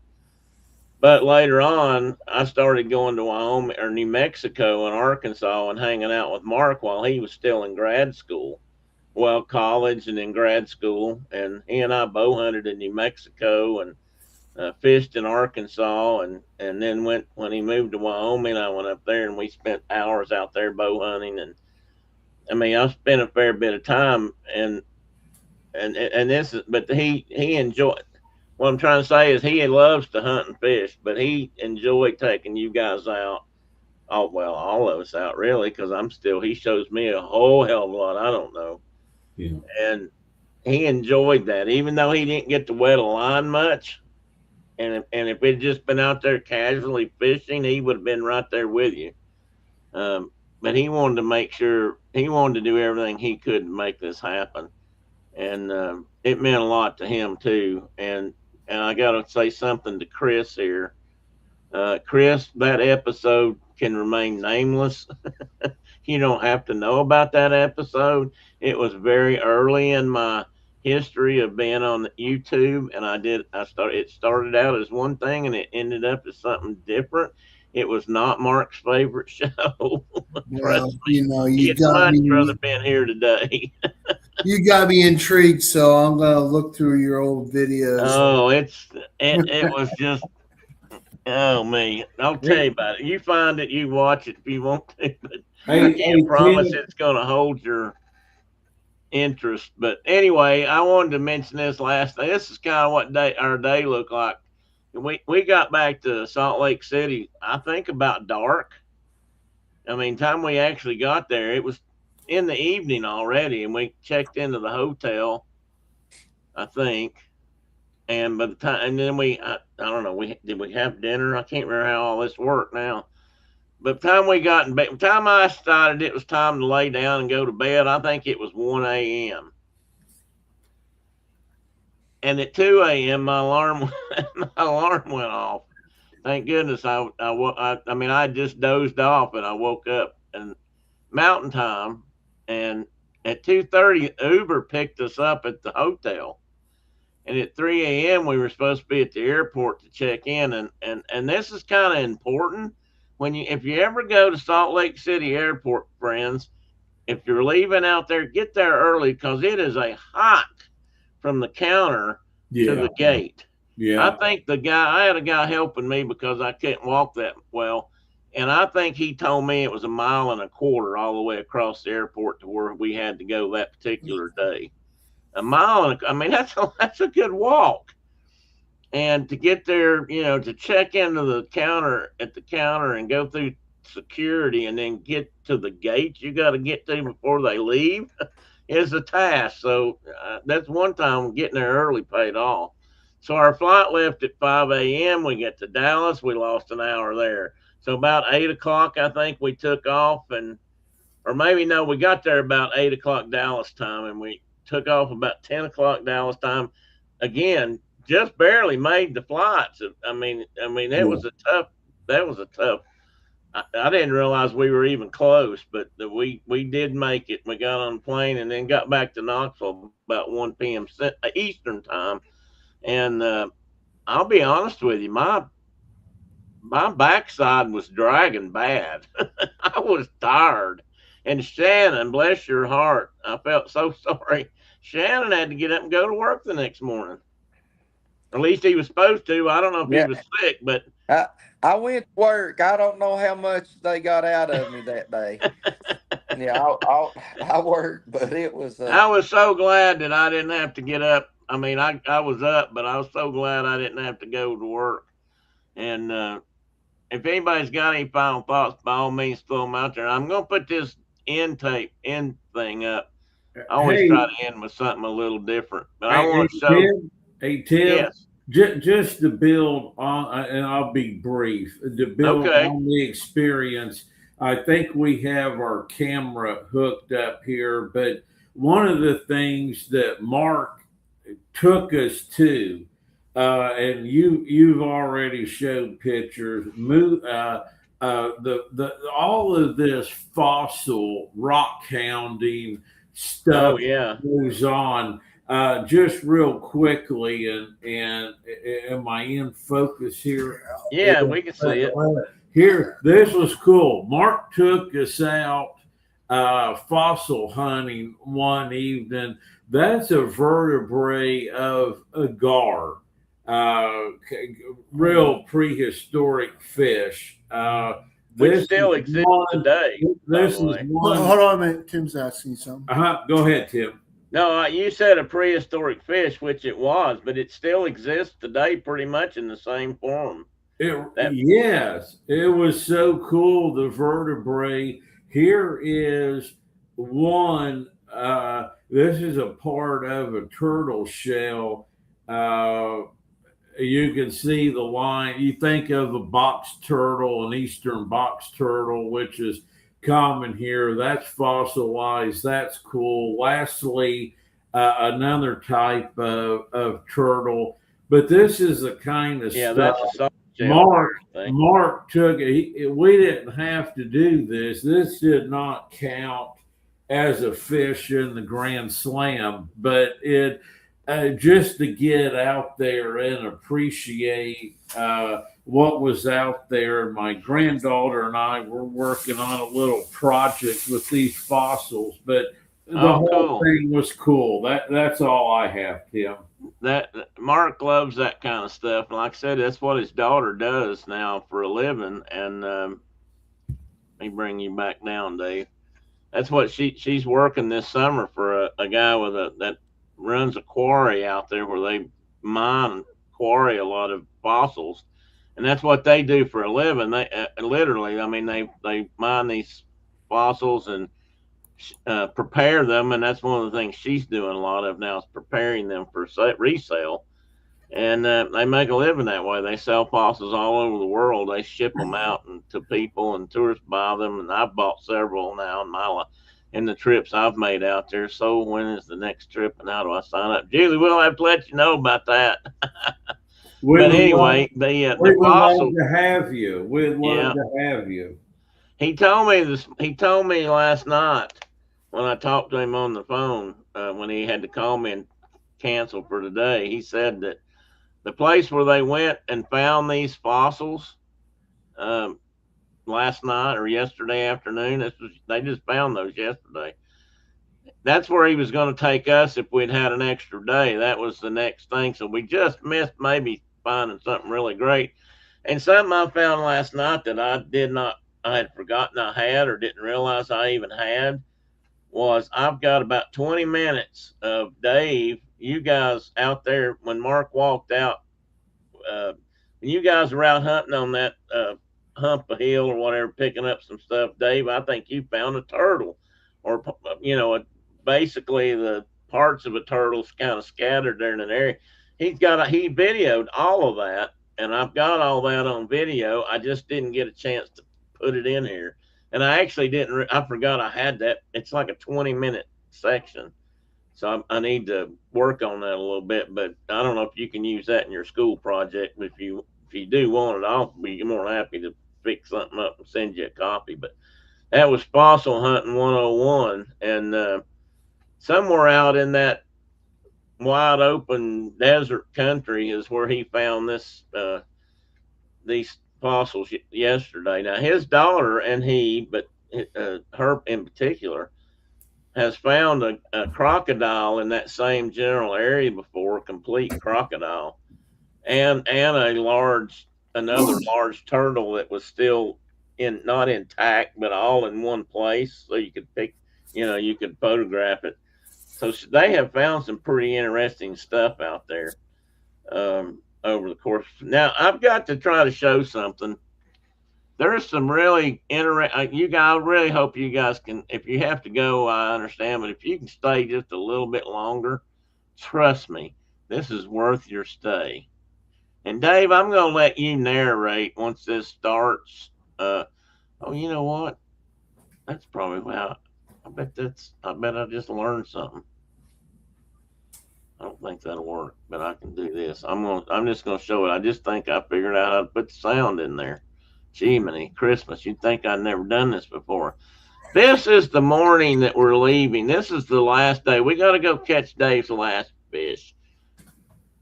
But later on, I started going to Wyoming or New Mexico and Arkansas and hanging out with Mark while he was still in grad school. well, college and in grad school, and he and I bow hunted in New Mexico and fished in Arkansas, and then went when he moved to Wyoming. I went up there and we spent hours out there bow hunting, and I mean I spent a fair bit of time, and this is, but he enjoyed. What I'm trying to say is he loves to hunt and fish, but he enjoyed taking you guys out. Oh well, all of us out really, because I'm still. He shows me a whole hell of a lot I don't know, Yeah. and he enjoyed that, even though he didn't get to wet a line much. And if we'd just been out there casually fishing, he would have been right there with you. But he wanted to make sure he wanted to do everything he could to make this happen, and it meant a lot to him too. And I got to say something to Chris here. Chris, that episode can remain nameless. You don't have to know about that episode. It was very early in my history of being on YouTube, and it started out as one thing and it ended up as something different. It was not Mark's favorite show. Well, Trust me. you He'd got much me. rather been here today. You got me intrigued, so I'm gonna look through your old videos. Oh, it was just, oh me. I'll tell you about it. You find it, you watch it if you want to, but I can't promise Tim, it's gonna hold your interest. But anyway, I wanted to mention this last day. This is kind of what our day looked like. We got back to Salt Lake City, I think about dark. I mean, time we actually got there, it was in the evening already, and we checked into the hotel, I think. And by the time, and then I don't know, did we have dinner? I can't remember how all this worked now. But the time we got in bed, the time I decided it was time to lay down and go to bed, I think it was 1 a.m. And at 2 a.m., my alarm went off. Thank goodness I mean, I just dozed off and I woke up and mountain time. And at 2:30, Uber picked us up at the hotel. And at 3 a.m., we were supposed to be at the airport to check in. And this is kind of important. If you ever go to Salt Lake City Airport, friends, if you're leaving out there, get there early because it is a hike from the counter to the gate. Yeah. I think I had a guy helping me because I couldn't walk that well. And I think he told me it was 1.25 miles all the way across the airport to where we had to go that particular day. I mean, that's a good walk. And to get there, to check into the counter and go through security and then get to the gate you got to get to before they leave is a task. So that's one time getting there early paid off. So our flight left at 5 a.m. We get to Dallas. We lost an hour there. So about 8 o'clock, I think we took off, or maybe no, we got there about 8 o'clock Dallas time, and we took off about 10 o'clock Dallas time. Again, just barely made the flights. I mean, that was a tough. I didn't realize we were even close, but we did make it. We got on the plane and then got back to Knoxville about 1 p.m. Eastern time. And I'll be honest with you, my backside was dragging bad. I was tired. And Shannon, bless your heart, I felt so sorry. Shannon had to get up and go to work the next morning. Or at least he was supposed to. I don't know if he was sick, but I went to work. I don't know how much they got out of me that day. Yeah, I worked, but it was. I was so glad that I didn't have to get up. I mean, I was up, but I was so glad I didn't have to go to work. And if anybody's got any final thoughts, by all means, throw them out there. I'm going to put this end thing up. I always try to end with something a little different, but I want to show. Tim, Yes. Just to build on, and I'll be brief, to build on the experience, I think we have our camera hooked up here, but one of the things that Mark took us to, and you've already showed pictures, all of this fossil rock hounding stuff goes on. Just real quickly, and am I in focus here? Yeah, we can see it. Here, this was cool. Mark took us out fossil hunting one evening. That's a vertebrae of a gar, real prehistoric fish. which This is still exists one. today, by This the is way. one. Hold on a minute. Tim's asking you something. Go ahead, Tim. No, you said a prehistoric fish, which it was, but it still exists today pretty much in the same form. Yes, it was so cool. The vertebrae. Here is one. This is a part of a turtle shell. Uh, you can see the line. You think of a box turtle, an eastern box turtle, which is common here. That's fossilized. That's cool. Lastly, another type of turtle. But this is the kind of Yeah, stuff that's a soft shell. Mark took it. We didn't have to do this. This did not count as a fish in the Grand Slam, but it just to get out there and appreciate what was out there. My granddaughter and I were working on a little project with these fossils, but the whole thing was cool. That's all I have, Tim. That Mark loves that kind of stuff, and like I said, that's what his daughter does now for a living. And let me bring you back down, Dave. That's what she's working this summer for a guy with that runs a quarry out there where they quarry a lot of fossils, and that's what they do for a living. They literally, I mean, they mine these fossils and prepare them, and that's one of the things she's doing a lot of now is preparing them for resale. And they make a living that way. They sell fossils all over the world. They ship them out to people, and tourists buy them. And I've bought several now in the trips I've made out there. So when is the next trip, and how do I sign up? Julie, we'll have to let you know about that. But anyway, the fossil. We'd love to have you. We'd love to have you. He told me this. He told me last night when I talked to him on the phone when he had to call me and cancel for today. He said that the place where they went and found these fossils last night or yesterday afternoon, they just found those yesterday. That's where he was going to take us if we'd had an extra day. That was the next thing. So we just missed maybe finding something really great. And something I found last night that I had forgotten I had or didn't realize I even had was I've got about 20 minutes of Dave, you guys out there when Mark walked out, when you guys were out hunting on that hump a hill or whatever, picking up some stuff, Dave, I think you found a turtle or, basically the parts of a turtle's kind of scattered there in an area. He videoed all of that, and I've got all that on video. I just didn't get a chance to put it in here. And I actually didn't, I forgot I had that. It's like a 20-minute section. So I need to work on that a little bit, but I don't know if you can use that in your school project. If you do want it, I'll be more than happy to fix something up and send you a copy. But that was Fossil Hunting 101. And somewhere out in that wide open desert country is where he found these fossils yesterday. Now his daughter and he, but her in particular, has found a crocodile in that same general area before, a complete crocodile, and another large turtle that was still not intact, but all in one place, so you could you could photograph it. So they have found some pretty interesting stuff out there over the course. Now I've got to try to show something. There's some really interesting. I really hope you guys can. If you have to go, I understand, but if you can stay just a little bit longer, trust me, this is worth your stay. And Dave, I'm going to let you narrate once this starts. You know what? That's probably wow. I bet I just learned something. I don't think that'll work, but I can do this. I'm just gonna show it. I just think I figured out how to put the sound in there. Jiminy Christmas, you'd think I'd never done this before. This is the morning that we're leaving. This is the last day. We got to go catch Dave's last fish.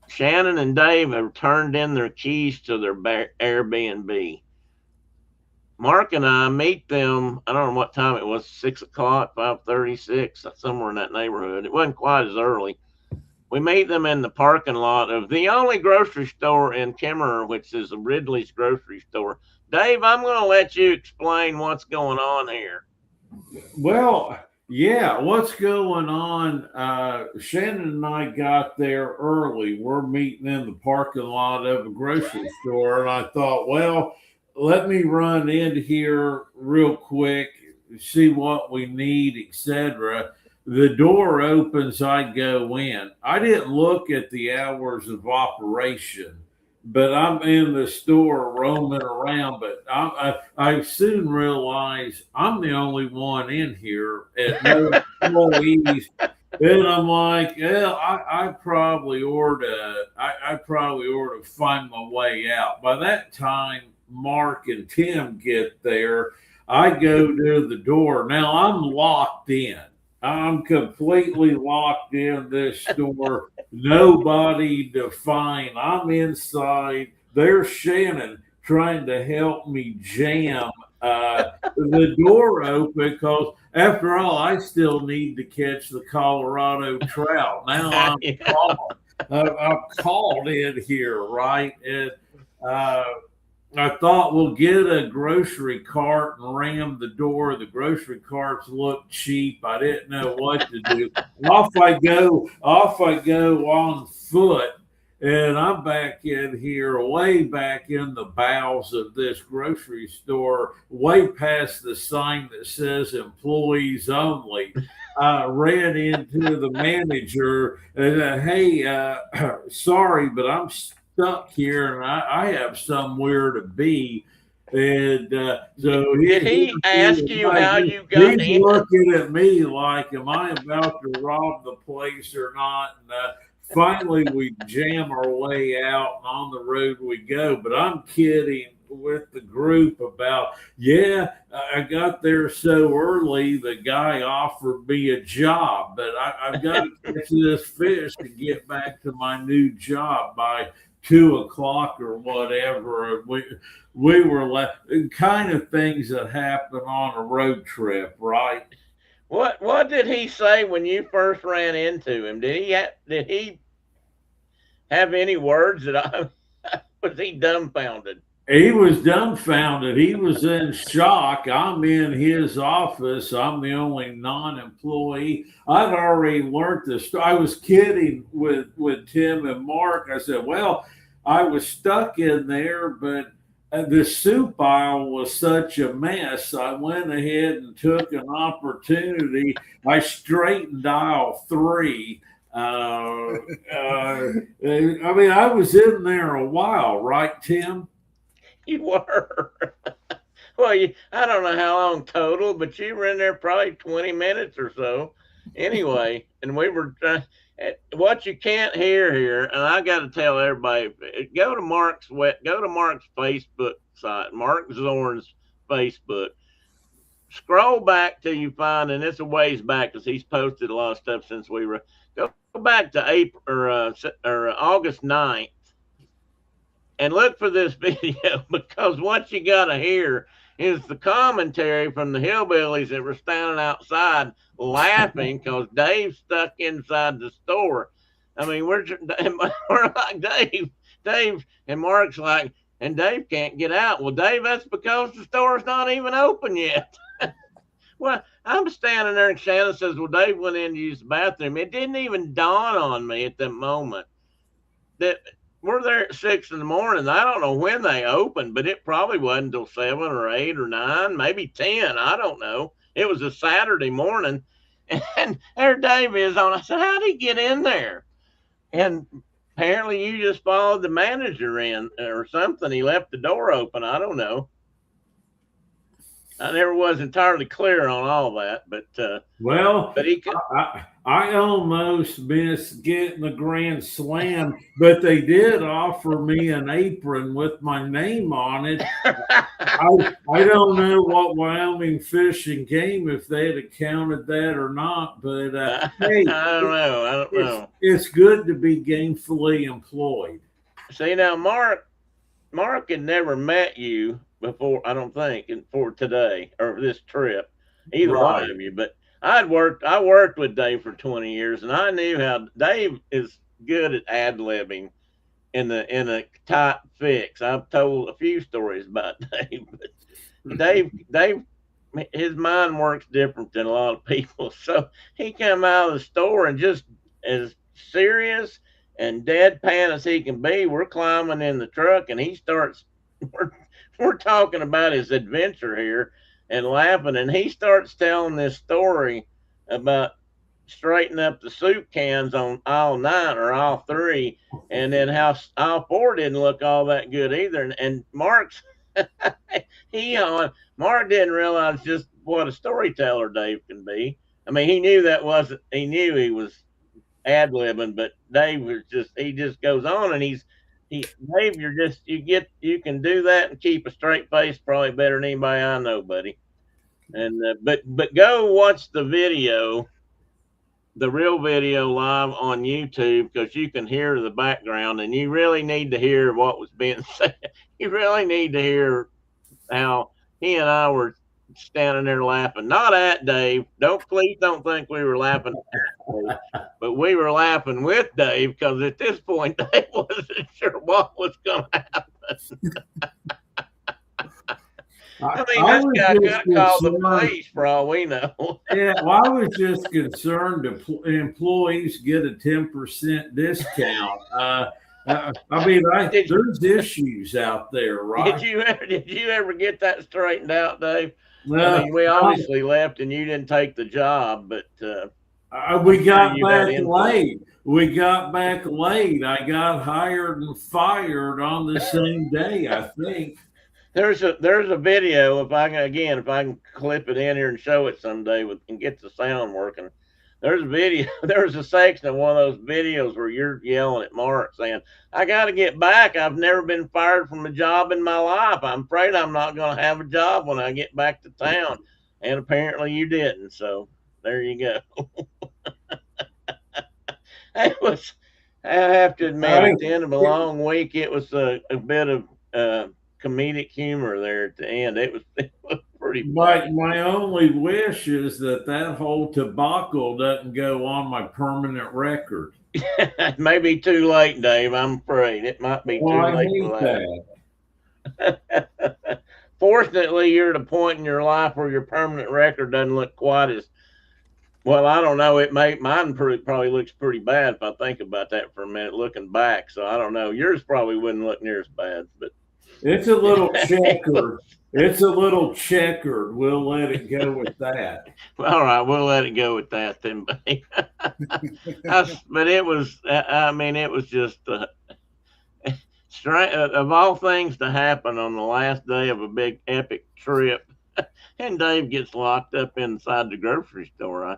Shannon and Dave have turned in their keys to their Airbnb. Mark and I meet them. I don't know what time it was, 6 o'clock, 5:36, somewhere in that neighborhood. It wasn't quite as early. We meet them in the parking lot of the only grocery store in Kimmerer, which is Ridley's grocery store. Dave, I'm going to let you explain what's going on here. Well, yeah, what's going on? Shannon and I got there early. We're meeting in the parking lot of a grocery store, and I thought, well, let me run in here real quick, see what we need, etc. The door opens, I go in. I didn't look at the hours of operation, but I'm in the store roaming around. But I soon realized I'm the only one in here at no employees. And I'm like, yeah, I probably ought to. I probably ought to find my way out. By that time, Mark and Tim get there. I go to the door. Now I'm locked in. I'm completely locked in this store. Nobody to find. I'm inside. There's Shannon trying to help me jam the door open because, after all, I still need to catch the Colorado trout. Now I'm called in here, right? And I thought we'll get a grocery cart and ram the door. The grocery carts look cheap. I didn't know what to do. Off I go on foot. And I'm back in here, way back in the bowels of this grocery store, way past the sign that says employees only. I ran into the manager and hey, sorry, but I'm stuck here and I have somewhere to be. And so did he ask you how you got he's in? looking at me like, am I about to rob the place or not? And finally, we jam our way out and on the road we go. But I'm kidding with the group about, yeah, I got there so early, the guy offered me a job, but I've got to catch this fish to get back to my new job by 2 o'clock or whatever. And we were left, kind of things that happen on a road trip, right? What did he say when you first ran into him? Did he have any words that I was he dumbfounded? He was dumbfounded. He was in shock. I'm in his office. I'm the only non-employee. I'd already learned this. I was kidding with Tim and Mark. I said, well, I was stuck in there, but the soup aisle was such a mess. I went ahead and took an opportunity. I straightened aisle 3. I mean, I was in there a while, right, Tim? You were. Well, I don't know how long total, but you were in there probably 20 minutes or so. Anyway, and we were what you can't hear here, and I got to tell everybody, go to Mark's Facebook site, Mark Zorn's Facebook. Scroll back till you find, and it's a ways back because he's posted a lot of stuff since we were. Go back to April or August 9th. And look for this video because what you got to hear is the commentary from the hillbillies that were standing outside laughing because Dave's stuck inside the store. I mean, we're like Dave, and Mark's like, and Dave can't get out. Well, Dave, that's because the store's not even open yet. Well, I'm standing there and Shannon says, well, Dave went in to use the bathroom. It didn't even dawn on me at that moment that we're there at 6 in the morning. I don't know when they opened, but it probably wasn't until 7 or 8 or 9, maybe 10. I don't know. It was a Saturday morning. And there Dave is on. I said, how'd he get in there? And apparently you just followed the manager in or something. He left the door open. I don't know. I never was entirely clear on all that, but he could. I almost missed getting the Grand Slam, but they did offer me an apron with my name on it. I don't know what Wyoming Fish and Game, if they had counted that or not, but hey, I don't know. It's good to be gainfully employed. See, now Mark had never met you, before. I don't think for today or this trip, either one Right. of you. But I worked with Dave for 20 years, and I knew how Dave is good at ad libbing in a tight fix. I've told a few stories about Dave, but Dave, his mind works different than a lot of people. So he come out of the store and just as serious and deadpan as he can be. We're climbing in the truck, and he starts. We're, we're talking about his adventure here and laughing, and he starts telling this story about straighten up the soup cans on aisle 9 or aisle 3, and then how aisle 4 didn't look all that good either. And Mark's he on Mark didn't realize just what a storyteller Dave can be. I mean, he knew that wasn't. He knew he was ad libbing, but Dave was just. He just goes on, and Dave. You can do that and keep a straight face probably better than anybody I know, buddy. And but go watch the video, the real video live on YouTube, because you can hear the background, and you really need to hear what was being said. You really need to hear how he and I were standing there laughing, not at Dave. Please don't think we were laughing at Dave, but we were laughing with Dave because at this point Dave wasn't sure what was going to happen. I mean, this guy could have called the police for all we know. Yeah, well, I was just concerned employees get a 10% discount. I mean, there's issues out there, right? Did you ever get that straightened out, Dave? I mean, we obviously left and you didn't take the job, but we got back late. We got back late. I got hired and fired on the same day, I think. There's a video, if I can clip it in here and show it someday and get the sound working. There's a video. There's a section of one of those videos where you're yelling at Mark saying, "I got to get back. I've never been fired from a job in my life. I'm afraid I'm not going to have a job when I get back to town." And apparently you didn't. So there you go. I have to admit, at the end of a long week, it was a bit of comedic humor there at the end. It was pretty funny. My only wish is that whole debacle doesn't go on my permanent record. It may be too late, Dave. I'm afraid it might be too late for that. Fortunately, you're at a point in your life where your permanent record doesn't look quite as well. I don't know. Mine probably looks pretty bad if I think about that for a minute, looking back. So I don't know. Yours probably wouldn't look near as bad, but it's a little checkered. It's a little checkered. We'll let it go with that. All right, we'll let it go with that then, buddy. But it was. I mean, it was just of all things to happen on the last day of a big epic trip, and Dave gets locked up inside the grocery store. I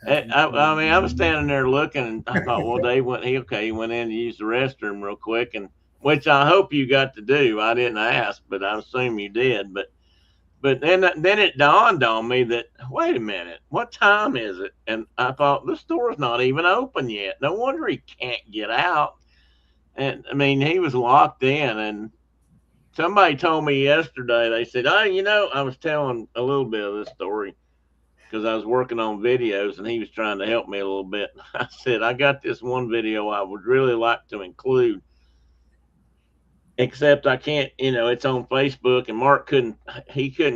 mean, I was standing there looking, and I thought, well, Dave he went in to use the restroom real quick, and which I hope you got to do. I didn't ask, but I assume you did. But then it dawned on me that, wait a minute, what time is it? And I thought, the store's not even open yet. No wonder he can't get out. And I mean, he was locked in. And somebody told me yesterday, they said, oh, I was telling a little bit of this story because I was working on videos and he was trying to help me a little bit. I said, I got this one video I would really like to include. Except I can't, it's on Facebook, and Mark couldn't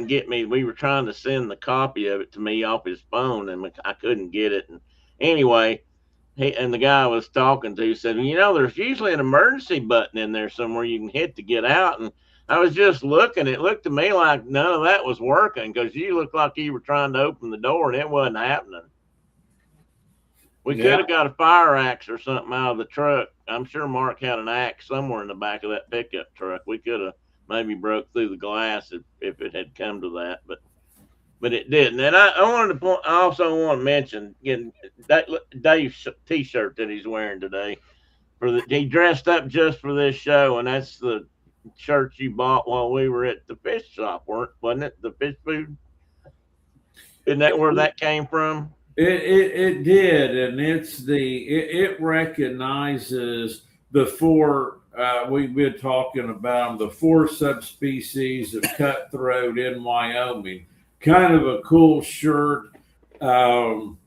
get me. We were trying to send the copy of it to me off his phone, and I couldn't get it. And anyway, the guy I was talking to said, there's usually an emergency button in there somewhere you can hit to get out. And I was just looking. It looked to me like none of that was working because you looked like you were trying to open the door, and it wasn't happening. We could have got a fire axe or something out of the truck. I'm sure Mark had an axe somewhere in the back of that pickup truck. We could have maybe broke through the glass if it had come to that, but it didn't. And I also want to mention Dave's T-shirt that he's wearing today. He dressed up just for this show, and that's the shirt you bought while we were at the fish shop, wasn't it? The fish food. Isn't that where that came from? It did, and it recognizes the four we've been talking about them, the 4 subspecies of cutthroat in Wyoming. Kind of a cool shirt. Um,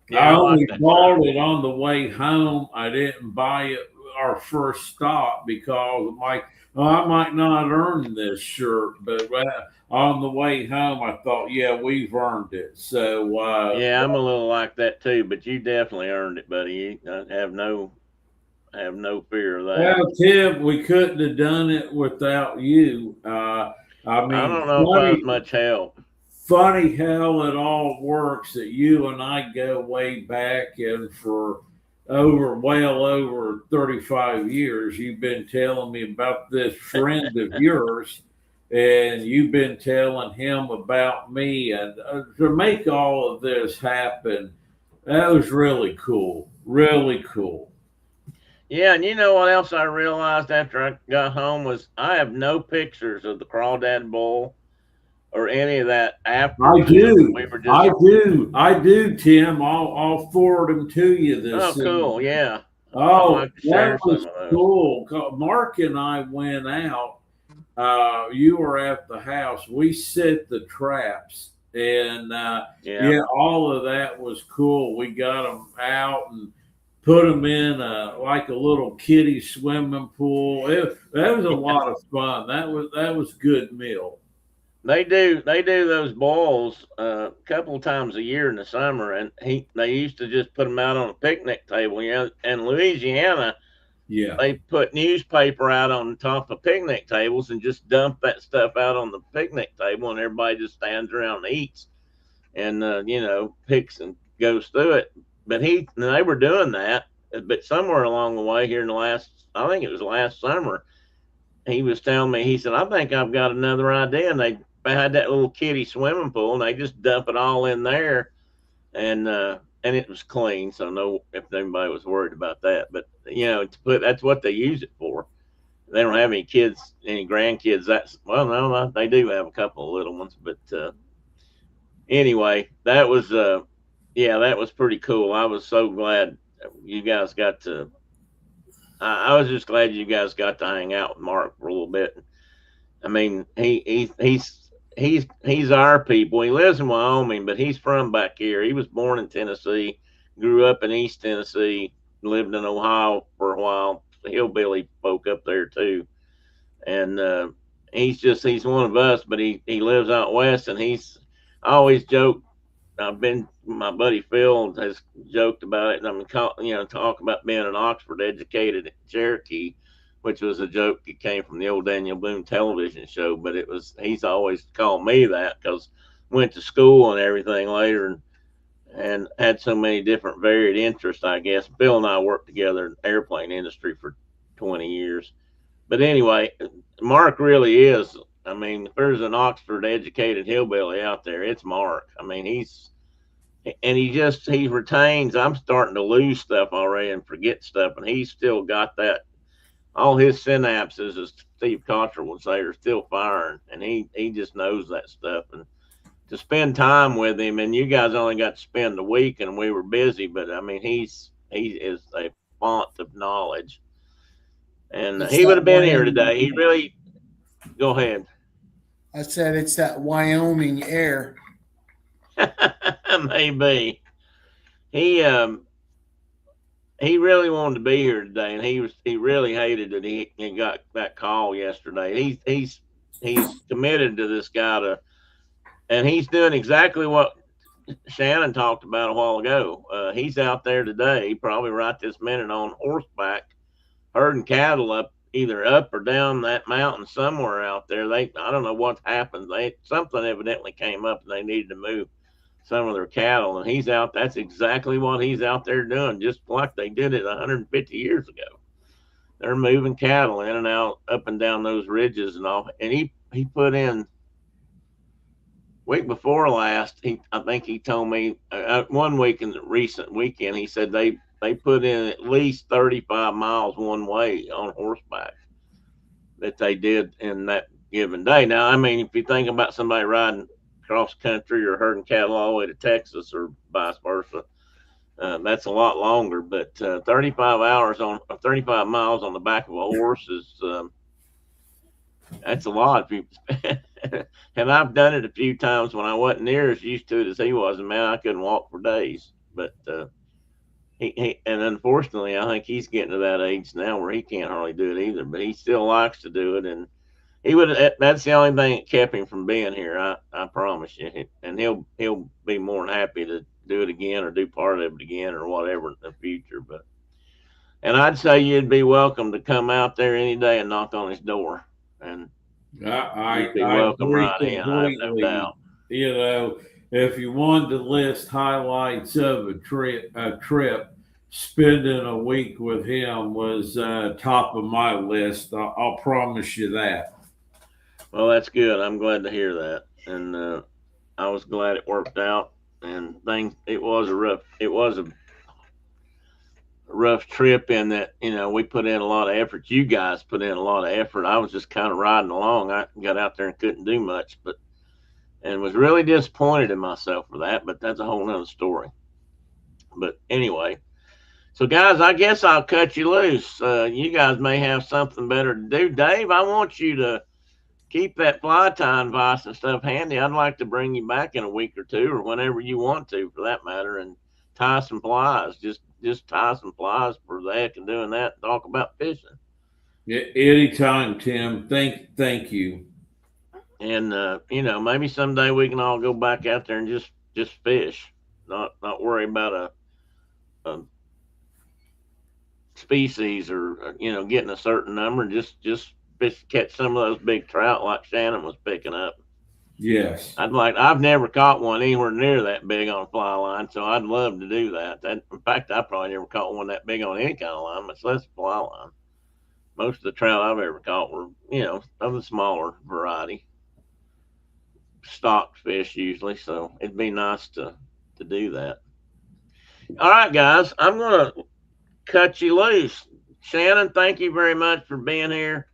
Yeah, I I like only that bought shirt. it on the way home. I didn't buy it our first stop because I might not earn this shirt, but on the way home, I thought, yeah, we've earned it. So, Yeah, I'm a little like that too, but you definitely earned it, buddy. I have no fear of that. well, Tim, we couldn't have done it without you. I I mean, don't know if I was much help. funny how it all works that you and I go way back, and for well over 35 years, you've been telling me about this friend of yours, and you've been telling him about me. And to make all of this happen, that was really cool. Really cool. Yeah, and you know what else I realized after I got home was I have no pictures of the crawdad bull or any of that I afterwards. do. We were just, I do, Tim. I'll forward them to you oh, this cool. evening. Yeah, I'd Oh, like to that share was some of those. cool. Mark and I went out. You were at the house. We set the traps, and Yeah, yeah, all of that was cool. We got them out and put them in like a little kiddie swimming pool. That was a yeah. lot of fun. That was good meal. They do those boils a couple of times a year in the summer, and they used to just put them out on a picnic table. You know, in Louisiana, Yeah. they put newspaper out on top of picnic tables and just dump that stuff out on the picnic table, and everybody just stands around and eats and picks and goes through it. But they were doing that, but somewhere along the way here in the last, I think it was last summer, he was telling me, he said, I think I've got another idea. And they had that little kiddie swimming pool, and they just dump it all in there, and it was clean, so no, if anybody was worried about that. But that's what they use it for. They don't have any kids, any grandkids. That's well, no, they do have a couple of little ones, but anyway, yeah, that was pretty cool. I was so glad you guys got to. I was just glad you guys got to hang out with Mark for a little bit. I mean, he's our people. He lives in Wyoming, but he's from back here. He was born in Tennessee, grew up in East Tennessee, lived in Ohio for a while. Hillbilly folk up there too, and he's one of us. But he lives out west, and I always joke. My buddy Phil has joked about it, and I'm talk about being an Oxford educated Cherokee, which was a joke that came from the old Daniel Boone television show. But he's always called me that because went to school and everything later, and had so many different varied interests. I guess Bill and I worked together in the airplane industry for 20 years. But anyway, Mark really is. I mean, if there's an Oxford educated hillbilly out there, it's Mark. I mean, he retains. I'm starting to lose stuff already and forget stuff, and he's still got that. All his synapses, as Steve Cottrell would say, are still firing, and he just knows that stuff. And to spend time with him, and you guys only got to spend a week, and we were busy, but I mean, he is a font of knowledge, and It's he would that have been here Wyoming. today. He really. Go ahead. I said it's that Wyoming air. Maybe he he really wanted to be here today, and he really hated that he got that call yesterday. He's committed to this guy and he's doing exactly what Shannon talked about a while ago. He's out there today, probably right this minute on horseback, herding cattle either up or down that mountain somewhere out there. I don't know what happened. Something evidently came up and they needed to move some of their cattle, and he's out. That's exactly what he's out there doing, just like they did it 150 years ago. They're moving cattle in and out, up and down those ridges and all. And he put in week before last. I think he told me 1 week in the recent weekend. He said they put in at least 35 miles one way on horseback that they did in that given day. Now, I mean, if you think about somebody riding cross country or herding cattle all the way to Texas or vice versa, That's a lot longer, but 35 hours on 35 miles on the back of a horse is that's a lot. And I've done it a few times when I wasn't near as used to it as he was, and man, I couldn't walk for days. But and unfortunately, I think he's getting to that age now where he can't hardly do it either. But he still likes to do it, and he would. That's the only thing that kept him from being here. I promise you. And he'll be more than happy to do it again or do part of it again or whatever in the future. But and I'd say you'd be welcome to come out there any day and knock on his door, and you'd be I welcome agree right in. I have no completely. doubt. You know, if you wanted to list highlights of a trip, spending a week with him was top of my list. I'll promise you that. Well, that's good. I'm glad to hear that, and I was glad it worked out. And things, it was a rough trip in that we put in a lot of effort. You guys put in a lot of effort. I was just kind of riding along. I got out there and couldn't do much, but and was really disappointed in myself for that. But that's a whole nother story. But anyway, so guys, I guess I'll cut you loose. You guys may have something better to do. Dave, I want you to keep that fly tying vise and stuff handy. I'd like to bring you back in a week or two, or whenever you want to, for that matter, and tie some flies. Just tie some flies for the heck of doing that. And talk about fishing. Yeah, anytime, Tim. Thank you. And maybe someday we can all go back out there and just fish, not worry about a species or getting a certain number. Just fish, catch some of those big trout like Shannon was picking up. Yes. I've never caught one anywhere near that big on a fly line, so I'd love to do that. In fact, I probably never caught one that big on any kind of line, much less a fly line. Most of the trout I've ever caught were, of the smaller variety, stocked fish usually. So it'd be nice to do that. All right, guys, I'm gonna cut you loose. Shannon, thank you very much for being here.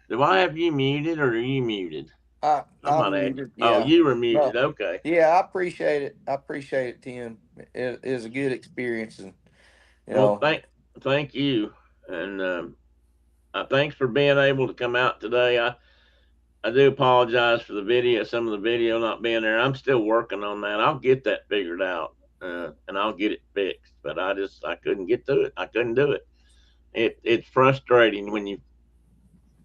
Do I have you muted or are you muted? I I'm might ask. muted. Oh, Yeah. you were muted. No. Okay. Yeah, I appreciate it. I appreciate it, Tim. It is a good experience, and you Well, know, thank you, and thanks for being able to come out today. I do apologize for the video, some of the video not being there. I'm still working on that. I'll get that figured out, and I'll get it fixed. But I couldn't get to it. I couldn't do it. It's frustrating when you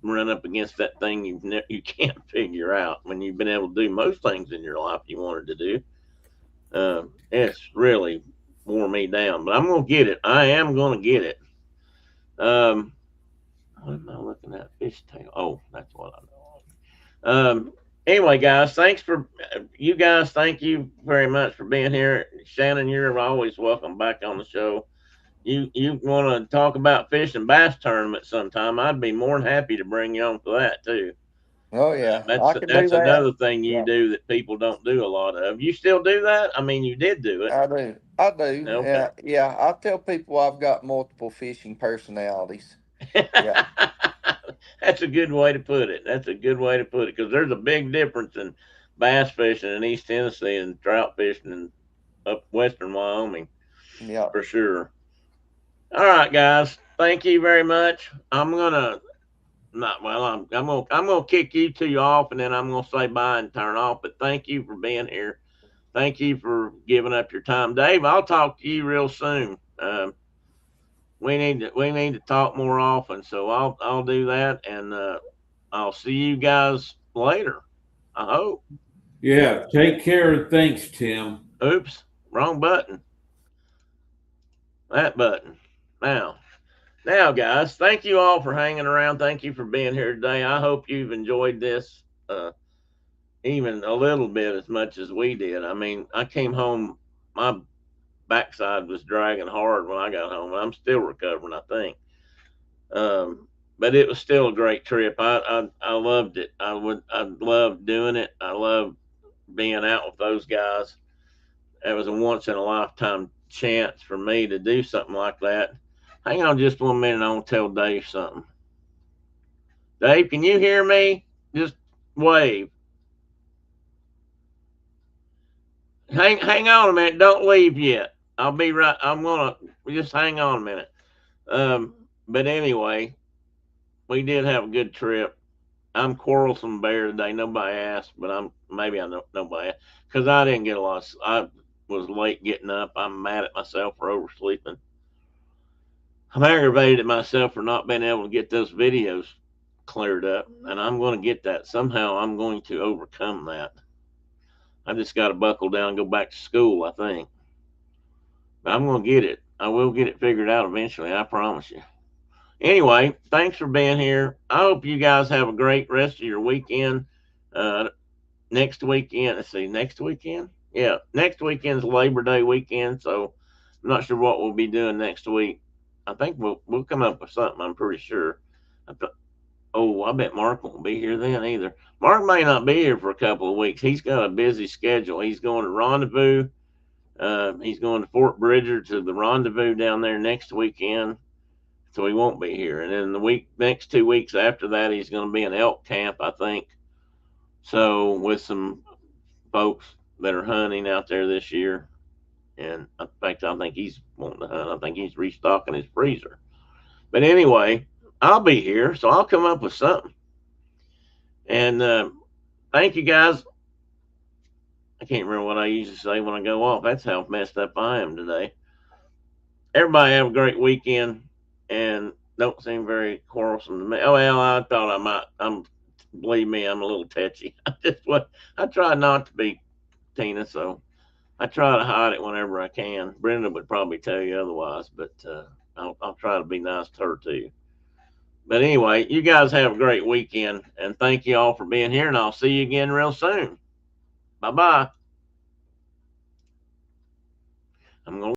run up against that thing you can't figure out when you've been able to do most things in your life you wanted to do. It's really wore me down, but I'm gonna get it. I am gonna get it. Um, what am I looking at? Fishtail. Oh, that's what I know. Anyway, guys, thanks for you guys. Thank you very much for being here. Shannon, you're always welcome back on the show. You want to talk about fish and bass tournament sometime? I'd be more than happy to bring you on for that too. oh yeah, That's I can do that's that. another thing you Yeah, do that people don't do a lot of. You still do that? I mean, you did do it. I do. I do. Okay. Yeah, yeah. I tell people I've got multiple fishing personalities. Yeah, That's a good way to put it. That's a good way to put it because there's a big difference in bass fishing in East Tennessee and trout fishing in up western Wyoming yeah. for sure. All right, guys. Thank you very much. I'm gonna not well. I'm gonna kick you two off, and then I'm gonna say bye and turn off. But thank you for being here. Thank you for giving up your time, Dave. I'll talk to you real soon. We need to talk more often, so I'll do that, and I'll see you guys later. I hope. Yeah. Take care and thanks, Tim. Oops, wrong button. That button. Now, now, guys, thank you all for hanging around. Thank you for being here today. I hope you've enjoyed this even a little bit as much as we did. I mean, I came home, my backside was dragging hard when I got home. I'm still recovering, I think. But it was still a great trip. I loved it. I loved doing it. I loved being out with those guys. It was a once in a lifetime chance for me to do something like that. Hang on just 1 minute. I want to tell Dave something. Dave, can you hear me? Just wave. Hang on a minute. Don't leave yet. I'll be right. I'm gonna just hang on a minute. But anyway, we did have a good trip. I'm quarrelsome bear today. Nobody asked, but maybe I know nobody because I didn't get a lot. I was late getting up. I'm mad at myself for oversleeping. I'm aggravated at myself for not being able to get those videos cleared up, and I'm going to get that somehow. I'm going to overcome that. I just got to buckle down and go back to school, I think. But I'm going to get it. I will get it figured out eventually, I promise you. Anyway, thanks for being here. I hope you guys have a great rest of your weekend. Next weekend, let's see, next weekend? Yeah, next weekend's Labor Day weekend, so I'm not sure what we'll be doing next week. I think we'll come up with something, I'm pretty sure. I bet Mark won't be here then either. Mark may not be here for a couple of weeks. He's got a busy schedule. He's going to Rendezvous. He's going to Fort Bridger to the Rendezvous down there next weekend, so he won't be here. And then next 2 weeks after that, he's going to be in elk camp, I think. So with some folks that are hunting out there this year, and in fact, I think he's wanting to hunt. I think he's restocking his freezer. But anyway, I'll be here, so I'll come up with something. And thank you guys. I can't remember what I usually say when I go off. That's how messed up I am today. Everybody have a great weekend, and don't seem very quarrelsome to me. Oh well, I thought I might. Believe me, I'm a little touchy. I try not to be, Tina. So I try to hide it whenever I can. Brenda would probably tell you otherwise, but I'll try to be nice to her too. But anyway, you guys have a great weekend, and thank you all for being here, and I'll see you again real soon. Bye bye. I'm going to